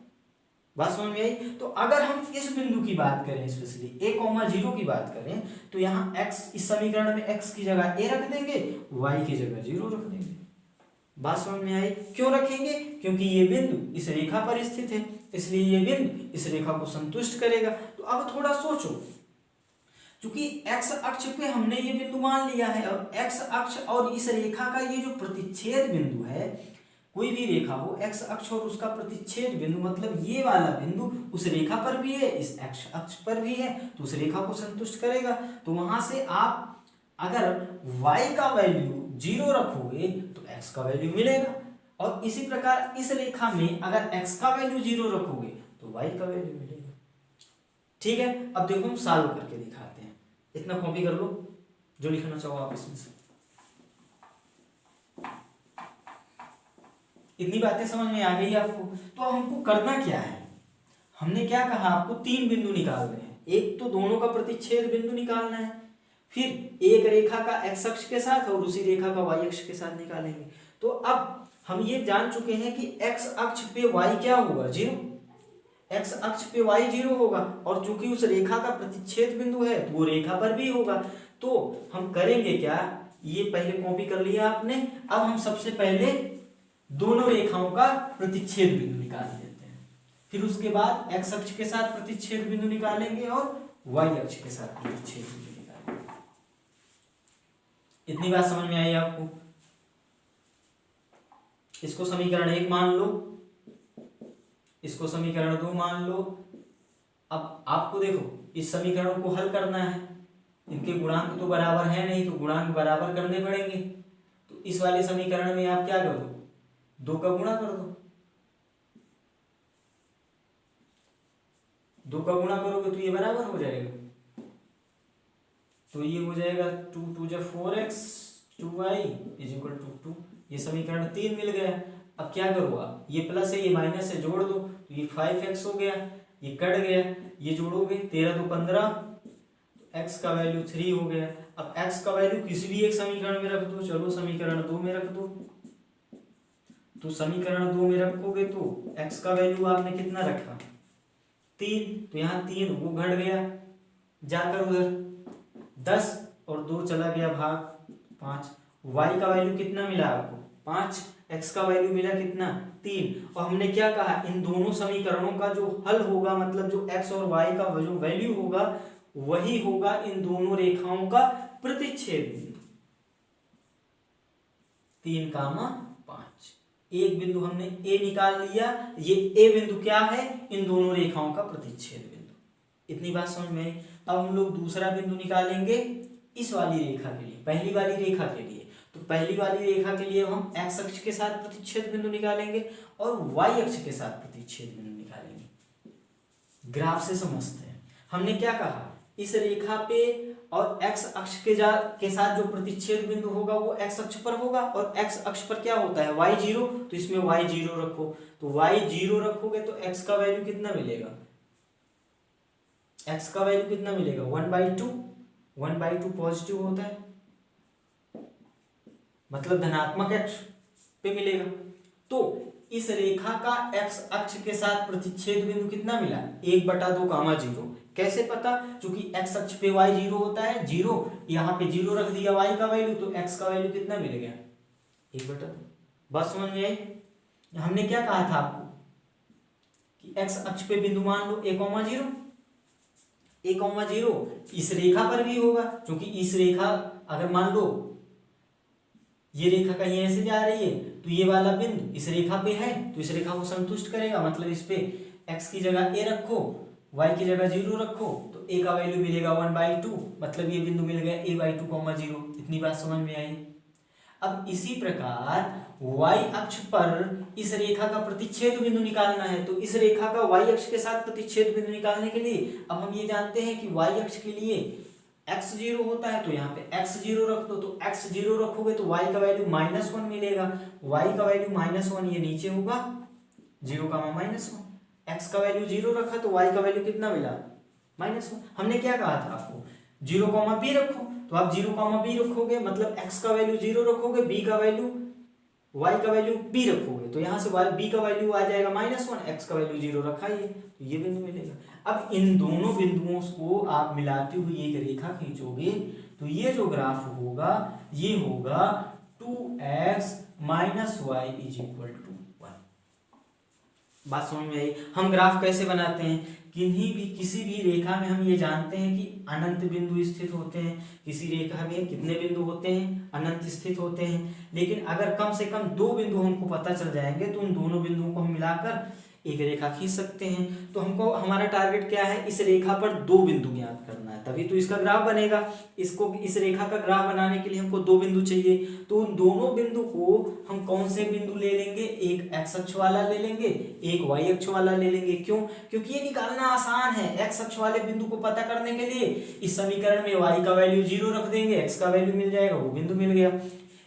बात समझ में आई। तो अगर हम इस बिंदु की बात करें, स्पेशली a,0 की बात करें, तो यहाँ x, इस समीकरण में x की जगह a रख देंगे, y की जगह 0 रख देंगे। बात समझ में आई। क्यों रखेंगे, क्योंकि ये बिंदु इस रेखा पर स्थित है, इसलिए ये बिंदु इस रेखा को संतुष्ट करेगा। तो अब थोड़ा सोचो, क्योंकि x अक्ष पे हमने ये बिंदु मान लिया है, और x अक्ष और इस रेखा का ये जो प्रतिच्छेद बिंदु है, कोई भी रेखा हो, x अक्ष और उसका प्रतिच्छेद बिंदु, मतलब ये वाला बिंदु उस रेखा पर भी है, इस x अक्ष पर भी है, तो उस रेखा को संतुष्ट करेगा। तो वहां से आप अगर y का वैल्यू 0 रखोगे तो x का वैल्यू मिलेगा, और इसी प्रकार इस रेखा में अगर x का वैल्यू 0 रखोगे तो y का वैल्यू मिलेगा। ठीक है, अब देखो हम सॉल्व करके दिखाते हैं। इतना कॉपी कर लो जो लिखना चाहो आप इसमें से। इतनी बातें समझ में आ गई आपको। तो हमको करना क्या है, हमने क्या कहा आपको, 3 बिंदु निकालने हैं। एक तो दोनों का प्रतिच्छेद बिंदु निकालना है, फिर एक रेखा का x अक्ष के साथ और दूसरी रेखा का y अक्ष के साथ निकालेंगे। तो अब हम ये जान चुके हैं कि x अक्ष पे y क्या होगा, 0, x अक्ष पे y 0 होगा, और चूंकि उस रेखा का प्रतिच्छेद बिंदु है तो वो रेखा पर भी होगा। तो हम करेंगे क्या, ये पहले कॉपी कर लिया आपने। अब हम सबसे पहले दोनों रेखाओं का प्रतिच्छेद बिंदु निकाल लेते हैं, फिर उसके बाद x अक्ष के साथ प्रतिच्छेद बिंदु निकालेंगे और y अक्ष के साथ प्रतिच्छेद बिंदु निकालेंगे। इतनी बात समझ में आई आपको। इसको समीकरण 1 मान लो, इसको समीकरण 2 मान लो। अब आपको देखो इस समीकरण को हल करना है, इनके गुणांक तो बराबर है नहीं, तो गुणांक बराबर करने पड़ेंगे। तो तो इस वाले समीकरण में आप क्या करो, 2 का गुणा कर दो, 2 का गुणा करोगे तो ये बराबर हो जाएगा, तो ये हो जाएगा 2 2 जा 4x 2y is equal to 2। ये समीकरण 3 मिल गया। अब क्या करो आप, ये प्लस है ये माइनस है, जोड़ दो तो ये 5x हो गया, ये कट गया, ये जोड़ोगे 13 2 15, तो x का वैल्यू 3 हो गया। अब x का वैल्यू किसी भी एक समीकरण में रख दो, चलो समीकरण 2 में रख दो, तो समीकरण 2 में रखोगे तो x का वैल्यू आपने कितना रखा 3, तो यहाँ 3 वो घट गया जाकर उधर 10 और 2 चला गया भाग 5। y का वैल्यू कितना मिला आपको 5, x का वैल्यू मिला कितना 3। और हमने क्या कहा, इन दोनों समीकरणों का जो हल होगा, मतलब जो x और y का जो वैल्यू होगा वही होगा इन दोनों रेखाओं का प्रतिच्छेद बिंदु। 3, 5 एक बिंदु हमने a निकाल लिया, ये a बिंदु क्या है, इन दोनों रेखाओं का प्रतिच्छेद बिंदु। इतनी बात समझ में आई। अब हम लोग दूसरा बिंदु निकालेंगे इस वाली रेखा के लिए, पहली वाली रेखा के लिए। तो पहली वाली रेखा के लिए हम x अक्ष के साथ प्रतिच्छेद बिंदु निकालेंगे और y अक्ष के साथ प्रतिच्छेद बिंदु निकालेंगे। ग्राफ से समझते हैं। हमने क्या कहा, इस रेखा पे और x अक्ष के साथ जो प्रतिच्छेद बिंदु होगा वो x अक्ष पर होगा, और x अक्ष पर क्या होता है y0, तो इसमें y0 रखो, तो y0 रखोगे तो x का वैल्यू कितना मिलेगा, x का वैल्यू कितना मिलेगा 1/2, 1/2 पॉजिटिव होता है, मतलब धनात्मक x पे मिलेगा। तो इस रेखा का x अक्ष के साथ प्रतिच्छेद बिंदु कितना मिला 1/2, 0। कैसे पता, क्योंकि x अक्ष पे y0 होता है 0, यहाँ पे 0 रख दिया y का वैल्यू, तो x का वैल्यू कितना मिल गया 1/2। बस समझ में आई। हमने क्या कहा था आपको कि x अक्ष पे बिंदु मान लो a,0, a,0 इस रेखा पर भी होगा, क्योंकि इस रेखा अगर मान लो ये रेखा कहीं ऐसे जा रही है तो ये वाला बिंदु इस रेखा पे है, तो इस रेखा को संतुष्ट करेगा, मतलब इस पे x की जगह a रखो, y की जगह 0 रखो, तो a का वैल्यू मिलेगा 1/2, मतलब ये बिंदु मिल गया a/2, 0। इतनी बात समझ में आई। अब इसी प्रकार y अक्ष पर इस रेखा का प्रतिच्छेद बिंदु निकालना है, तो इस रेखा का y अक्ष के साथ प्रतिच्छेद बिंदु निकालने के लिए अब हम ये जानते हैं कि y अक्ष के लिए x0 होता है, तो यहाँ पे x0 रख दो, तो x0 रखोगे तो y का वैल्यू -1 मिलेगा, y का वैल्यू -1 ये नीचे होगा 0, -1, x का वैल्यू 0 रखा तो y का वैल्यू कितना मिला -1। हमने क्या कहा था आपको 0, b रखो, तो आप 0, b रखोगे, मतलब x का वैल्यू 0 रखोगे, b का वैल्यू y का वैल्यू b रखोगे, तो यहाँ से b का वैल्यू आ जाएगा -1, x का वैल्यू 0 रखा ही है, तो ये बिंदु मिलेगा। अब इन दोनों बिंदुओं को आप मिलाते हुए एक रेखा खींचोगे तो ये जो ग्राफ होगा ये होगा 2x - y = 1। बात समझ में आई। हम ग्राफ कैसे बनाते हैं, किसी भी रेखा में हम ये जानते हैं कि अनंत बिंदु स्थित होते हैं, किसी रेखा में कितने बिंदु होते हैं अनंत स्थित होते हैं, लेकिन अगर कम से कम 2 बिंदु हमको पता चल जाएंगे तो उन दोनों बिंदुओं को हम मिलाकर एक रेखा खींच सकते हैं। तो हमको हमारा टारगेट क्या है, इस रेखा पर 2 बिंदु ज्ञात करना है, तभी तो इसका ग्राफ बनेगा। इस रेखा का ग्राफ बनाने के लिए हमको 2 बिंदु चाहिए, तो उन दोनों बिंदु को हम कौन से बिंदु ले लेंगे, एक x अक्ष वाला ले लेंगे, एक y अक्ष वाला ले लेंगे। क्यों, क्योंकि ये निकालना आसान है। x अक्ष वाले बिंदु को पता करने के लिए इस समीकरण में y का वैल्यू 0 रख देंगे, x का वैल्यू मिल जाएगा, वो बिंदु मिल गया।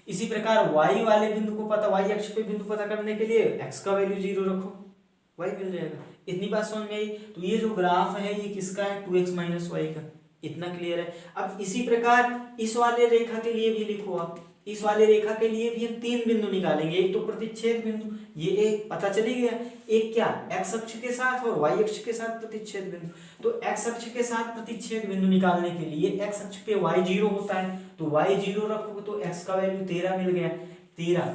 इसी प्रकार y वाले बिंदु को y अक्ष पे बिंदु पता करने के लिए x का वैल्यू 0 रखो, y मिल जाएगा। इतनी बात समझ में आई। तो ये जो ग्राफ है ये किसका है, 2x - y का। इतना क्लियर है। अब इसी प्रकार इस वाले रेखा के लिए भी लिखो आप, इस वाले रेखा के लिए भी हम 3 बिंदु निकालेंगे। एक तो प्रतिच्छेद बिंदु, ये एक पता चली गया, एक क्या x अक्ष के साथ और y अक्ष के साथ प्रतिच्छेद बिंदु। तो x अक्ष के साथ प्रतिच्छेद बिंदु निकालने के लिए x अक्ष पे y0 होता है, तो y0 रखोगे तो x का वैल्यू 13 मिल गया, 13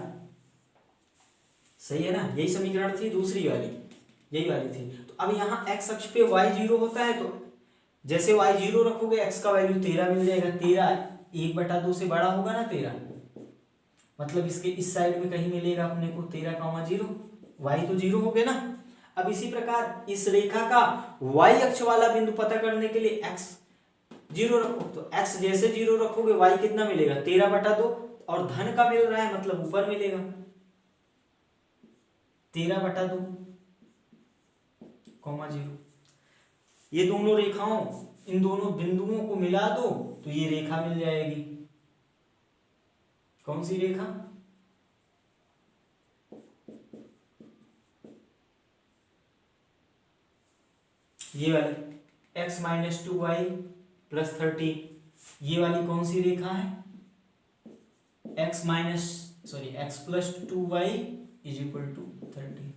सही है ना। यही समीकरण थी, दूसरी वाली यही वाली थी। तो अब यहाँ x अक्ष पे y0 होता है, तो जैसे y0 रखोगे x का वैल्यू 13 मिल जाएगा। 13 1/2 से बड़ा होगा ना 13, मतलब इसके इस साइड में कहीं मिलेगा अपने को 13,0, y तो 0 हो गया ना। अब इसी प्रकार इस रेखा का y अक्ष वाला बिंदु पता करने के लिए x 0 रखो, तो x जैसे 0 रखोगे y कितना मिलेगा 13/2, और धन का मिल रहा है मतलब ऊपर मिलेगा 13/2, 0। ये दोनों रेखाओं, इन दोनों बिंदुओं को मिला दो तो ये रेखा मिल जाएगी। कौन सी रेखा? ये वाली x - 2y + 13। ये वाली कौन सी रेखा है? x + 2y = 13।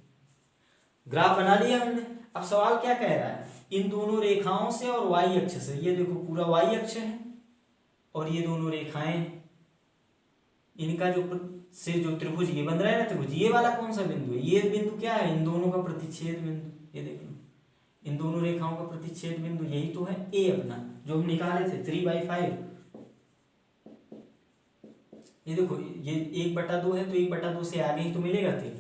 ग्राफ बना लिया हमने। अब सवाल क्या कह रहा है? इन दोनों रेखाओं से और y अक्ष से, ये देखो पूरा y अक्ष है और ये दोनों रेखाएं, इनका जो त्रिभुज ये बन रहा है ना त्रिभुज, ये वाला कौन सा बिंदु है? ये बिंदु क्या है? इन दोनों का प्रतिच्छेद बिंदु। ये देख लो, इन दोनों रेखाओं का प्रतिच्छेद बिंदु यही तो है a अपना, जो हम निकाले थे 3/5। ये देखो, ये 1/2 है तो 1/2 से आगे ही तो मिलेगा 3।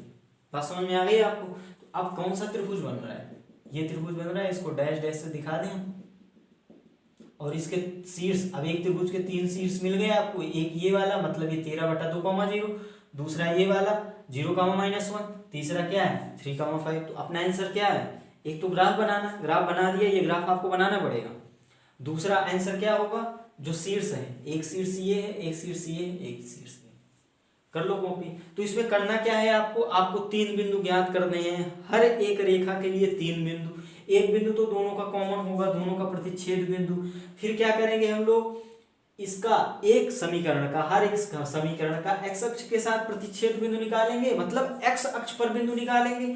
बात समझ में आ गई आपको? तो अब कौन सा त्रिभुज बन रहा है? ये त्रिभुज बन रहा है, इसको डैश डैश से दिखा दें हम। और इसके शीर्ष, अब एक त्रिभुज के 3 शीर्ष मिल गए आपको। एक ये वाला मतलब ये 13/2, 0। दूसरा ये वाला 0, -1। तीसरा क्या है 3,5। तो अपना आंसर क्या है? एक तो ग्राफ बनाना, ग्राफ बना दिया, ये ग्राफ आपको बनाना पड़ेगा। दूसरा आंसर क्या होगा? जो शीर्ष है, एक शीर्ष ये है, एक शीर्ष ये है, एक शीर्ष ये। कर लो कॉपी। तो इसमें करना क्या है आपको? आपको 3 बिंदु ज्ञात करने हैं। हर एक रेखा के लिए 3 बिंदु। एक बिंदु तो दोनों का कॉमन होगा, दोनों का प्रतिच्छेद बिंदु। फिर क्या करेंगे हम लोग? इसका एक समीकरण का, हर एक समीकरण का x अक्ष के साथ प्रतिच्छेद बिंदु निकालेंगे, मतलब x अक्ष पर बिंदु निकालेंगे।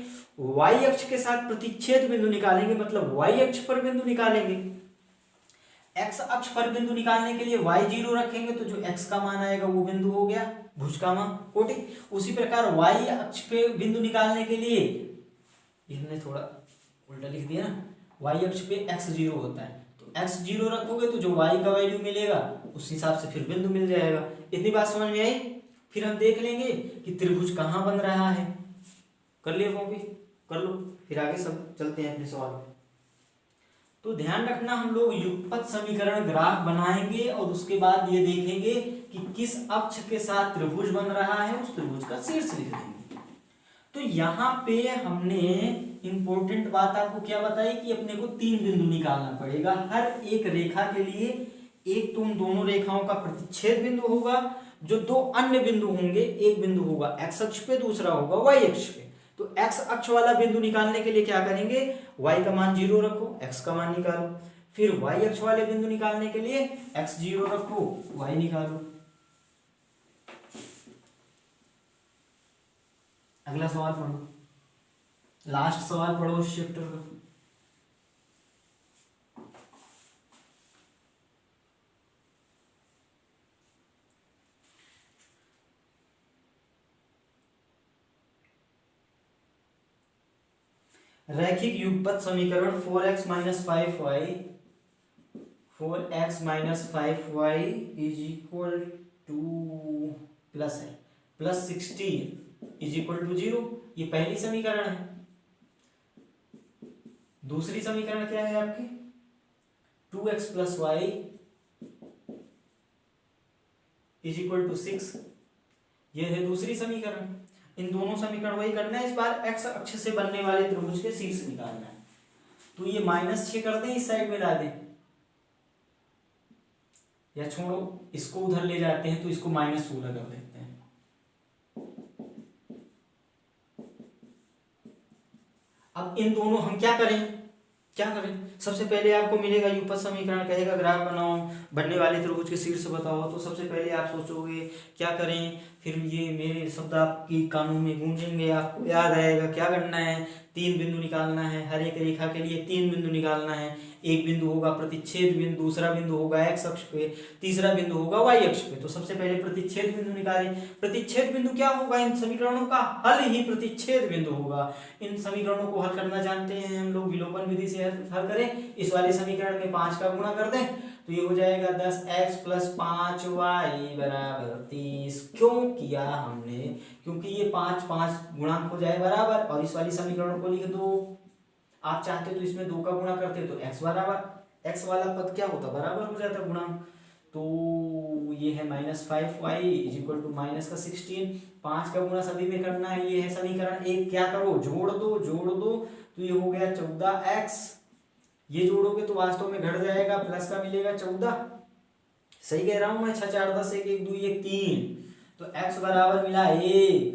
y अक्ष के साथ प्रतिच्छेद बिंदु निकालेंगे, मतलब y अक्ष पर बिंदु निकालेंगे। x अक्ष पर बिंदु निकालने के लिए y0 रखेंगे, तो जो x का मान आएगा वो बिंदु हो गया, भुज का मान, कोटि। उसी प्रकार y अक्ष पे बिंदु निकालने के लिए, हमने थोड़ा उल्टा लिख दिया ना, y अक्ष पे x0 होता है, तो x0 रखोगे तो जो y का वैल्यू मिलेगा उस हिसाब से फिर बिंदु मिल जाएगा। इतनी बात समझ में आई? फिर हम देख लेंगे कि त्रिभुज कहाँ बन रहा है। कर लिया कॉपी? कर लो, फिर आगे सब चलते हैं अपने सवाल। तो ध्यान रखना, हम लोग युगपत समीकरण ग्राफ बनाएंगे और उसके बाद ये देखेंगे कि किस अक्ष के साथ त्रिभुज बन रहा है, उस त्रिभुज का शीर्ष लिख देंगे। तो यहाँ पे हमने इंपॉर्टेंट बात आपको क्या बताई कि अपने को 3 बिंदु निकालना पड़ेगा हर एक रेखा के लिए। एक तो उन दोनों रेखाओं का प्रतिच्छेद बिंदु होगा, जो 2 अन्य बिंदु होंगे, एक बिंदु होगा x अक्ष पे, दूसरा होगा y अक्ष पे। तो x अक्ष वाला बिंदु निकालने के लिए क्या करेंगे? y का मान 0 रखो, x का मान निकालो। फिर y अक्ष वाले बिंदु निकालने के लिए x 0 रखो, y निकालो। अगला सवाल पढ़ो, लास्ट सवाल पढ़ो इस चैप्टर का। रैखिक युगपत समीकरण 4x - 5y = प्लस है +16 = 0। ये पहली समीकरण है। दूसरी समीकरण क्या है आपकी? 2x + y = 6। यह है दूसरी समीकरण। इन दोनों समीकरण वही करना है, इस बार x अक्ष से बनने वाले त्रिभुज के शीर्ष निकालना है। तो ये -6 कर दें, इस साइड में ला दें, या छोड़ो इसको उधर ले जाते हैं तो इसको -16 कर देते हैं। अब इन दोनों हम क्या करें? सबसे पहले आपको मिलेगा युगपत समीकरण, कहेगा ग्राफ बनाओ, बनने वाले त्रिभुज के शीर्ष बताओ। तो सबसे पहले आप सोचोगे क्या करें, फिर ये मेरे शब्द आपकी कानों में गूंजेंगे, आपको याद आएगा क्या करना है। 3 बिंदु निकालना है, हर एक रेखा के लिए 3 बिंदु निकालना है। एक बिंदु होगा प्रतिच्छेद बिंदु, दूसरा बिंदु होगा x अक्ष पे, तीसरा बिंदु होगा y अक्ष पे। तो सबसे पहले प्रतिच्छेद बिंदु निकालें। प्रतिच्छेद बिंदु क्या होगा? इन समीकरणों का हल ही प्रतिच्छेद बिंदु होगा। इन समीकरणों को हल करना जानते हैं हम लोग, विलोपन विधि से हल करें। इस वाले समीकरण में 5 का गुणा कर दें तो ये हो जाएगा 10x + 5y = 30। क्यों किया हमने? क्योंकि ये 5 गुणांक हो जाए बराबर, और इस वाली समीकरण को लिख दो। आप चाहते तो इसमें 2 का गुणा करते तो x वाला पद क्या होता? बराबर हो जाता गुणांक। तो ये है -5y is equal to minus का 16, 5 का गुणा सभी में करना है, ये है समीकरण एक। क्या करो, जोड़ दो तो ये हो गया 14x, ये जोड़ोगे तो वास्तव में घट जाएगा, प्लस का मिलेगा 14। सही कह रहा हूं मैं, 6 4 10 1 1 2 1 3, तो x बराबर मिला 1।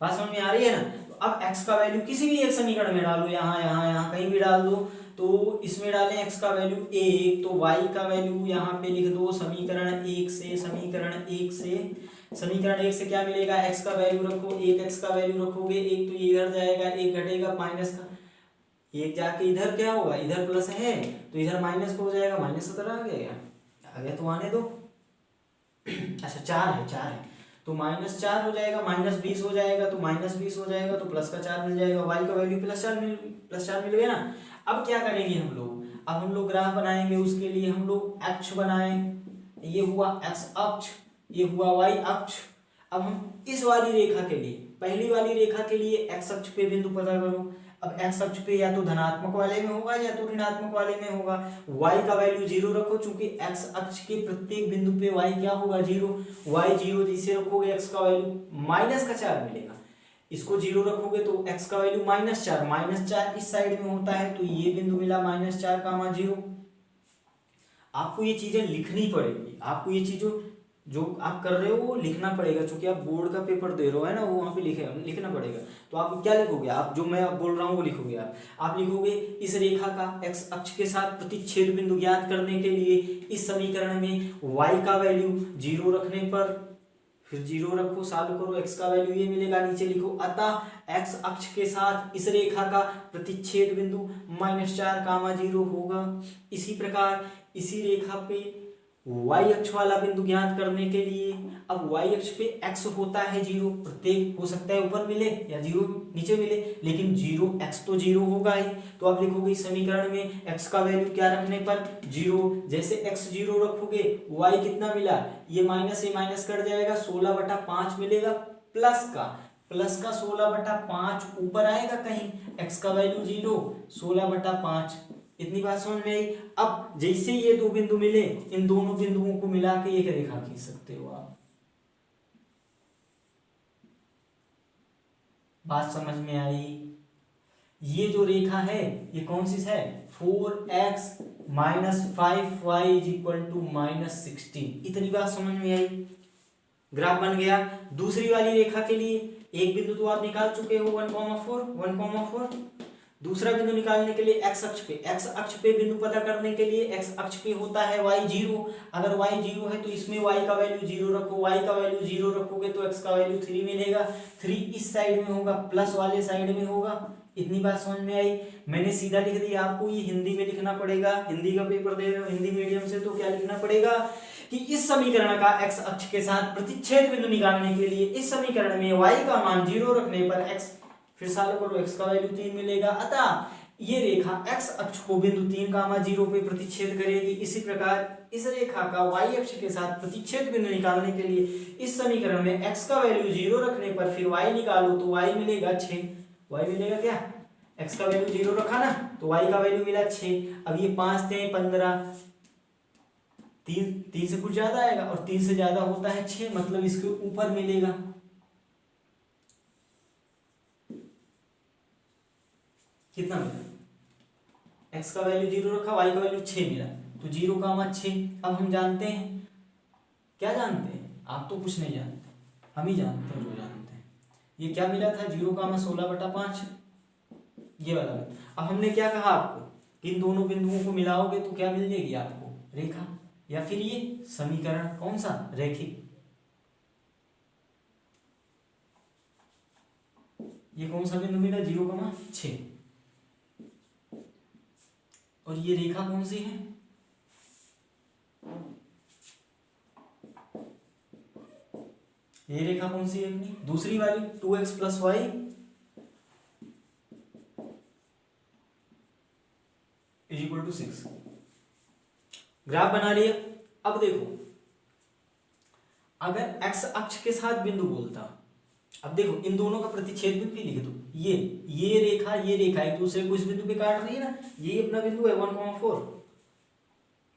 बात समझ में आ रही है ना। तो अब x का वैल्यू किसी भी एक समीकरण में डालो, यहाँ कहीं भी डाल दो। तो इसमें डालें x का वैल्यू 1, तो y का वैल्यू यहाँ पे लिख दो समीकरण 1 से। समीकरण 1 से क्या मिलेगा, x का वैल्यू रखो, 1x का वैल्यू रखोगे, 1 तो ये इधर जाएगा, 1 घटेगा, माइनस का 1 जाके इधर क्या होगा, इधर प्लस है तो इधर माइनस हो जाएगा, माइनस 17 आ गया तो आने दो। अच्छा 4 है तो -4 हो जाएगा, -20 हो जाएगा, तो -20 हो जाएगा, तो प्लस का 4 मिल जाएगा, y का वैल्यू +4 मिल गया ना। अब क्या करेंगे हम लोग, अब हम लोग ग्राफ बनाएंगे, उसके लिए हम लोग अक्ष बनाएं। ये हुआ x अक्ष, ये हुआ y अक्ष। अब हम इस वाली रेखा के लिए, पहली वाली रेखा के लिए x अक्ष पे बिंदु पता करो। अब x अक्ष पे या तो धनात्मक वाले में होगा या तो ऋणात्मक वाले में होगा। y का वैल्यू 0 रखो, चूंकि x अक्ष के प्रत्येक बिंदु पे y क्या होगा, 0। y 0 जिसे रखोगे x का वैल्यू -4 मिलेगा। इसको 0 रखोगे तो x का वैल्यू -4 इस साइड में होता है, तो ये बिंदु मिला -4, 0। आपको ये चीजें लिखनी पड़ेगी, आपको ये चीजों जो आप कर रहे हो वो लिखना पड़ेगा, क्योंकि आप बोर्ड का पेपर दे रहे हो है ना, वो वहाँ पे लिखना पड़ेगा। तो आप क्या लिखोगे, आप जो मैं बोल रहा हूँ वो लिखोगे। आप लिखोगे इस रेखा का x अक्ष के साथ प्रतिच्छेद बिंदु ज्ञात करने के लिए इस समीकरण में y का वैल्यू 0 रखने पर, फिर 0 रखो, सॉल्व करो, x का वैल्यू ये मिलेगा, नीचे लिखो अतः x अक्ष के साथ इस रेखा का प्रतिच्छेद बिंदु -4, 0 होगा। इसी प्रकार इसी रेखा पे y अक्ष वाला बिंदु ज्ञात करने के लिए, अब y अक्ष पे x होता है 0, प्रत्येक हो सकता है ऊपर मिले या 0 नीचे मिले, लेकिन 0 x तो 0 होगा ही। तो आप लिखोगे इस समीकरण में x का वैल्यू क्या रखने पर 0, जैसे x 0 रखोगे y कितना मिला, ये माइनस से माइनस कट जाएगा, 16/5 मिलेगा, प्लस का 16/5 ऊपर आएगा कहीं, x का वैल्यू 0, 16/5। इतनी बात समझ में आई। अब जैसे ये दो बिंदु मिले, इन दोनों बिंदुओं को मिला के एक रेखा खींच सकते हो आप। बात समझ में आई। ये जो रेखा है ये कौन सी है, 4x - 5y = -16। इतनी बात समझ में आई, ग्राफ बन गया। दूसरी वाली रेखा के लिए एक बिंदु तो आप निकाल चुके हो 1,4। दूसरा बिंदु निकालने के लिए x अक्ष पे बिंदु पता करने के लिए x अक्ष पे होता है y 0। अगर y 0 है तो इसमें y का वैल्यू 0 रखो, y का वैल्यू 0 रखोगे तो x का वैल्यू 3 मिलेगा। 3 इस साइड में होगा, प्लस वाले साइड में होगा। इतनी बात समझ में आई। मैंने सीधा लिख दिया, आपको ये हिंदी में लिखना पड़ेगा। हिंदी का पेपर दे रहे हो हिंदी मीडियम से, तो क्या लिखना पड़ेगा कि इस समीकरण का x अक्ष के साथ प्रतिच्छेद बिंदु निकालने के लिए इस समीकरण में y का मान 0 रखने पर x, फिर सॉल्व करो, x का वैल्यू 3 मिलेगा। अतः ये रेखा x अक्ष को बिंदु 3,0 पे प्रतिच्छेद करेगी। इसी प्रकार इस रेखा का y अक्ष के साथ प्रतिच्छेद बिंदु निकालने के लिए इस समीकरण में x का वैल्यू 0 रखने पर फिर y निकालो तो y मिलेगा 6। y मिलेगा क्या, x का वैल्यू 0 रखा ना तो y का वैल्यू मिला 6। अब ये 5 × 15, 3 से कुछ ज्यादा आएगा और 3 से ज्यादा होता है 6, मतलब इसके ऊपर मिलेगा। कितना मिला, x का वैल्यू 0 रखा, y का वैल्यू 6 मिला, तो 0,6। अब हम जानते हैं, क्या जानते हैं, आप तो कुछ नहीं जानते, हम ही जानते हैं, जो जानते हैं। ये क्या मिला था, 0,16/5, ये वाला। अब हमने क्या कहा आपको कि इन दोनों बिंदुओं को मिलाओगे तो क्या मिल जाएगी आपको, रेखा, या फिर ये समीकरण कौन सा, रैखिक। ये कौन सा बिंदु मिला, 0,6। और ये रेखा कौन सी है, ये रेखा कौन सी है अपनी दूसरी वाली, 2x + y = 6। ग्राफ बना लिया। अब देखो, अगर x अक्ष के साथ बिंदु बोलता, अब देखो इन दोनों का प्रतिच्छेद बिंदु लिख दो। ये रेखा एक दूसरे को इस बिंदु पे काट रही है ना, ये अपना बिंदु है 1,4।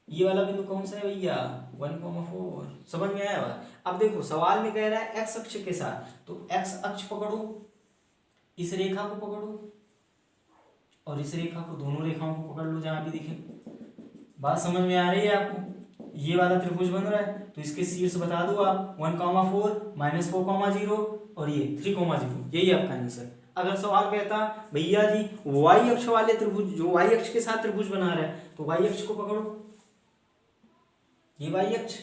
ये वाला बिंदु कौन सा है भैया, 1,4 समझ में आया बात। अब देखो सवाल में कह रहा है एक्स अक्ष के साथ, तो एक्स अक्ष पकड़ो, इस रेखा को पकड़ो और इस रेखा को, दोनों रेखाओं को पकड़ लो जहां भी दिखे। बात समझ में आ रही है आपको? ये वाला त्रिभुज बन रहा है तो इसके शीर्ष बता दो आप, 1,4 -4,0 और ये 3,0, यही आपका आंसर। अगर सवाल कहता भैया जी वाई अक्ष वाले त्रिभुज, जो वाई अक्ष के साथ त्रिभुज बना रहा है, तो वाई अक्ष को पकड़ो, ये वाई अक्ष,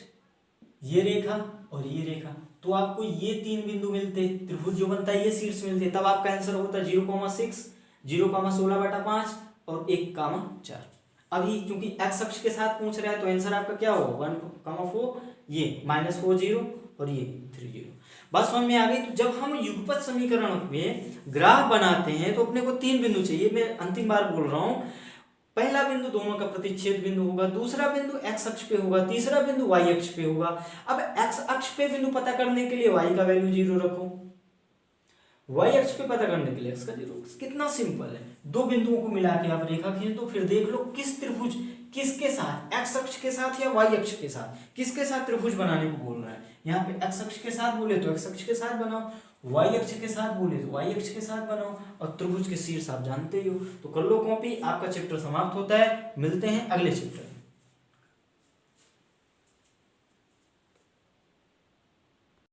ये रेखा और ये रेखा, तो आपको ये 3 बिंदु मिलते, त्रिभुज जो बनता है ये शीर्ष मिलते, तब आपका आंसर होता 0,6, 0,16/5 और 1,4। अभी क्योंकि एक्स अक्ष के साथ पूछ रहा है तो आंसर आपका क्या होगा 1,4, ये -40 और ये 30। बस समझ में आ गई। तो जब हम युगपत समीकरण में ग्राफ बनाते हैं तो अपने को 3 बिंदु चाहिए। मैं अंतिम बार बोल रहा हूं, पहला बिंदु दोनों का प्रतिच्छेद बिंदु होगा, दूसरा बिंदु एक्स अक्ष पे होगा, तीसरा बिंदु वाई अक्ष पे होगा। अब एक्स अक्ष पे बिंदु पता करने के लिए वाई का वैल्यू 0 रखो, वाई अक्ष पे पता करने के लिए एक्स का 0। कितना सिंपल है। दो बिंदुओं को मिला के आप रेखा खींच दो, फिर देख लो किस त्रिभुज किसके साथ, एक्स अक्ष के साथ या वाई अक्ष के साथ, किसके साथ त्रिभुज बनाने को बोल रहा है। यहाँ पे एक्स अक्ष के साथ बोले तो एक्स अक्ष के साथ बनाओ, वाई अक्ष के साथ बोले तो वाई अक्ष के साथ बनाओ, और त्रिभुज के शीर्ष आप जानते ही हो। तो कर लो कॉपी, आपका चैप्टर समाप्त होता है। मिलते हैं अगले चैप्टर।